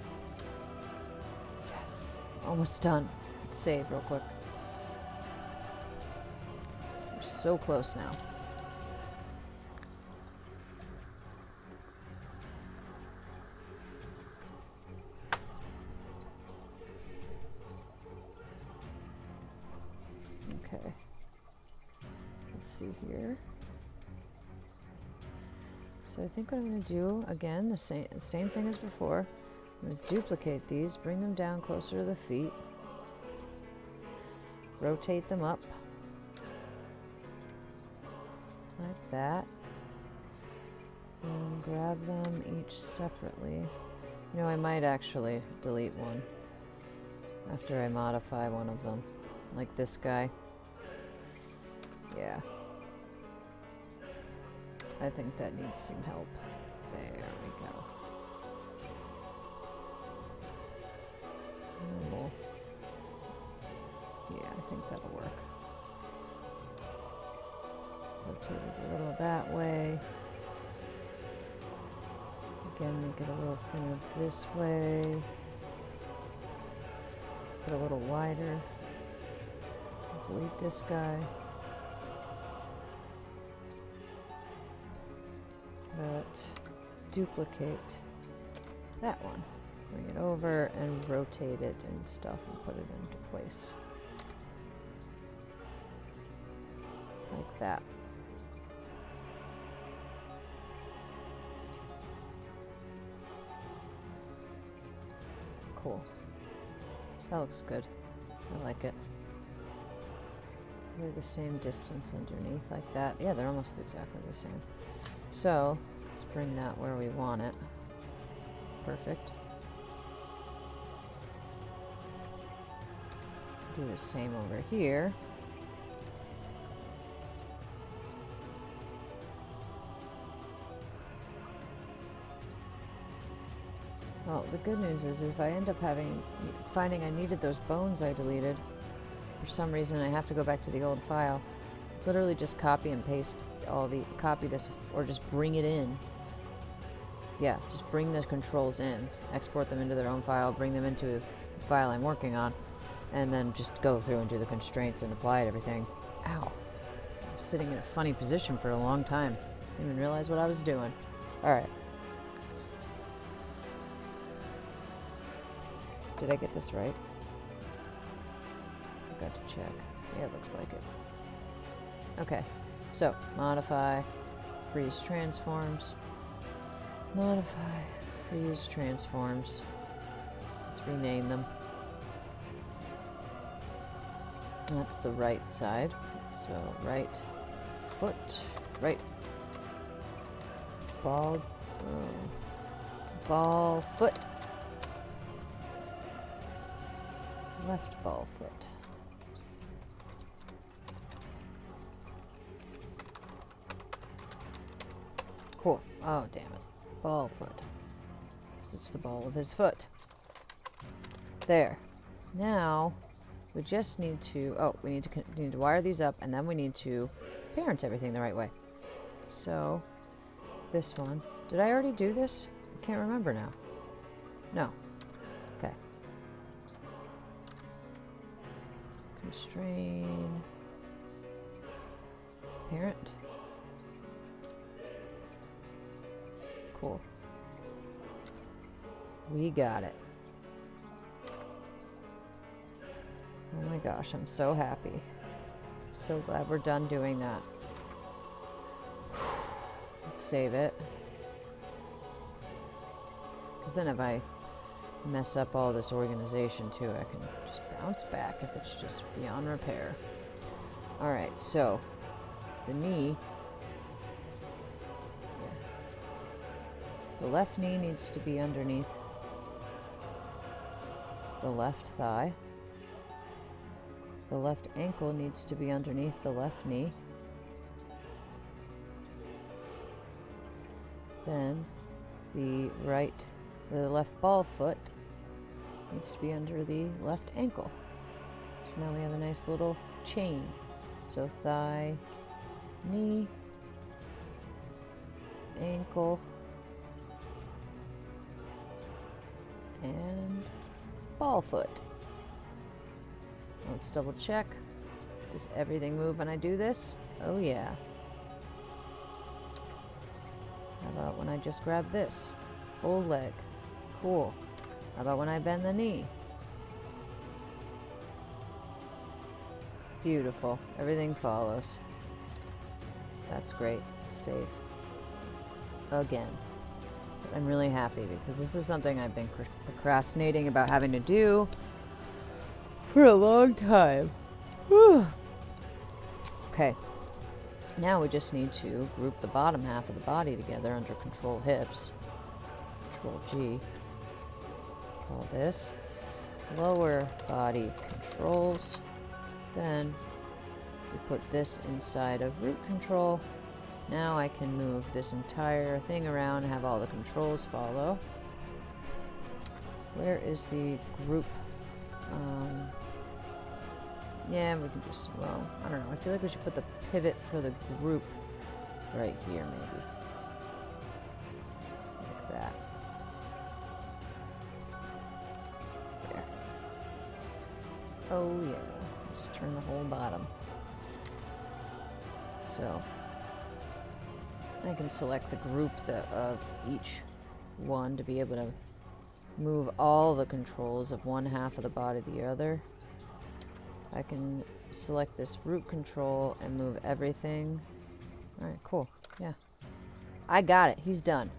Yes. Almost done. Let's save real quick. We're so close now. Okay. Let's see here. So I think what I'm going to do, again, the same thing as before. I'm going to duplicate these, bring them down closer to the feet, rotate them up, like that, and grab them each separately. You know, I might actually delete one after I modify one of them, like this guy. Yeah. I think that needs some help. There we go. Oh. Yeah, I think that'll work. Rotate it a little that way. Again, make it a little thinner this way. Put a little wider. Delete this guy. But duplicate that one. Bring it over and rotate it and stuff and put it into place. Like that. Cool. That looks good. I like it. They're the same distance underneath like that. Yeah, they're almost exactly the same. So, let's bring that where we want it. Perfect. Do the same over here. Well, the good news is if I end up finding I needed those bones I deleted, for some reason I have to go back to the old file, literally just copy and paste copy this, or just bring it in. Yeah, just bring the controls in, export them into their own file, bring them into the file I'm working on, and then just go through and do the constraints and apply it, everything. Ow. I was sitting in a funny position for a long time. Didn't even realize what I was doing. Alright. Did I get this right? I got to check. Yeah, it looks like it. Okay. So, modify, freeze transforms, modify, freeze transforms. Let's rename them. That's the right side. So, right foot, right ball foot, left ball foot. Cool. Oh, damn it. Ball foot. It's the ball of his foot. There. Now, we just need to... Oh, we need to wire these up, and then we need to parent everything the right way. So, this one. Did I already do this? I can't remember now. No. Okay. Constrain. Parent. Cool. We got it. Oh my gosh, I'm so happy. So glad we're done doing that. Let's save it. Because then if I mess up all this organization too, I can just bounce back if it's just beyond repair. Alright, so the knee. Yeah. The left knee needs to be underneath the left thigh. The left ankle needs to be underneath the left knee. Then the left ball foot needs to be under the left ankle. So now we have a nice little chain. So thigh, knee, ankle, and ball foot. Let's double check. Does everything move when I do this? Oh yeah. How about when I just grab this? Whole leg. Cool. How about when I bend the knee? Beautiful. Everything follows. That's great. Save. Again. But I'm really happy because this is something I've been procrastinating about having to do for a long time. Whew. Okay. Now we just need to group the bottom half of the body together under Control Hips. Control G. Call this lower body controls. Then we put this inside of root control. Now I can move this entire thing around and have all the controls follow. Where is the group? Yeah, we can just, well, I don't know. I feel like we should put the pivot for the group right here, maybe. Like that. There. Oh, yeah. Just turn the whole bottom. So, I can select the group of each one to be able to move all the controls of one half of the body to the other. I can select this root control and move everything. Alright, cool. Yeah. I got it. He's done.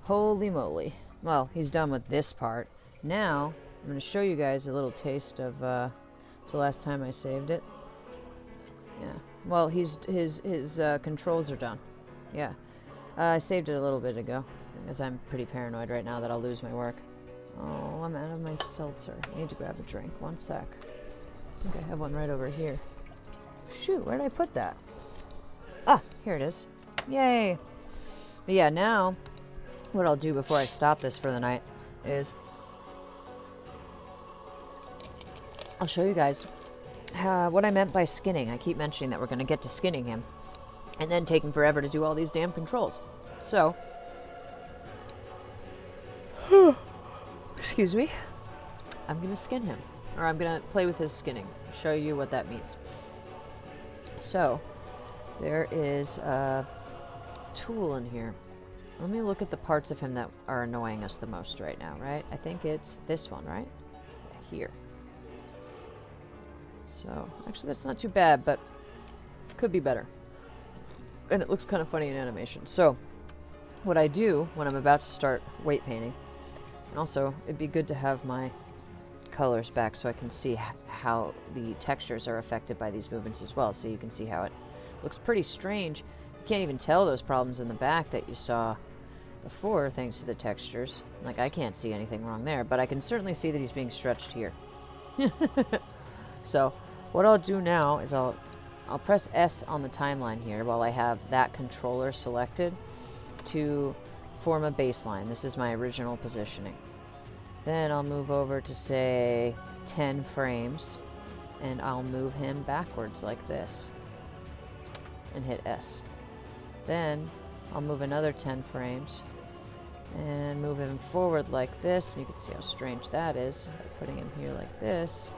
Holy moly. Well, he's done with this part. Now, I'm going to show you guys a little taste of the last time I saved it. Yeah. Well, his controls are done. Yeah. I saved it a little bit ago, because I'm pretty paranoid right now that I'll lose my work. Oh, I'm out of my seltzer. I need to grab a drink. One sec. I think I have one right over here. Shoot, where did I put that? Ah, here it is. Yay! But yeah, now, what I'll do before I stop this for the night is I'll show you guys what I meant by skinning. I keep mentioning that we're going to get to skinning him, and then taking forever to do all these damn controls. So, excuse me, I'm going to skin him. Or I'm going to play with his skinning. Show you what that means. So, there is a tool in here. Let me look at the parts of him that are annoying us the most right now, right? I think it's this one, right? Here. So, actually that's not too bad, but could be better. And it looks kind of funny in animation. So, what I do when I'm about to start weight painting, and also it'd be good to have my colors back so I can see how the textures are affected by these movements as well. So you can see how it looks pretty strange. You can't even tell those problems in the back that you saw before thanks to the textures. Like, I can't see anything wrong there, but I can certainly see that he's being stretched here. So what I'll do now is I'll press S on the timeline here while I have that controller selected to form a baseline. This is my original positioning. Then I'll move over to, say, 10 frames, and I'll move him backwards like this, and hit S. Then I'll move another 10 frames, and move him forward like this. You can see how strange that is, by putting him here like this,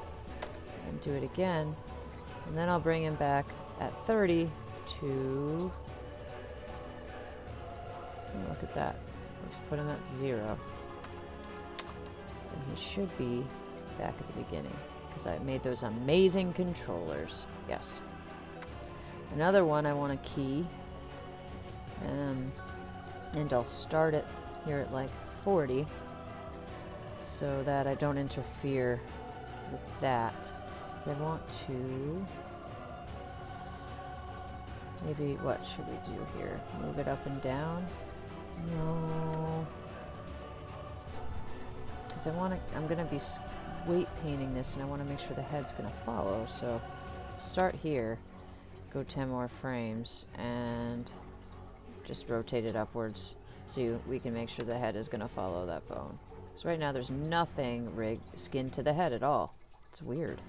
and do it again. And then I'll bring him back at 30 to Oh, look at that. Let's put him at 0. And he should be back at the beginning, because I made those amazing controllers. Yes. Another one I want to key. And I'll start it here at like 40, so that I don't interfere with that. Because I want to... Maybe, what should we do here? Move it up and down? No. Because I'm going to be weight painting this, and I want to make sure the head's going to follow. So start here, go 10 more frames, and just rotate it upwards so we can make sure the head is going to follow that bone. So right now there's nothing skinned to the head at all. It's weird.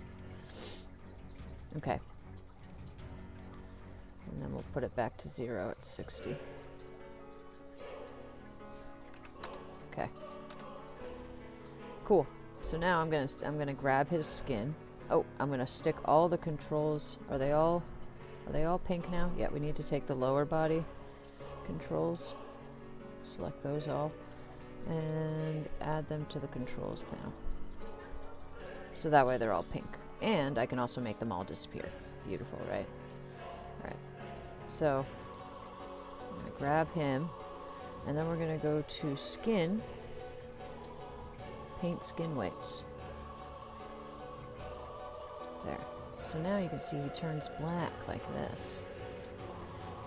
Okay. And then we'll put it back to 0 at 60. Okay. Cool. So now I'm gonna grab his skin. Oh, I'm gonna stick all the controls. Are they all pink now? Yeah, we need to take the lower body controls. Select those all. And add them to the controls panel. So that way they're all pink. And I can also make them all disappear. Beautiful, right? Alright. So, I'm going to grab him, and then we're going to go to skin, paint skin weights. There. So now you can see he turns black like this.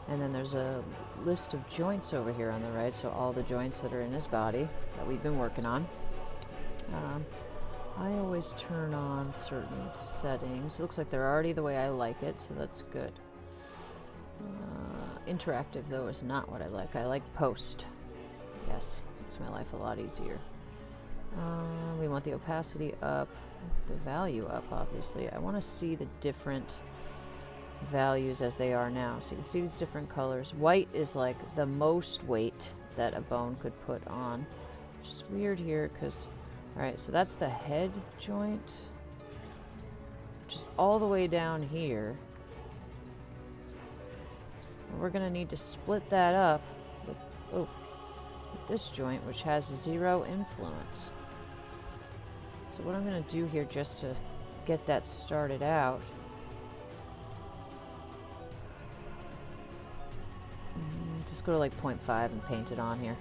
And then there's a list of joints over here on the right, so all the joints that are in his body that we've been working on. I always turn on certain settings. It looks like they're already the way I like it, so that's good. Interactive, though, is not what I like. I like post. Yes, makes my life a lot easier. We want the opacity up, the value up, obviously. I want to see the different values as they are now. So you can see these different colors. White is like the most weight that a bone could put on, which is weird here because... Alright, so that's the head joint, which is all the way down here. And we're going to need to split that up with, with this joint, which has 0 influence. So what I'm going to do here, just to get that started out, just go to like 0.5 and paint it on here.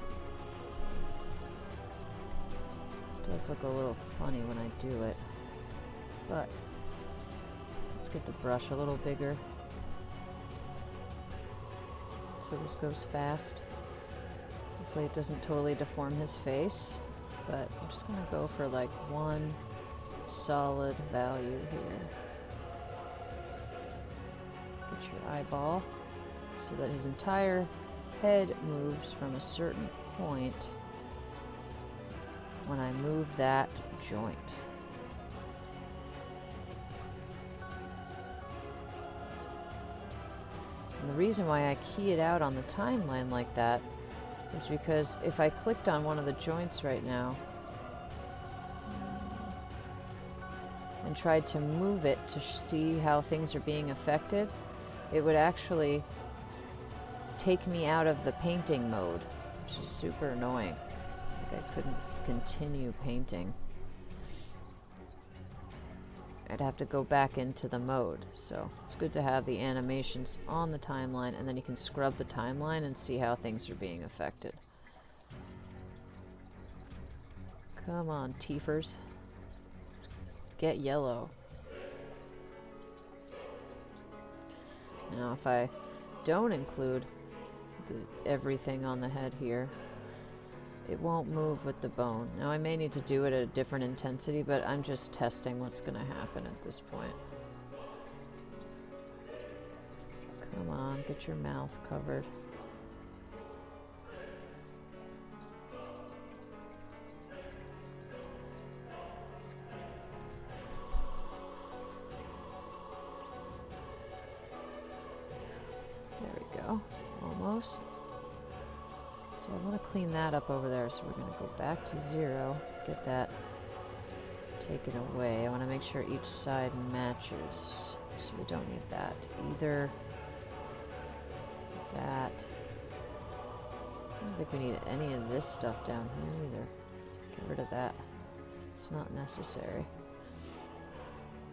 It does look a little funny when I do it, but let's get the brush a little bigger so this goes fast. Hopefully it doesn't totally deform his face, but I'm just going to go for like one solid value here. Get your eyeball so that his entire head moves from a certain point when I move that joint. And the reason why I key it out on the timeline like that is because if I clicked on one of the joints right now and tried to move it to see how things are being affected, it would actually take me out of the painting mode, which is super annoying. Like I couldn't continue painting. I'd have to go back into the mode. So it's good to have the animations on the timeline, and then you can scrub the timeline and see how things are being affected. Come on, teefers. Let's get yellow. Now if I don't include everything on the head here, it won't move with the bone. Now I may need to do it at a different intensity, but I'm just testing what's going to happen at this point. Come on, get your mouth covered. There we go, almost. So I want to clean that up over there, so we're going to go back to 0, get that taken away. I want to make sure each side matches, so we don't need that. Either that don't think we need any of this stuff down here either. Get rid of that. It's not necessary.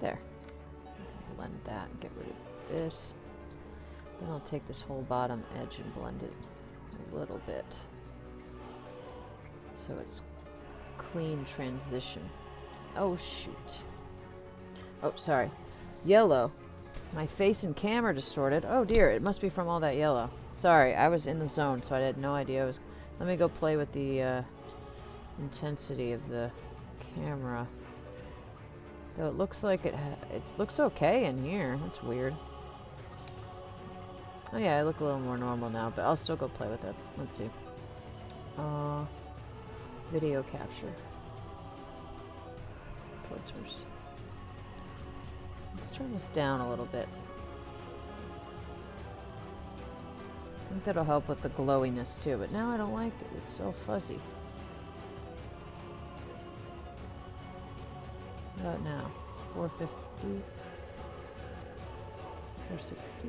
There. Blend that and get rid of this. Then I'll take this whole bottom edge and blend it a little bit. So it's clean transition. Oh, shoot. Oh, sorry. Yellow. My face and camera distorted. Oh, dear. It must be from all that yellow. Sorry, I was in the zone, so I had no idea. Let me go play with the intensity of the camera. Though it looks like it looks okay in here. That's weird. Oh, yeah, I look a little more normal now, but I'll still go play with it. Let's see. Video capture. Filters. Let's turn this down a little bit. I think that'll help with the glowiness too, but now I don't like it. It's so fuzzy. What about now? 450? 460?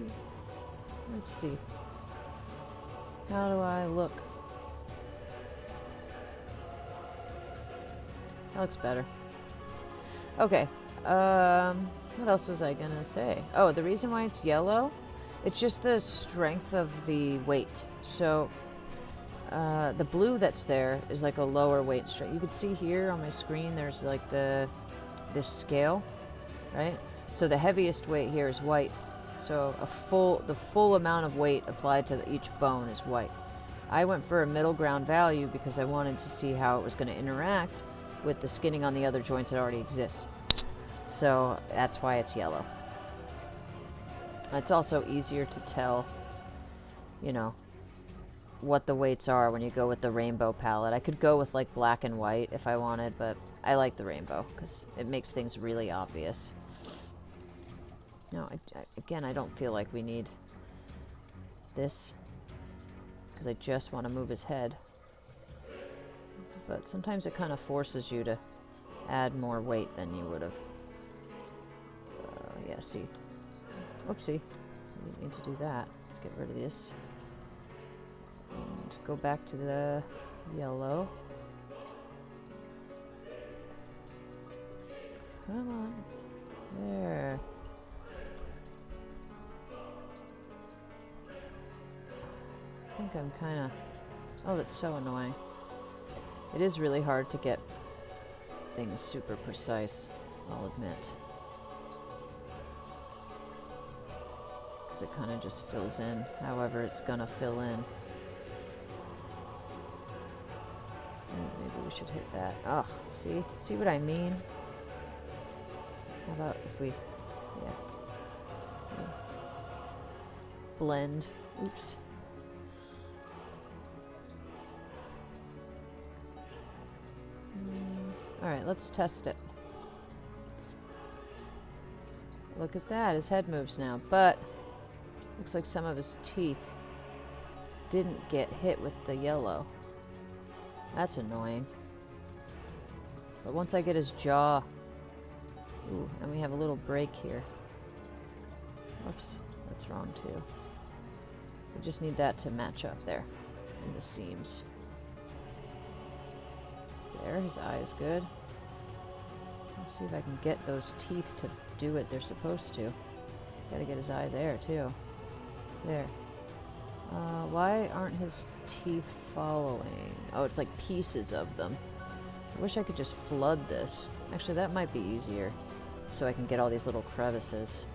Let's see. How do I look? That looks better. Okay. What else was I gonna say? Oh, the reason why it's yellow, it's just the strength of the weight. So, the blue that's there is like a lower weight strength. You can see here on my screen, there's like this scale, right? So the heaviest weight here is white. So the full amount of weight applied to each bone is white. I went for a middle ground value because I wanted to see how it was going to interact with the skinning on the other joints that already exist. So that's why it's yellow. It's also easier to tell, you know, what the weights are when you go with the rainbow palette. I could go with like black and white if I wanted, but I like the rainbow because it makes things really obvious. No, again, I don't feel like we need this because I just want to move his head. But sometimes it kind of forces you to add more weight than you would have. Yeah, see. Oopsie. We need to do that. Let's get rid of this. And go back to the yellow. Come on. There. I think I'm kind of... Oh, that's so annoying. It is really hard to get things super precise, I'll admit. Because it kind of just fills in however it's going to fill in. Maybe we should hit that. Oh, see? See what I mean? How about if we... Yeah. Blend. Oops. Alright, let's test it. Look at that, his head moves now, but looks like some of his teeth didn't get hit with the yellow. That's annoying. But once I get his jaw... Ooh, and we have a little break here. Whoops, that's wrong too. We just need that to match up there in the seams. There, his eye is good. Let's see if I can get those teeth to do what they're supposed to. Gotta get his eye there, too. There. Why aren't his teeth following? Oh, it's like pieces of them. I wish I could just flood this. Actually, that might be easier. So I can get all these little crevices.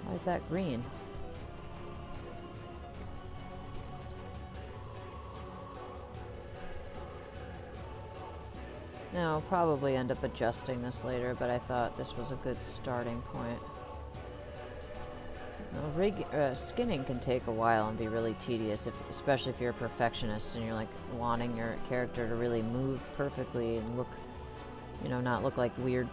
Why is that green? Now, I'll probably end up adjusting this later, but I thought this was a good starting point. Now, skinning can take a while and be really tedious, especially if you're a perfectionist and you're like wanting your character to really move perfectly and look, you know, not look like weird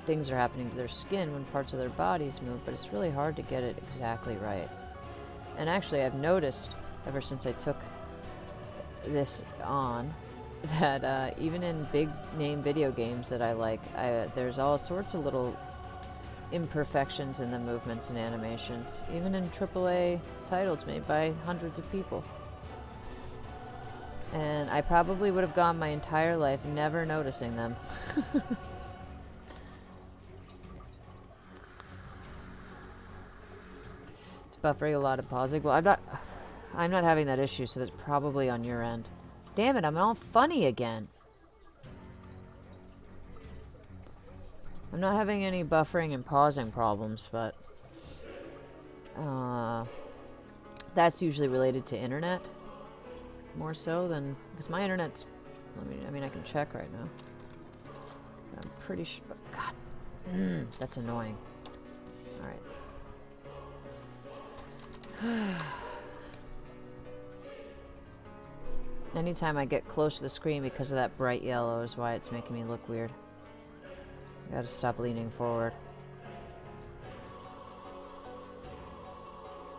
things are happening to their skin when parts of their bodies move, but it's really hard to get it exactly right. And actually, I've noticed ever since I took this on, that even in big name video games that I like, there's all sorts of little imperfections in the movements and animations, even in AAA titles made by hundreds of people. And I probably would have gone my entire life never noticing them. It's buffering a lot of pausing. Well, I'm not having that issue, so that's probably on your end. Damn it, I'm all funny again. I'm not having any buffering and pausing problems, but that's usually related to internet more so than, because my internet's, I mean I can check right now. I'm pretty sure. God, that's annoying. All right. Anytime I get close to the screen because of that bright yellow is why it's making me look weird. I gotta stop leaning forward.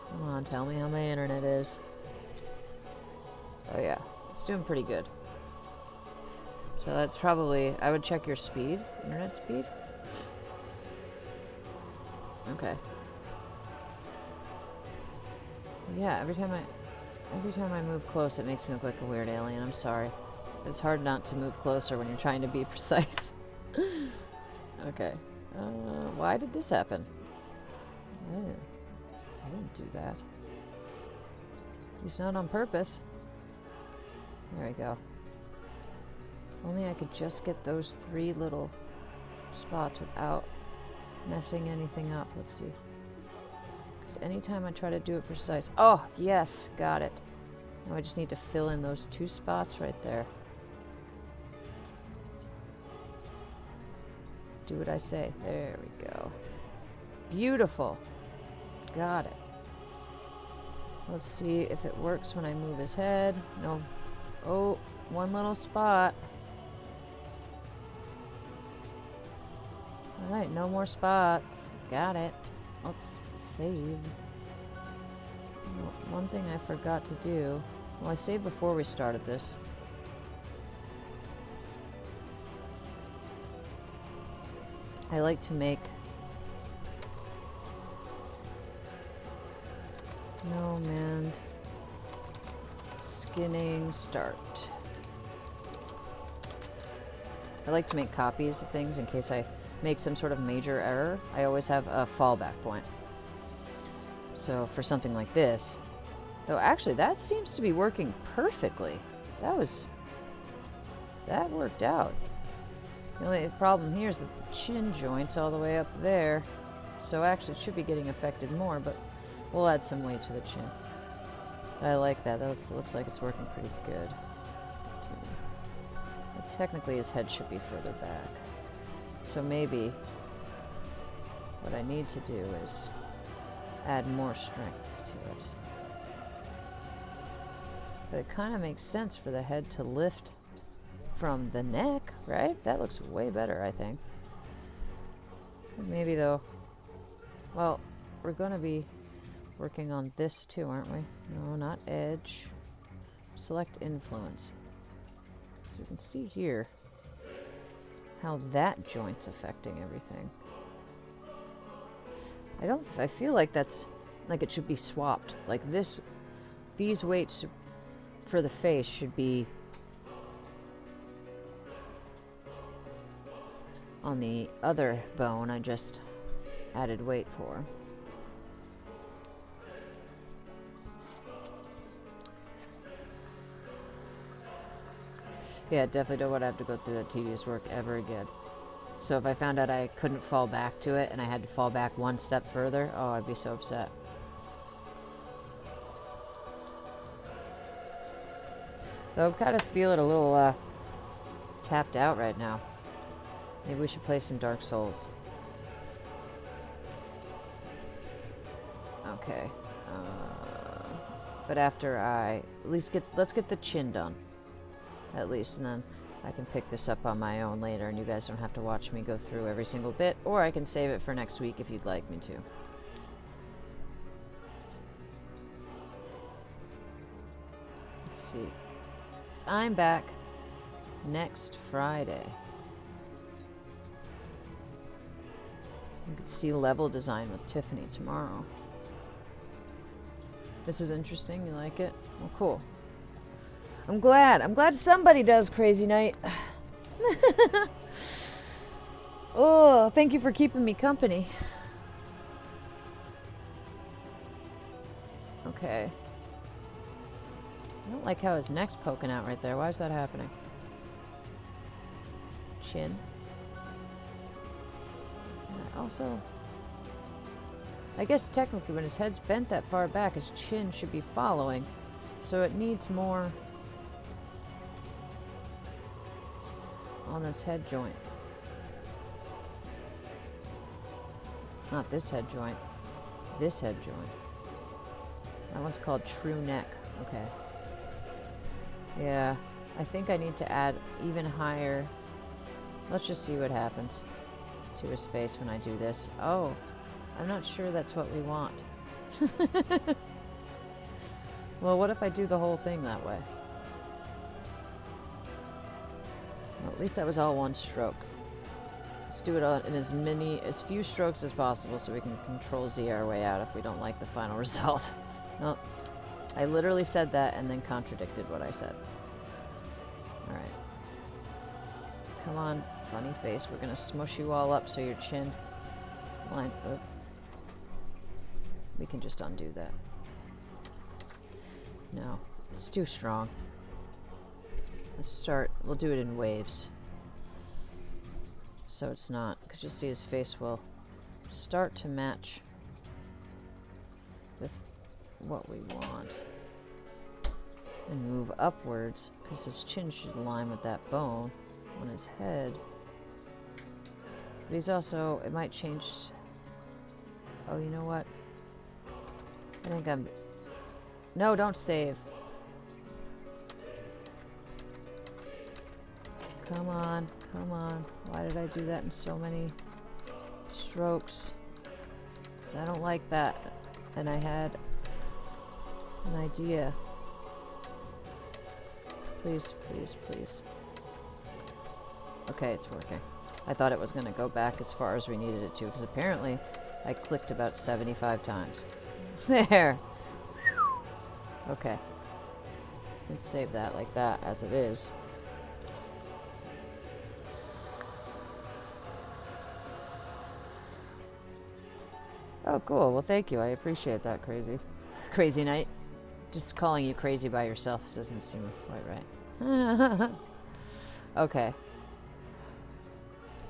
Come on, tell me how my internet is. Oh yeah, it's doing pretty good. So that's probably, I would check your speed, internet speed. Okay. Yeah, every time I move close, it makes me look like a weird alien. I'm sorry. It's hard not to move closer when you're trying to be precise. Okay. Why did this happen? I didn't do that. At least not on purpose. There we go. If only I could just get those 3 little spots without messing anything up. Let's see. Because anytime I try to do it precise... Oh, yes! Got it. Now I just need to fill in those 2 spots right there. Do what I say. There we go. Beautiful. Got it. Let's see if it works when I move his head. No. Oh, 1 little spot. Alright, no more spots. Got it. Let's save. One thing I forgot to do. Well, I saved before we started this. I like to make manned skinning start. I like to make copies of things in case I make some sort of major error. I always have a fallback point. So for something like this, though actually that seems to be working perfectly. That worked out. The only problem here is that the chin joint's all the way up there. So actually it should be getting affected more, but we'll add some weight to the chin. But I like that. That looks like it's working pretty good. But technically his head should be further back. So maybe what I need to do is add more strength to it. But it kind of makes sense for the head to lift from the neck, right? That looks way better, I think. Maybe though, well, we're going to be working on this too, aren't we? No, not edge. Select influence. So you can see here how that joint's affecting everything. I feel like that's, like it should be swapped. Like these weights for the face should be on the other bone I just added weight for. Yeah, definitely don't want to have to go through that tedious work ever again. So if I found out I couldn't fall back to it and I had to fall back 1 step further, oh, I'd be so upset. So I'm kind of feeling a little tapped out right now. Maybe we should play some Dark Souls. Okay. But after let's get the chin done. At least, and then I can pick this up on my own later, and you guys don't have to watch me go through every single bit, or I can save it for next week if you'd like me to. Let's see. I'm back next Friday. You can see level design with Tiffany tomorrow. This is interesting. You like it? Well, cool. I'm glad. I'm glad somebody does, Crazy Knight. Oh, thank you for keeping me company. Okay. I don't like how his neck's poking out right there. Why is that happening? Chin. Also, I guess technically when his head's bent that far back, his chin should be following. So it needs more on this head joint. Not this head joint. This head joint. That one's called true neck. Okay. Yeah. I think I need to add even higher. Let's just see what happens to his face when I do this. Oh. I'm not sure that's what we want. Well, what if I do the whole thing that way? Well, at least that was all one stroke. Let's do it in as few strokes as possible so we can Control Z our way out if we don't like the final result. Well, I literally said that and then contradicted what I said. Alright. Come on, funny face. We're gonna smush you all up so your chin line up. We can just undo that. No, it's too strong. Let's start. We'll do it in waves. So it's not, because you'll see his face will start to match with what we want. And move upwards, because his chin should align with that bone on his head. But he's also, it might change. Oh, you know what? I think I'm... No, don't save. Come on, come on. Why did I do that in so many strokes? 'Cause I don't like that. And I had an idea. Please, please, please. Okay, it's working. I thought it was going to go back as far as we needed it to, because apparently I clicked about 75 times. There. Okay. Let's save that like that, as it is. Oh, cool. Well, thank you. I appreciate that, Crazy Knight. Just calling you crazy by yourself doesn't seem quite right. Okay.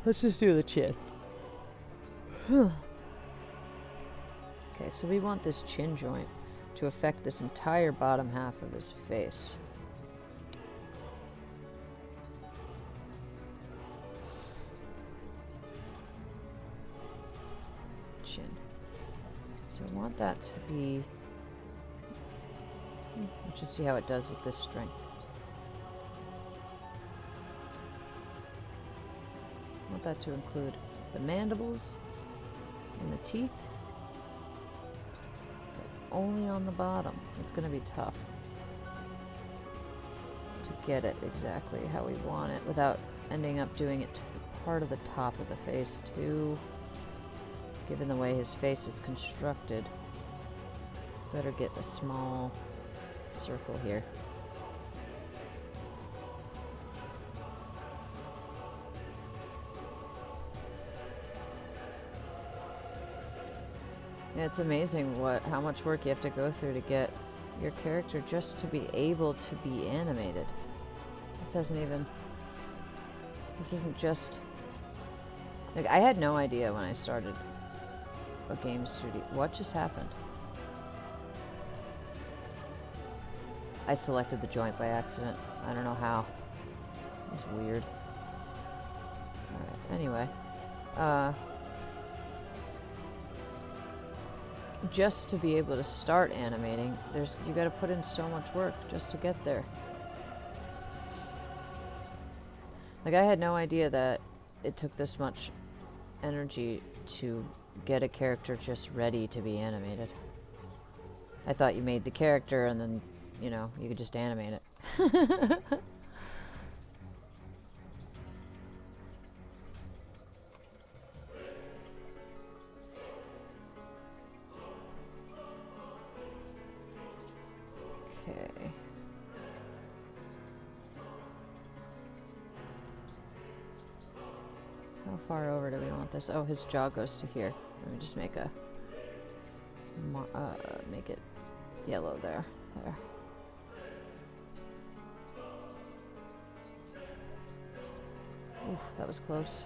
Let's just do the chin. Okay, so we want this chin joint to affect this entire bottom half of his face. Chin. So I want that to be... Let's just see how it does with this strength. I want that to include the mandibles and the teeth. But only on the bottom. It's going to be tough to get it exactly how we want it without ending up doing it to part of the top of the face too. Given the way his face is constructed, better get a small circle here. Yeah, it's amazing how much work you have to go through to get your character just to be able to be animated. This isn't just... Like, I had no idea when I started a game studio. What just happened? I selected the joint by accident. I don't know how. It was weird. Alright, anyway. Just to be able to start animating, you gotta put in so much work just to get there. Like, I had no idea that it took this much energy to get a character just ready to be animated. I thought you made the character and then, you know, you could just animate it. Okay. How far over do we want this? Oh, his jaw goes to here. Let me just make a... make it yellow there. There. Oof, that was close.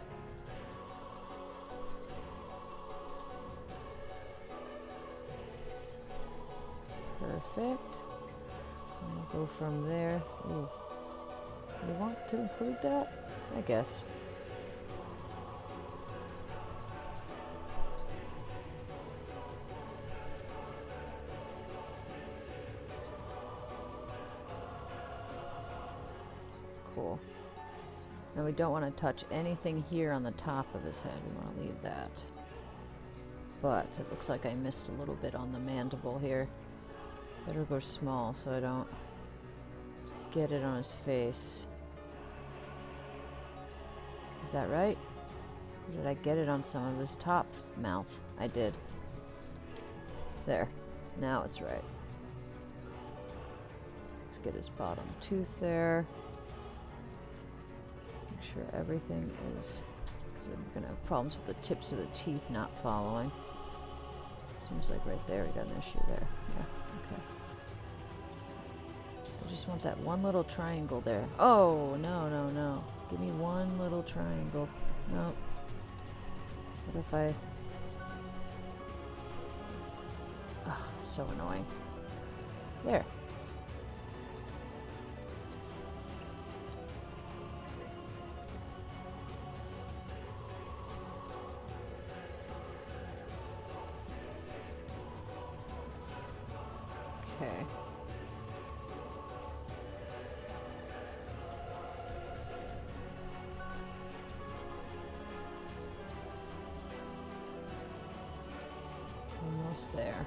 Perfect. And we'll go from there. Ooh. Do we want to include that? I guess. Cool. Now we don't want to touch anything here on the top of his head. We want to leave that. But it looks like I missed a little bit on the mandible here. Better go small so I don't get it on his face. Is that right? Or did I get it on some of his top mouth? I did. There. Now it's right. Let's get his bottom tooth there. Make sure everything is... because I'm going to have problems with the tips of the teeth not following. Seems like right there we got an issue there. Yeah, okay. I just want that one little triangle there. Oh, no, no, no. Give me one little triangle. Nope. What if I... Ugh, so annoying. There. Okay. Almost there.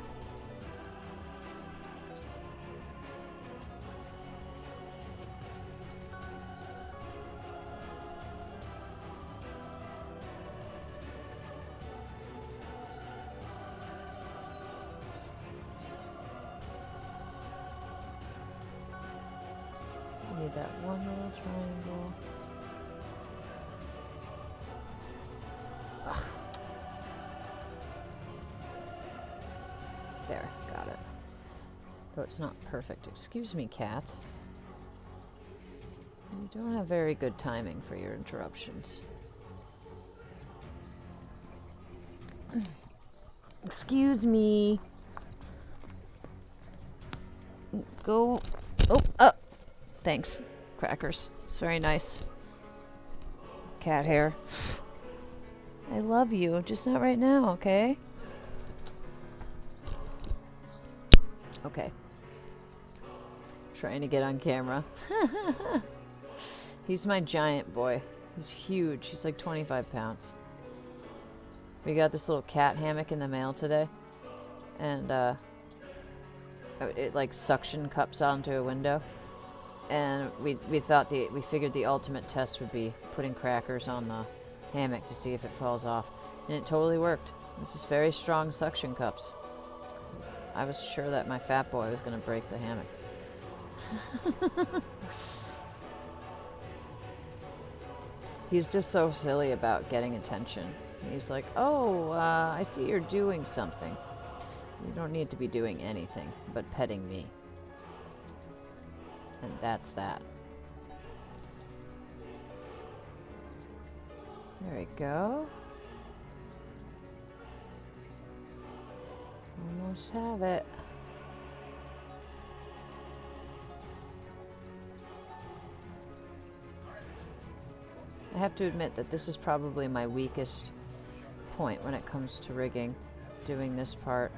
Need that one little triangle. Ugh. There, got it. Though it's not perfect. Excuse me, cat. You don't have very good timing for your interruptions. Excuse me. Go. Oh, up. Thanks, crackers. It's very nice. Cat hair. I love you, just not right now, okay? Okay. Trying to get on camera. He's my giant boy. He's huge. He's like 25 pounds. We got this little cat hammock in the mail today. And, it like suction cups onto a window. And we figured the ultimate test would be putting crackers on the hammock to see if it falls off. And it totally worked. This is very strong suction cups. I was sure that my fat boy was going to break the hammock. He's just so silly about getting attention. He's like, oh, I see you're doing something. You don't need to be doing anything but petting me. And that's that. There we go. Almost have it. I have to admit that this is probably my weakest point when it comes to rigging, doing this part.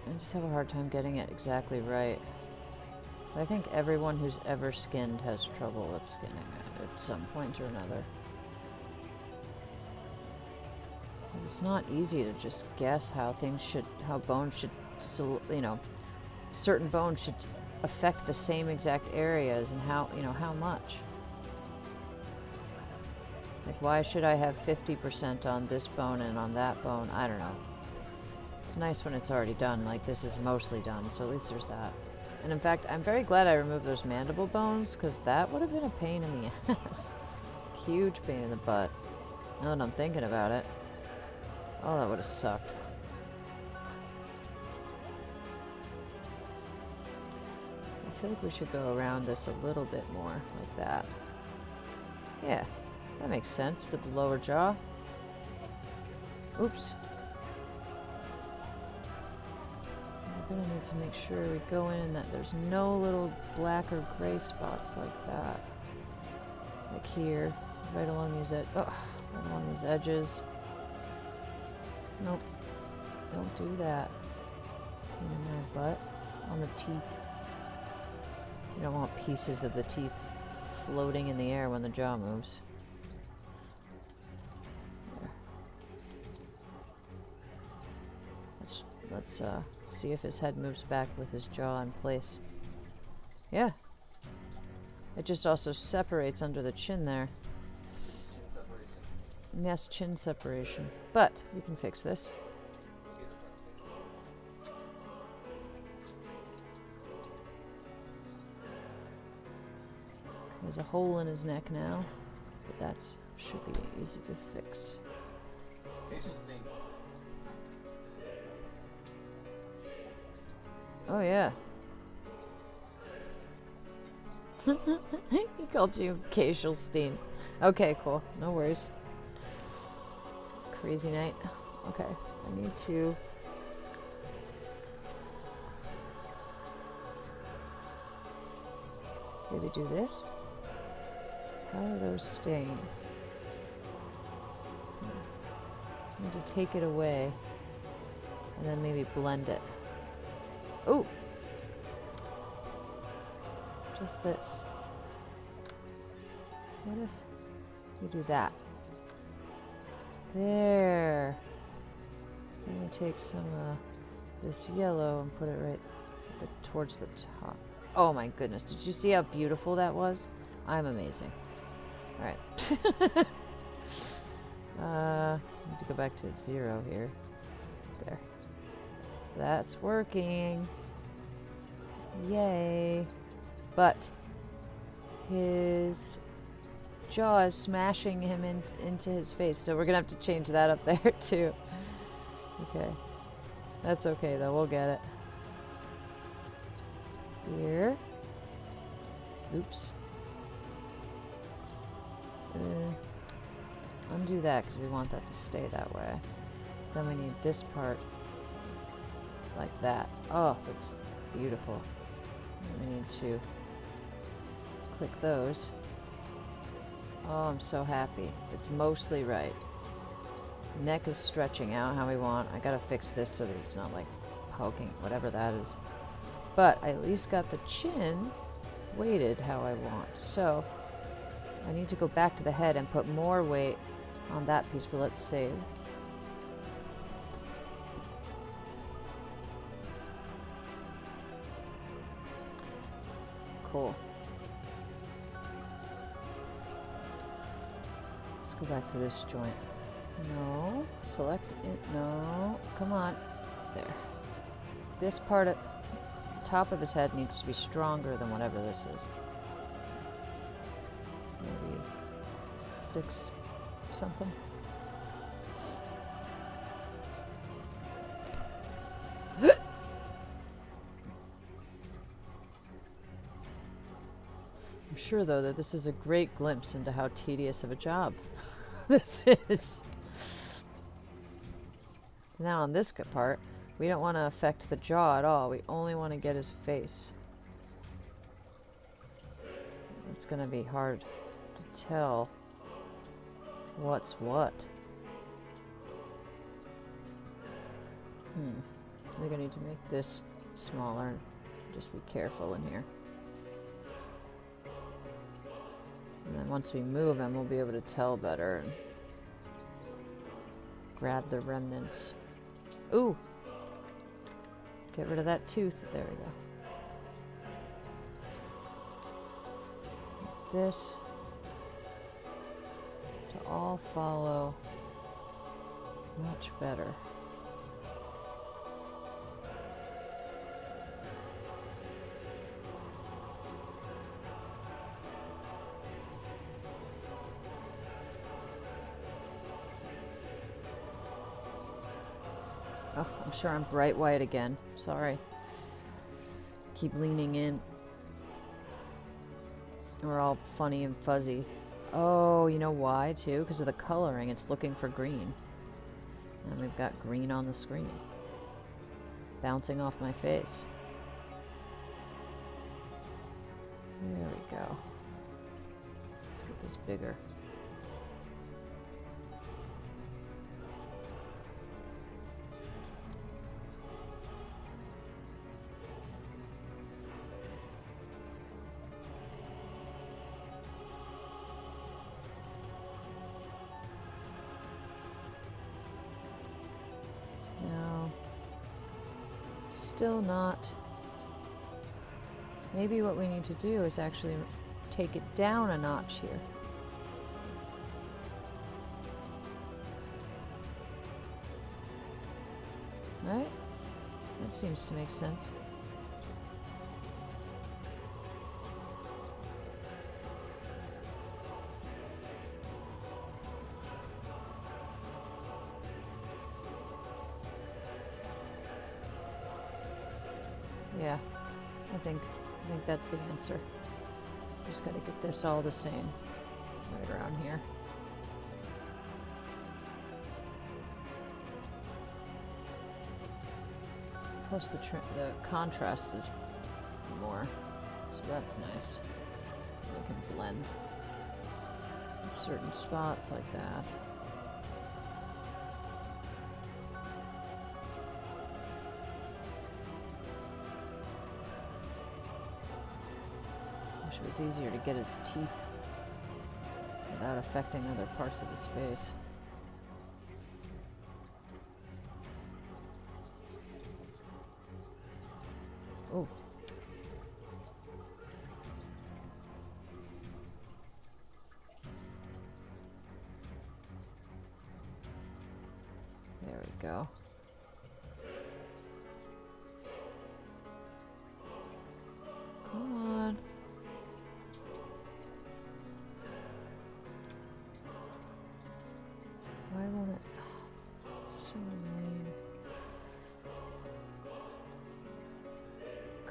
I just have a hard time getting it exactly right. But I think everyone who's ever skinned has trouble with skinning it at some point or another. Because it's not easy to just guess how things should, how bones should, you know, certain bones should affect the same exact areas and how, you know, how much. Like, why should I have 50% on this bone and on that bone? I don't know. It's nice when it's already done, like this is mostly done, so at least there's that. And in fact, I'm very glad I removed those mandible bones, because that would have been a pain in the ass. Huge pain in the butt. Now that I'm thinking about it. Oh, that would have sucked. I feel like we should go around this a little bit more, like that. Yeah, that makes sense for the lower jaw. Oops. We're gonna need to make sure we go in and that there's no little black or gray spots like that. Like here, right along these right along these edges. Nope. Don't do that. In my butt. On the teeth. You don't want pieces of the teeth floating in the air when the jaw moves. There. Let's see if his head moves back with his jaw in place. Yeah. It just also separates under the chin there. Chin separation. Yes, chin separation. But we can fix this. There's a hole in his neck now, but that should be easy to fix. Facial stain. Oh yeah. He called you Casual Steen. Okay, cool. No worries. Crazy night. Okay, I need to... maybe do this? How are those staying? I need to take it away and then maybe blend it. Oh! Just this. What if we do that? There. Let me take some this yellow and put it right towards the top. Oh my goodness! Did you see how beautiful that was? I'm amazing. All right. Need to go back to 0 here. There. That's working. Yay. But his jaw is smashing him into his face, so we're gonna have to change that up there too. Okay. That's okay though, we'll get it. Here. Oops. Undo that because we want that to stay that way. Then we need this part like that. Oh, that's beautiful. And we need to click those. Oh, I'm so happy. It's mostly right. Neck is stretching out how we want. I gotta fix this so that it's not like poking, whatever that is. But I at least got the chin weighted how I want. So I need to go back to the head and put more weight on that piece, but let's save. Cool. Let's go back to this joint. No. Select it. No. Come on. There. This part at the top of his head needs to be stronger than whatever this is. Maybe 6 something. I'm sure, though, that this is a great glimpse into how tedious of a job this is. Now on this part, we don't want to affect the jaw at all. We only want to get his face. It's going to be hard to tell what's what. I think I need to make this smaller. Just be careful in here. And then once we move him, we'll be able to tell better and grab the remnants. Ooh! Get rid of that tooth. There we go. This to all follow much better. Oh, I'm sure I'm bright white again. Sorry. Keep leaning in. We're all funny and fuzzy. Oh, you know why, too? Because of the coloring. It's looking for green. And we've got green on the screen. Bouncing off my face. There we go. Let's get this bigger. No. Still not. Maybe what we need to do is actually take it down a notch here. Right? That seems to make sense. Yeah, I think that's the answer. Just gotta get this all the same. Right around here. Plus the contrast is more, so that's nice. We can blend in certain spots like that. Wish it was easier to get his teeth without affecting other parts of his face. Oh. There we go. Come on. Why won't it? So lame.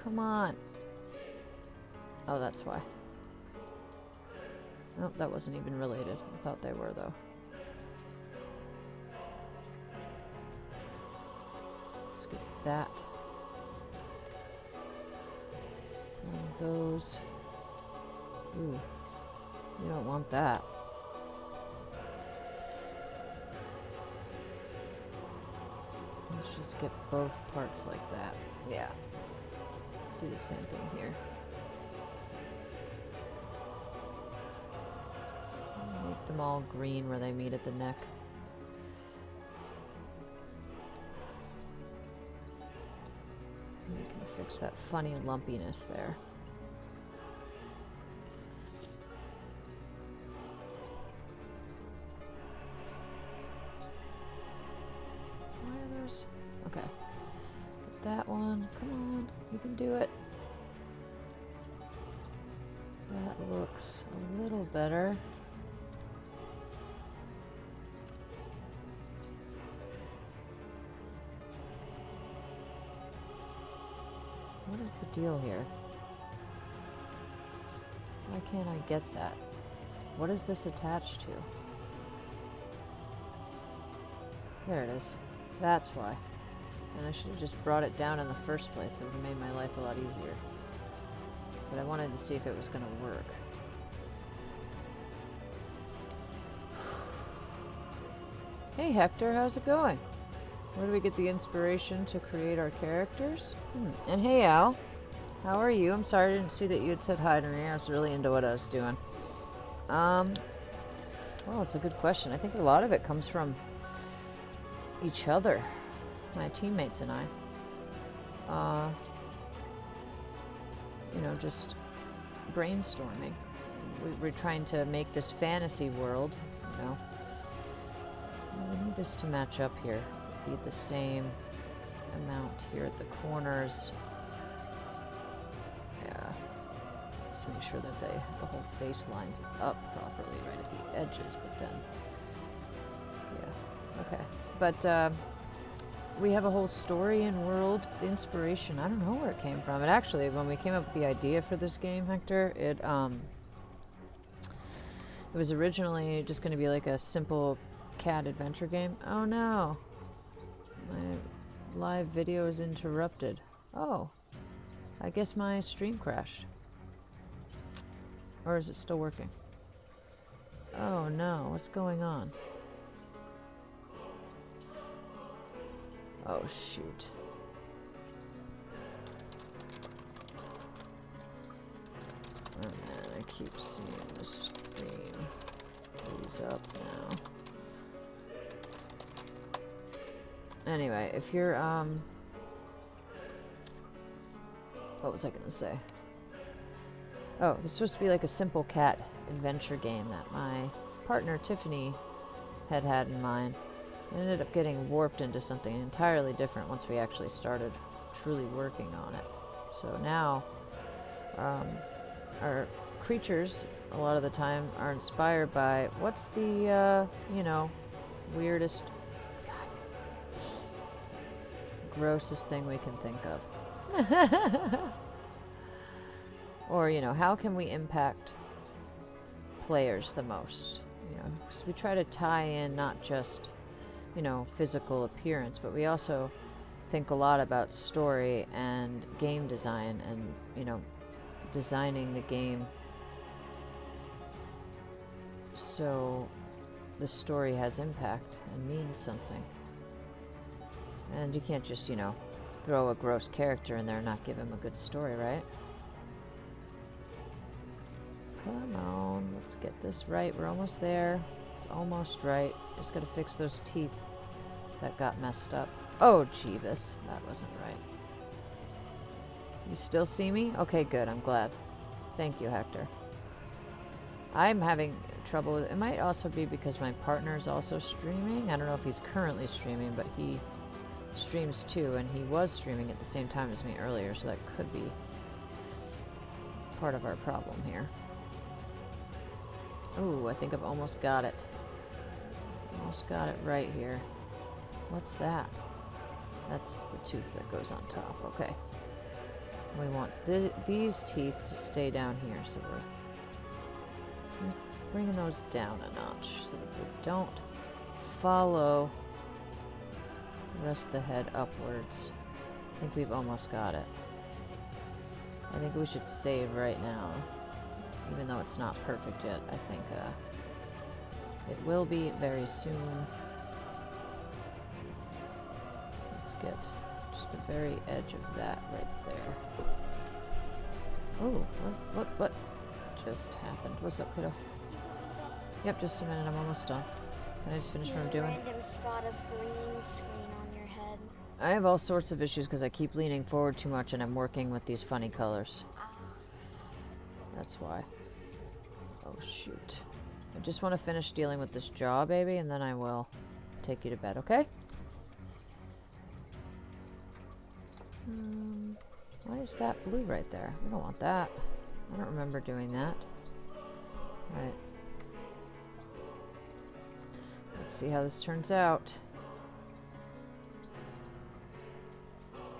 Come on. Oh, that's why. Nope, that wasn't even related. I thought they were, though. Let's get that. One of those. Ooh. You don't want that. Let's just get both parts like that. Yeah. Do the same thing here. Make them all green where they meet at the neck. And you can fix that funny lumpiness there. Why are those? Okay. Get that one. Come on. You can do it. That looks a little better. What is the deal here? Why can't I get that? What is this attached to? There it is. That's why. And I should have just brought it down in the first place. It would have made my life a lot easier. But I wanted to see if it was going to work. Hey Hector, how's it going? Where do we get the inspiration to create our characters? And hey Al, how are you? I'm sorry I didn't see that you had said hi to me. I was really into what I was doing. Well, it's a good question. I think a lot of it comes from each other, my teammates and I. You know, just brainstorming. We're trying to make this fantasy world, you know. We need this to match up here. Be the same amount here at the corners. Yeah. Just make sure that the whole face lines up properly right at the edges, but then, yeah, okay. But we have a whole story and world. The inspiration, I don't know where it came from. It actually, when we came up with the idea for this game, Hector, it was originally just going to be like a simple cat adventure game. Oh no. My live video is interrupted. Oh. I guess my stream crashed. Or is it still working? Oh no, what's going on? Oh shoot. Oh man, I keep seeing the screen freeze up now. Anyway, if you're, what was I gonna say? Oh, this is supposed to be like a simple cat adventure game that my partner Tiffany had in mind. It ended up getting warped into something entirely different once we actually started truly working on it. So now, our creatures, a lot of the time, are inspired by what's the, you know, weirdest, grossest thing we can think of. Or, you know, how can we impact players the most? You know, so we try to tie in not just, you know, physical appearance, but we also think a lot about story and game design and, you know, designing the game so the story has impact and means something. And you can't just, you know, throw a gross character in there and not give him a good story, right? Come on, let's get this right. We're almost there. It's almost right. Just gotta fix those teeth that got messed up. Oh, Jeebus. That wasn't right. You still see me? Okay, good. I'm glad. Thank you, Hector. I'm having trouble with it. It might also be because my partner is also streaming. I don't know if he's currently streaming, but he streams too, and he was streaming at the same time as me earlier, so that could be part of our problem here. Ooh, I think I've almost got it. Almost got it right here. What's that? That's the tooth that goes on top. Okay. We want these teeth to stay down here, so we're bringing those down a notch so that they don't follow the rest of the head upwards. I think we've almost got it. I think we should save right now. Even though it's not perfect yet, I think it will be very soon. Let's get just the very edge of that right there. Oh, what just happened? What's up, kiddo? Yep, just a minute, I'm almost done. Can I just finish what I'm doing? Random spot of green screen on your head. I have all sorts of issues because I keep leaning forward too much and I'm working with these funny colors. That's why. Oh, shoot. I just want to finish dealing with this jaw, baby, and then I will take you to bed, okay? Why is that blue right there? We don't want that. I don't remember doing that. Right. Let's see how this turns out.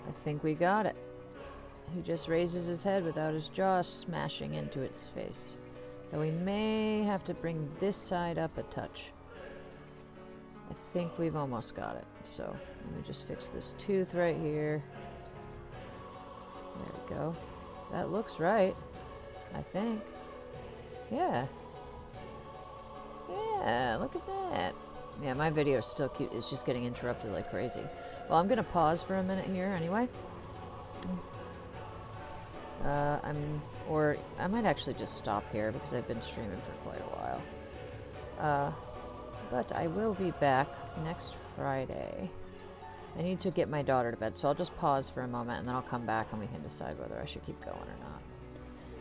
I think we got it. He just raises his head without his jaw smashing into its face. Though we may have to bring this side up a touch. I think we've almost got it. So let me just fix this tooth right here. There we go. That looks right, I think. Yeah. Yeah, look at that. Yeah, my video still is just getting interrupted like crazy. Well, I'm going to pause for a minute here anyway. Or I might actually just stop here because I've been streaming for quite a while. But I will be back next Friday. I need to get my daughter to bed, so I'll just pause for a moment and then I'll come back and we can decide whether I should keep going or not.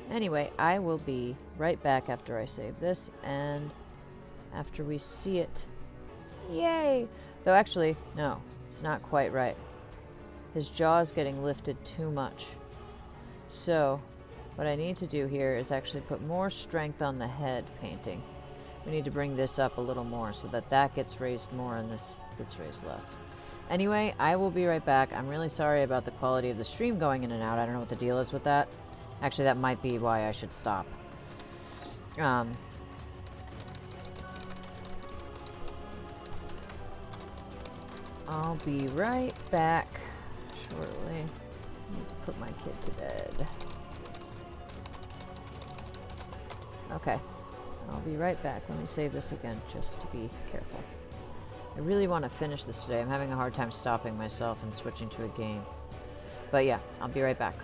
Anyway, I will be right back after I save this and after we see it. Yay! Though actually, no, it's not quite right. His jaw is getting lifted too much. So, what I need to do here is actually put more strength on the head painting. We need to bring this up a little more so that that gets raised more in this bits raised less. Anyway, I will be right back. I'm really sorry about the quality of the stream going in and out. I don't know what the deal is with that. Actually, that might be why I should stop. I'll be right back shortly. I need to put my kid to bed. Okay. I'll be right back. Let me save this again, just to be careful. I really want to finish this today. I'm having a hard time stopping myself and switching to a game. But yeah, I'll be right back.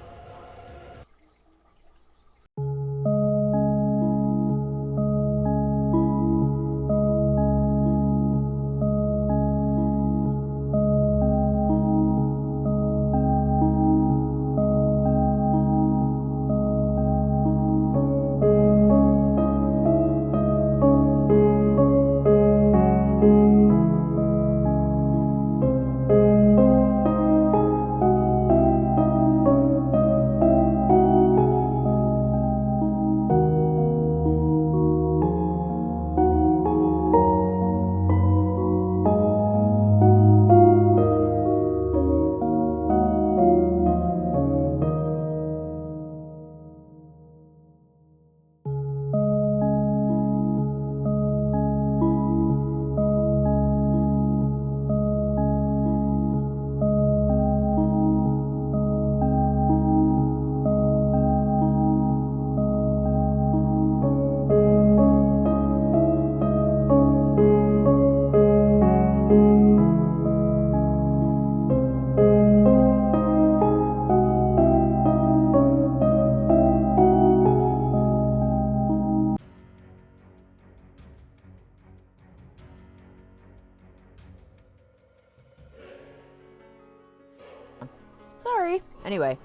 Sorry. Anyway,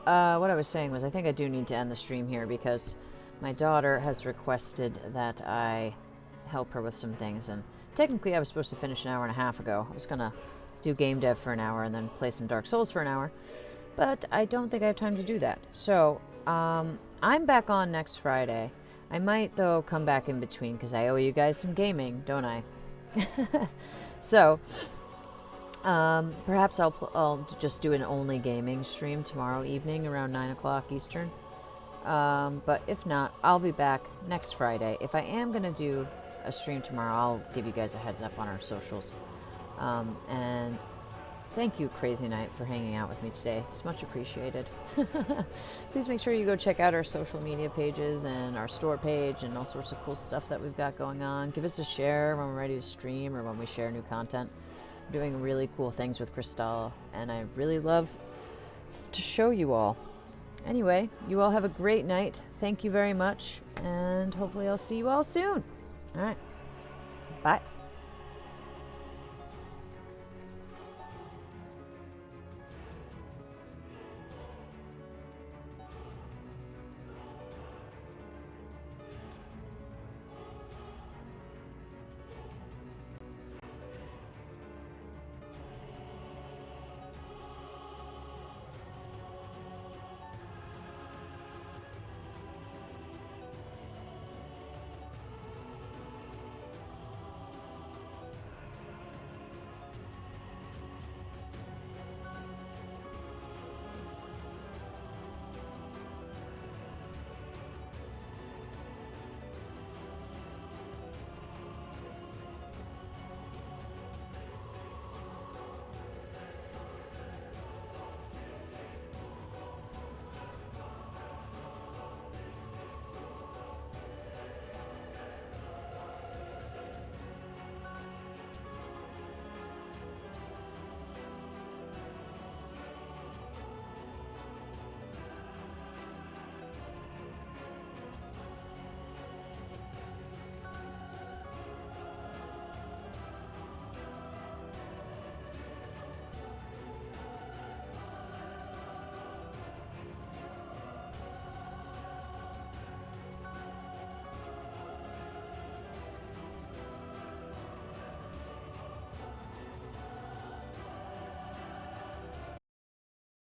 what I was saying was I think I do need to end the stream here because my daughter has requested that I help her with some things, and technically I was supposed to finish an hour and a half ago. I was gonna do game dev for an hour and then play some Dark Souls for an hour, but I don't think I have time to do that. So, I'm back on next Friday. I might, though, come back in between because I owe you guys some gaming, don't I? So, perhaps I'll just do an only gaming stream tomorrow evening around 9 o'clock Eastern. But if not, I'll be back next Friday. If I am going to do a stream tomorrow, I'll give you guys a heads up on our socials. And thank you, Crazy Knight, for hanging out with me today. It's much appreciated. Please make sure you go check out our social media pages and our store page and all sorts of cool stuff that we've got going on. Give us a share when we're ready to stream or when we share new content. We're doing really cool things with Kristala, and I really love to show you all. Anyway, you all have a great night. Thank you very much, and hopefully I'll see you all soon. All right. Bye.